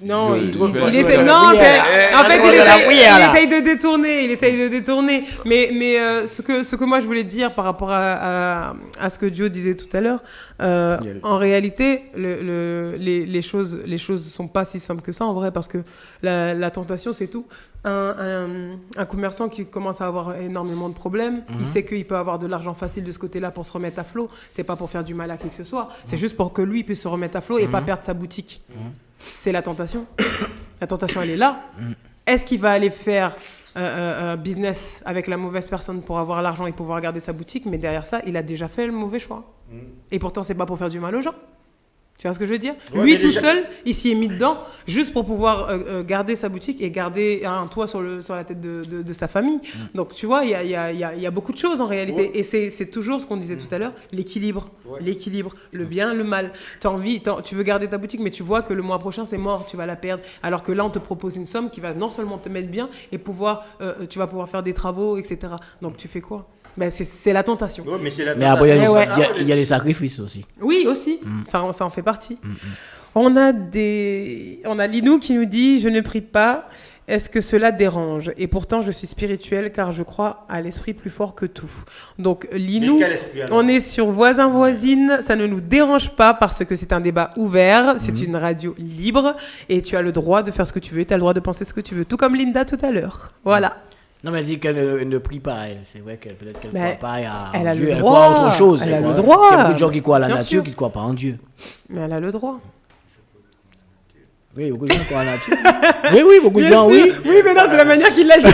Non, il il essaie. fait- Non, Oui, en fait, de la prière, là. il essaye de détourner. Mais ce que moi je voulais dire par rapport à ce que Joe disait tout à l'heure, en réalité, les choses sont pas si simples que ça en vrai, parce que la tentation c'est tout. Un commerçant qui commence à avoir énormément de problèmes, il sait qu'il peut avoir de l'argent facile de ce côté-là pour se remettre à flot. C'est pas pour faire du mal à qui que ce soit, c'est juste pour que lui puisse se remettre à flot et pas perdre sa boutique. C'est la tentation. La tentation, elle est là. Est-ce qu'il va aller faire business avec la mauvaise personne pour avoir l'argent et pouvoir garder sa boutique? Mais derrière ça, il a déjà fait le mauvais choix. Et pourtant, c'est pas pour faire du mal aux gens. Tu vois ce que je veux dire? Ouais, Lui mais tout déjà- seul, il s'y est mis dedans juste pour pouvoir garder sa boutique et garder un toit sur la tête de sa famille. Donc tu vois, il y a beaucoup de choses en réalité. Ouais. Et c'est toujours ce qu'on disait tout à l'heure, l'équilibre. Ouais. L'équilibre, le bien, le mal. Tu veux garder ta boutique, mais tu vois que le mois prochain, c'est mort, tu vas la perdre. Alors que là, on te propose une somme qui va non seulement te mettre bien, et tu vas pouvoir faire des travaux, etc. Donc tu fais quoi? Ben, c'est la tentation. Ouais, mais c'est la Mais après, il y a tentation. Ouais. il y a les sacrifices aussi. Oui, aussi. Ça en fait partie. On a Linou qui nous dit « Je ne prie pas. Est-ce que cela dérange? Et pourtant, je suis spirituelle car je crois à l'esprit plus fort que tout. » Donc, Linou, Mais quel esprit, alors? on est sur voisin-voisine. Ça ne nous dérange pas parce que c'est un débat ouvert. C'est une radio libre. Et tu as le droit de faire ce que tu veux. Tu as le droit de penser ce que tu veux. Tout comme Linda tout à l'heure. Voilà. Non, mais elle dit qu'elle ne prie pas, elle. C'est vrai qu'elle peut-être qu'elle ne Mais croit pas à elle a Dieu, le elle droit. croit à autre chose. Elle a croit- le droit. Il y a beaucoup de gens qui croient à la Bien nature, sûr. qui ne croient pas en Dieu. Mais elle a le droit. Oui, beaucoup de gens croient à la nature. Oui, beaucoup de gens, Bien oui. sûr. Oui, mais non, c'est la manière qu'il l'a dit.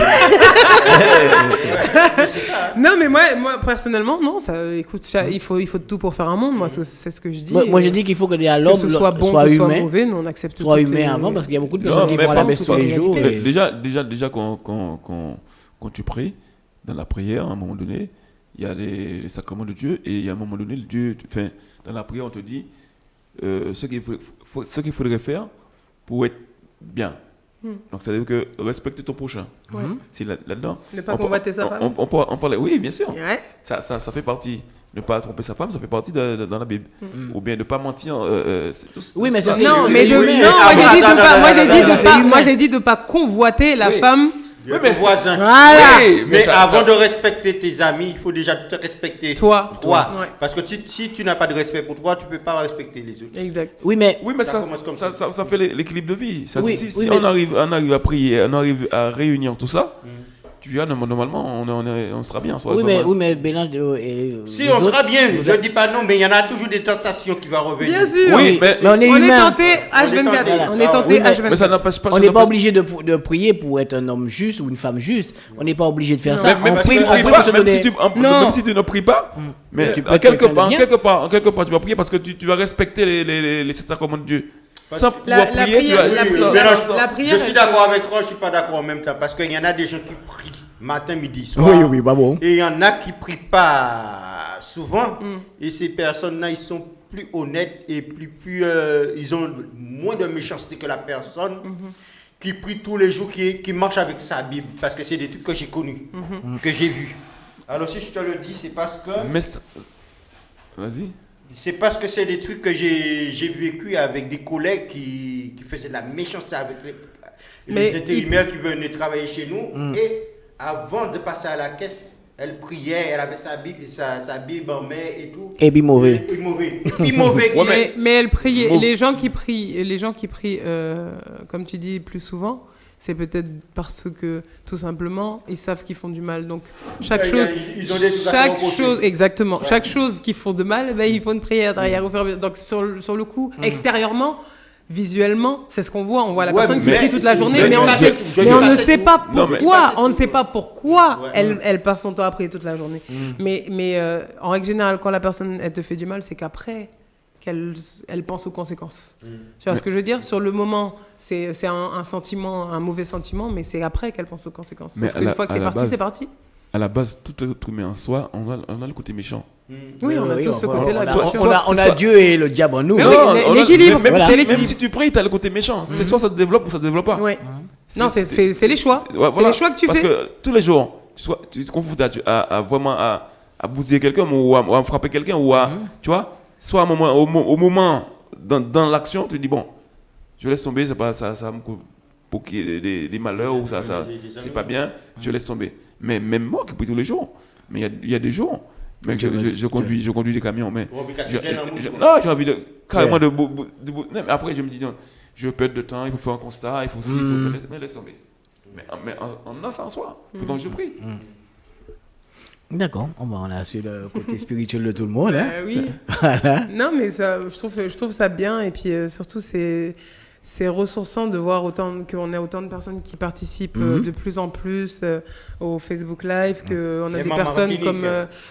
Non, mais moi personnellement, non. Écoute, il faut de tout pour faire un monde. Moi, c'est ce que je dis. Moi, je dis qu'il faut que que l'homme ce soit bon, soit que ce soit humain, mauvais, nous on accepte soit toutes humain les- avant, parce qu'il y a beaucoup de Non, personnes qui mais font la pas messe tout tous en les jours. réalité. et- Déjà quand tu pries, dans la prière, à un moment donné, il y a les sacrements de Dieu, et à un moment donné, dans la prière, on te dit ce qu'il faudrait faire pour être bien. Donc, ça veut dire que respecter ton prochain. Ouais. C'est là-dedans. Ne pas convoiter sa femme. On parlait, oui, bien sûr. Ouais. Ça fait partie. Ne pas tromper sa femme, ça fait partie dans la Bible. Ou bien ne pas mentir. Oui, mais ça, Non, c'est mais humain. moi j'ai dit de pas convoiter la Oui. femme. Le voisin. Voilà. Oui, Mais ça- avant ça- de respecter tes amis, il faut déjà te respecter Toi. Ouais. Parce que si tu n'as pas de respect pour toi, tu ne peux pas respecter les autres. Exact. Oui, mais Oui, mais Ça ça, commence comme ça, ça. ça fait l'équilibre de vie. Ça, Oui, si oui, on, mais- arrive à prier, on arrive à réunir tout ça, tu vois, normalement, on sera bien. oui, mais Bélange. Si on sera bien, je ne dis pas non, mais il y en a toujours des tentations qui vont revenir. Bien sûr. Oui, mais on est On est humain. tenté H24. tenté. On est Ah, tenté oui, mais- H24. mais ça n'empêche pas. On n'est pas obligé de prier pour être un homme juste ou une femme juste. On n'est pas obligé de faire ça. Même On si prie tu ne on pries prie pas, pour se même donner. Non. si tu ne pries pas, mais Tu peux être quelqu'un de bien. quelque part, tu vas prier parce que tu vas respecter les sept sacrements de Dieu. Sans pouvoir la prier, tu prière- vas. la Oui, prière- mais sans- non, la prière, je suis elle- d'accord avec toi, je ne suis pas d'accord en même temps. Parce qu'il y en a des gens qui prient matin, midi, soir. Oui, bah bon. Et il y en a qui ne prient pas souvent. Et ces personnes-là, ils sont plus honnêtes et ils ont moins de méchanceté que la personne qui prie tous les jours, qui marche avec sa Bible. Parce que c'est des trucs que j'ai connus, que j'ai vus. Alors si je te le dis, c'est parce que... Mais vas-y. C'est parce que c'est des trucs que j'ai vécu avec des collègues qui faisaient de la méchanceté avec Mais les intérimaires qui venaient travailler chez nous. Et avant de passer à la caisse, elle priait, elle avait sa Bible en main et tout. Et puis mauvais. Et mauvais. Et puis mauvais. Ouais, Mais elle priait. Bon. Les gens qui prient, comme tu dis, plus souvent, c'est peut-être parce que tout simplement ils savent qu'ils font du mal. Donc chaque chose, Ils ont des trucs à se reprocher. exactement, Ouais. chaque chose qu'ils font de mal, ben, ils font une prière derrière. Au fur et à mesure. Donc sur le coup, extérieurement. Visuellement, c'est ce qu'on voit. On voit la Ouais, personne qui mais- prie toute la journée, je mais dis on pas ne sait, c'est tout, je mais dis on pas ne c'est sait tout. pas Non, mais pourquoi. pas c'est On ne tout. sait pas pourquoi Ouais. elle passe son temps à prier toute la journée. Mais en règle générale, quand la personne elle te fait du mal, c'est qu'après qu'elle pense aux conséquences. Tu vois ce que je veux dire? Sur le moment, c'est un sentiment, un mauvais sentiment, mais c'est après qu'elle pense aux conséquences. Mais Sauf à qu'une la- fois que à c'est la parti, base- c'est parti. À la base, tout être humain en soi, on a le côté méchant. Oui, on a tous ce côté-là. bien sûr. On a Dieu et le diable en nous. Mais oui, l'équilibre, Même, voilà. si, C'est l'équilibre. même si tu pries, tu as le côté méchant. C'est soit ça te développe ou ça te développe pas. Ouais. Non, c'est les choix. Ouais, C'est les choix que tu Parce fais. que tous les jours, tu te confrontes à bousiller quelqu'un ou à frapper quelqu'un ou à, tu vois, soit au moment dans l'action, tu te dis bon, Je laisse tomber, ça me pour qu'il y ait des malheurs ou ça c'est pas bien, je laisse tomber. Mais même moi qui prie tous les jours, mais il y a des jours, mais je conduis des camions, mais non, j'ai envie de carrément de mais après je me dis non, je perds de temps, il faut faire un constat, il faut aussi, mais laisse tomber. Mais en ça en soi, donc je prie. D'accord, on a su le côté spirituel de tout le monde. Hein? Oui. Voilà. Non, mais ça, je trouve ça bien. Et puis surtout, c'est ressourçant de voir qu'on a autant de personnes qui participent de plus en plus au Facebook Live, qu'on a des personnes comme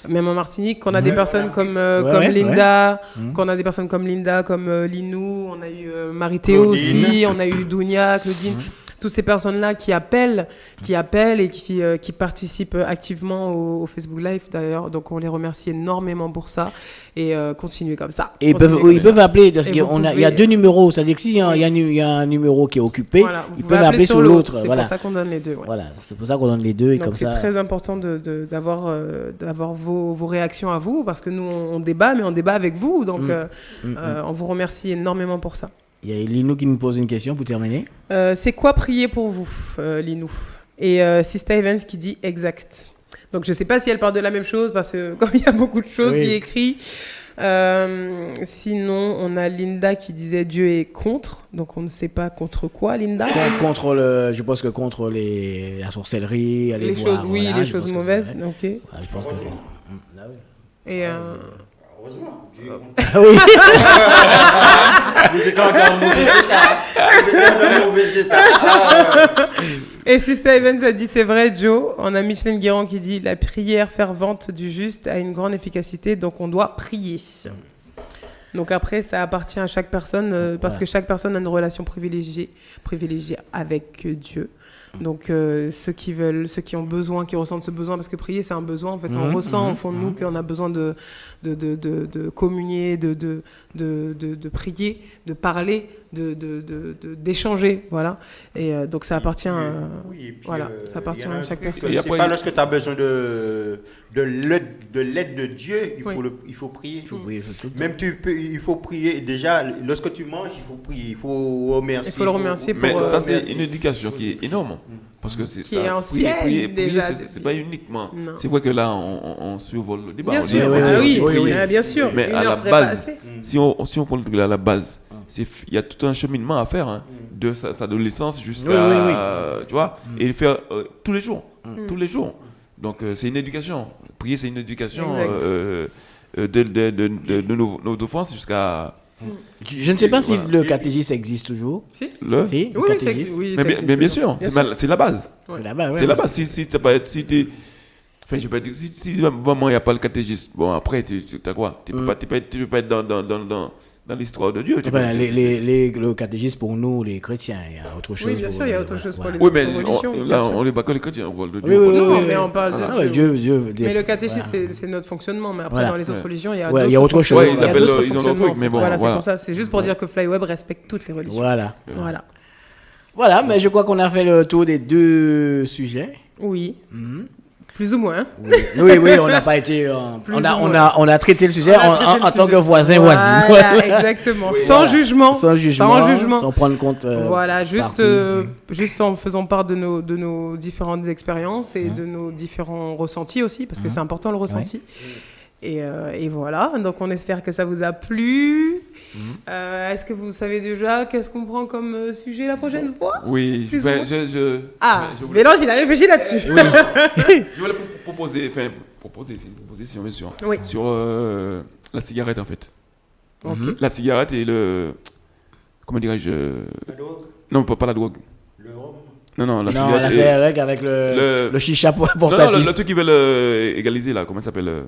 même en Martinique, qu'on a des personnes comme Linda, qu'on a des personnes comme Linda, comme Linou, on a eu Marie-Théo aussi, on a eu Dounia, Claudine. Toutes ces personnes-là qui appellent et qui participent activement au Facebook Live d'ailleurs. Donc on les remercie énormément pour ça et continuez comme ça. Et ils peuvent appeler, parce qu'il y a 2 numéros, c'est-à-dire que s'il y a un numéro qui est occupé, voilà, ils peuvent appeler sur l'autre. C'est pour ça qu'on donne les deux. Ouais. Voilà, c'est pour ça qu'on donne les deux. Et donc comme c'est très important d'avoir vos réactions à vous, parce que nous on débat, mais on débat avec vous. Donc on vous remercie énormément pour ça. Il y a Linou qui nous pose une question pour terminer. C'est quoi prier pour vous, Linou? Et Sister Evans qui dit exact. Donc je ne sais pas si elle parle de la même chose, parce que comme il y a beaucoup de choses qui est écrit. Sinon, on a Linda qui disait Dieu est contre. Donc on ne sait pas contre quoi, Linda. Je pense que contre la sorcellerie, les choses, voilà, les choses mauvaises. Ok. Voilà, je pense que c'est ça. Ah, oui. Et heureusement, Dieu est contre. Oui. Vous êtes encore en mauvais état. Et Sister Evans a dit c'est vrai, Joe. On a Micheline Guérand qui dit la prière fervente du juste a une grande efficacité, donc on doit prier. Donc après, ça appartient à chaque personne, parce que chaque personne a une relation privilégiée avec Dieu. Donc ceux qui ont besoin, qui ressentent ce besoin, parce que prier c'est un besoin en fait, on ressent au fond de nous qu'on a besoin de communier, de prier, de parler, d'échanger, voilà. Et donc ça appartient ça appartient à chaque personne. C'est pas lorsque tu as besoin de l'aide de Dieu, il faut prier. Même il faut prier déjà lorsque tu manges, il faut prier, il faut remercier. Il faut le remercier pour. Mais ça c'est une éducation qui est énorme. Parce que c'est ça. Prier, c'est pas uniquement. Non. C'est vrai que là, on survole le débat. Bien sûr, bien sûr. Mais à la base, si on prend le truc à la base, il y a tout un cheminement à faire, hein, de sa adolescence jusqu'à. Tu vois, et le faire tous les jours. Tous les jours. Donc, c'est une éducation. Prier, c'est une éducation de nos enfants jusqu'à. Je ne sais pas si le catéchisme existe toujours. Si. Le catéchisme. Oui, mais bien sûr, c'est la base. C'est la base. C'est la base. Si t'as pas, si t'es, enfin, je peux dire, si vraiment il n'y a pas le catéchisme, bon après tu as quoi? Tu peux pas être dans l'histoire de Dieu. Enfin, le catéchisme pour nous, les chrétiens, il y a autre chose. Oui, bien sûr, il y a autre chose pour les autres religions. Là, on n'est pas que les chrétiens, on parle de Dieu. Non, mais on parle de Dieu. Mais le catéchisme, c'est notre fonctionnement. Mais après, dans les autres religions, il y a autre chose. Ils ont d'autres trucs, mais bon. Voilà, c'est pour ça. C'est juste pour dire que Flyweb respecte toutes les religions. Voilà, mais je crois qu'on a fait le tour des 2 sujets. Oui. Plus ou moins. Oui, on n'a pas été. On a traité le sujet en tant que voisine. Voilà, exactement. Sans jugement. Sans prendre compte. Voilà, juste en faisant part de nos différentes expériences et de nos différents ressentis aussi, parce que c'est important le ressenti. Et voilà, donc on espère que ça vous a plu. Est-ce que vous savez déjà qu'est-ce qu'on prend comme sujet la prochaine fois? Oui, Mélange, il a réfléchi là-dessus. Je voulais proposer, c'est une proposition bien sûr, sur la cigarette en fait. La cigarette et le... Comment dirais-je? La drogue? Non, pas la drogue. Le rhum? Non, la cigarette avec le chicha portatif. Non, le truc qu'ils veulent égaliser là, comment ça s'appelle?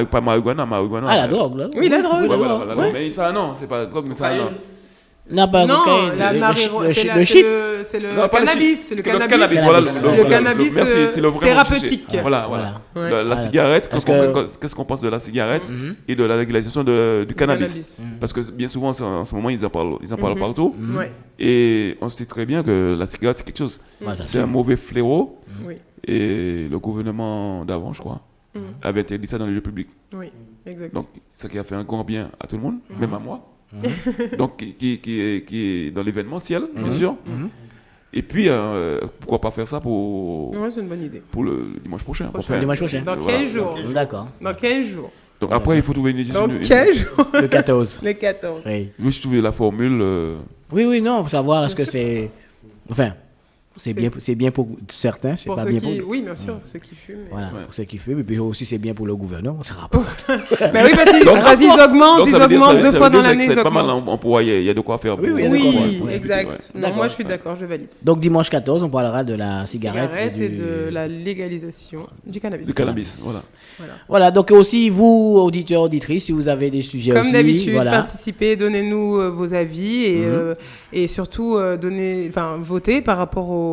Pas marijuana. Ah, la drogue, là. Oui, la drogue. Voilà. Mais ça, non, c'est pas la drogue, mais ça, non. Non, pas le shit. C'est le cannabis. Le cannabis, voilà. Le cannabis thérapeutique. Voilà. La cigarette, qu'est-ce qu'on pense de la cigarette et de la légalisation du cannabis? Parce que bien souvent, en ce moment, ils en parlent partout. Et on sait très bien que la cigarette, c'est quelque chose. C'est un mauvais fléau. Et le gouvernement d'avant, je crois, avait interdit ça dans les lieux publics. Oui, exact. Donc, ça qui a fait un grand bien à tout le monde, même à moi. Donc qui est dans l'événementiel, bien sûr. Et puis, pourquoi pas faire ça pour, Ouais, c'est une bonne idée. pour le dimanche prochain. Prochain. Dimanche prochain. Dans Voilà. 15 jours. D'accord. Dans 15 jours. Donc après, il faut trouver une Dans 15 jours. Le 14. Le 14. Oui. Oui, je trouvais la formule. Oui, non, pour savoir est-ce que c'est. Enfin, c'est bien pour certains, c'est Pour pas ceux bien qui... pour. Oui, bien sûr, ceux qui fument. Voilà, pour ceux qui fument, et puis aussi c'est bien pour le gouvernement, ça rapporte. Mais oui, parce qu'ils augmentent, ça veut dire- deux ça fois veut dans dire que l'année. c'est pas mal en poids, il y a de quoi faire. Oui, pour- il y a de quoi faire. Oui, pour discuter, exact. ouais. Non, D'accord. moi je suis d'accord, je valide. Donc dimanche 14, on parlera de la cigarette, Et de la légalisation du cannabis. Du cannabis, voilà. Voilà, donc aussi vous, auditeurs, auditrices, si vous avez des sujets Comme aussi, d'habitude, voilà. participez, donnez-nous vos avis et surtout votez par rapport au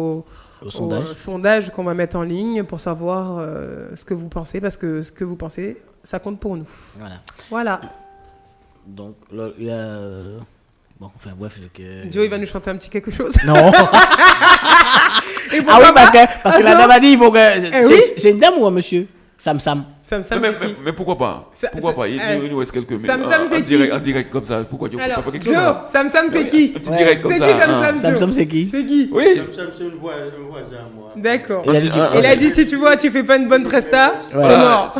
sondage qu'on va mettre en ligne pour savoir ce que vous pensez, parce que ce que vous pensez, ça compte pour nous. Voilà. Donc, il y a... Bon, enfin bref. Joe, il va nous chanter un petit quelque chose. Non. Ah oui, parce que la dame a dit, il faut que... C'est une dame ou un monsieur? Sam. Mais pourquoi pas? Pourquoi pas? Il nous reste quelques minutes. Sam, c'est qui? En direct comme ça. Pourquoi tu ne peux pas faire quelque chose? Joe, Sam, c'est qui? Un petit direct comme ça. C'est qui Sam, c'est qui? C'est qui? Oui. C'est un voisin, moi. D'accord. Il Il a dit si tu vois, tu fais pas une bonne presta, c'est mort.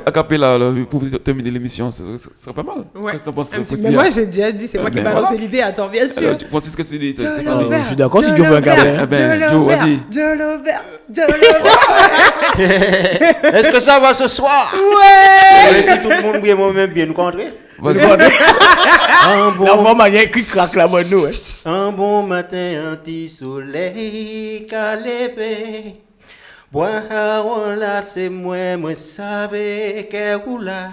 À caper là, pour terminer l'émission, ce serait pas mal. Ouais. Qu'est-ce que t'en penses? Mais moi j'ai déjà dit, c'est moi qui ai balancé voilà. l'idée. Attends, bien sûr. Tu penses ce que tu dis? Je suis d'accord si tu veux un câble. Eh ben, Joe, vas-y. Est-ce que ça va ce soir? Ouais. Si tout le monde bien nous contrer. Vas-y. Là, on va manier qui craque la bonne nous. Un bon matin, un petit soleil calébé. Bois là, c'est moi savais qu'elle roula.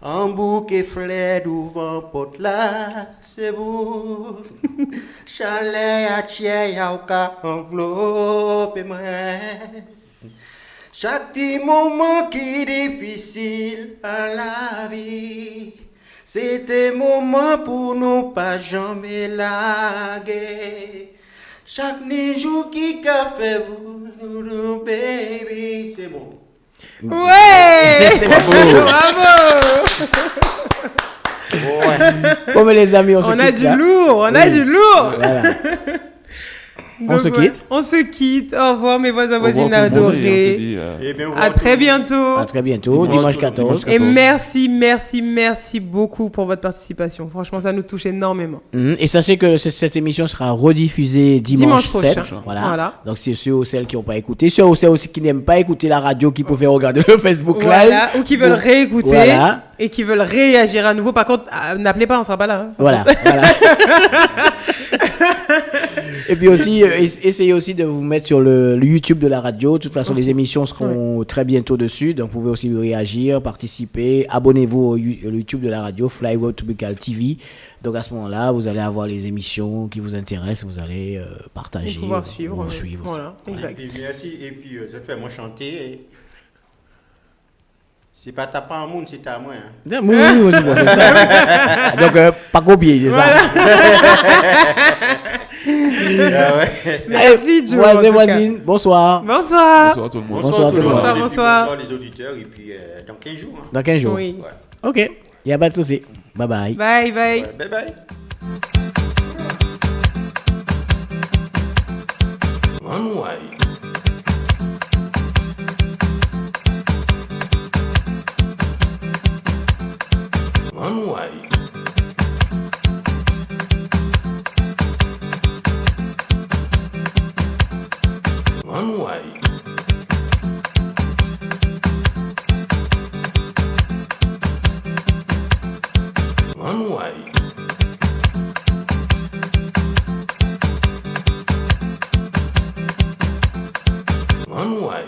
Un bouquet fleur devant porte là, c'est vous. Chalet à tiers, y'a au cas enveloppe moi. Chaque petit moment qui est difficile à la vie, c'était moment pour nous pas jamais laguer. Chaque jour qui a fait vous, baby, c'est bon. Ouais. Bravo. Bon, mais les amis, on se quitte. On a du lourd. Voilà. Donc, on se quitte. Au revoir, mes voisins, voisines adorés. À très bientôt. À très bientôt, dimanche 14. Et merci beaucoup pour votre participation. Franchement, ça nous touche énormément. Et sachez que cette émission sera rediffusée dimanche 7. prochain. Voilà. Donc, c'est ceux ou celles qui n'ont pas écouté. Ceux ou celles aussi qui n'aiment pas écouter la radio, qui peuvent regarder le Facebook Live. Ou qui veulent réécouter. Et qui veulent réagir à nouveau. Par contre, n'appelez pas, on ne sera pas là. Hein, voilà. Et puis aussi, essayez aussi de vous mettre sur le YouTube de la radio. De toute façon, les émissions seront très bientôt dessus. Donc, vous pouvez aussi réagir, participer. Abonnez-vous au YouTube de la radio, Fly Road Tropical TV. Donc, à ce moment-là, vous allez avoir les émissions qui vous intéressent. Vous allez partager. Vous pouvoir suivre. Voilà, exact. Et merci. Et puis, ça te fait moi chanter. C'est pas ta part en monde, c'est à moi. Hein. Oui, c'est bon, c'est ça. Donc, pas copier, c'est ça. Merci, Joe. Voisine, bonsoir. Bonsoir Bonsoir tout le monde. Bonsoir les auditeurs. Et puis, dans 15 jours. Hein. Dans 15 jours. Oui. Ok, il n'y a pas de souci. Bye bye. Bye. Ouais, bye. One way. One way. One way. One way. One way.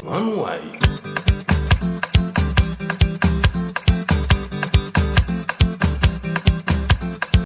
One way.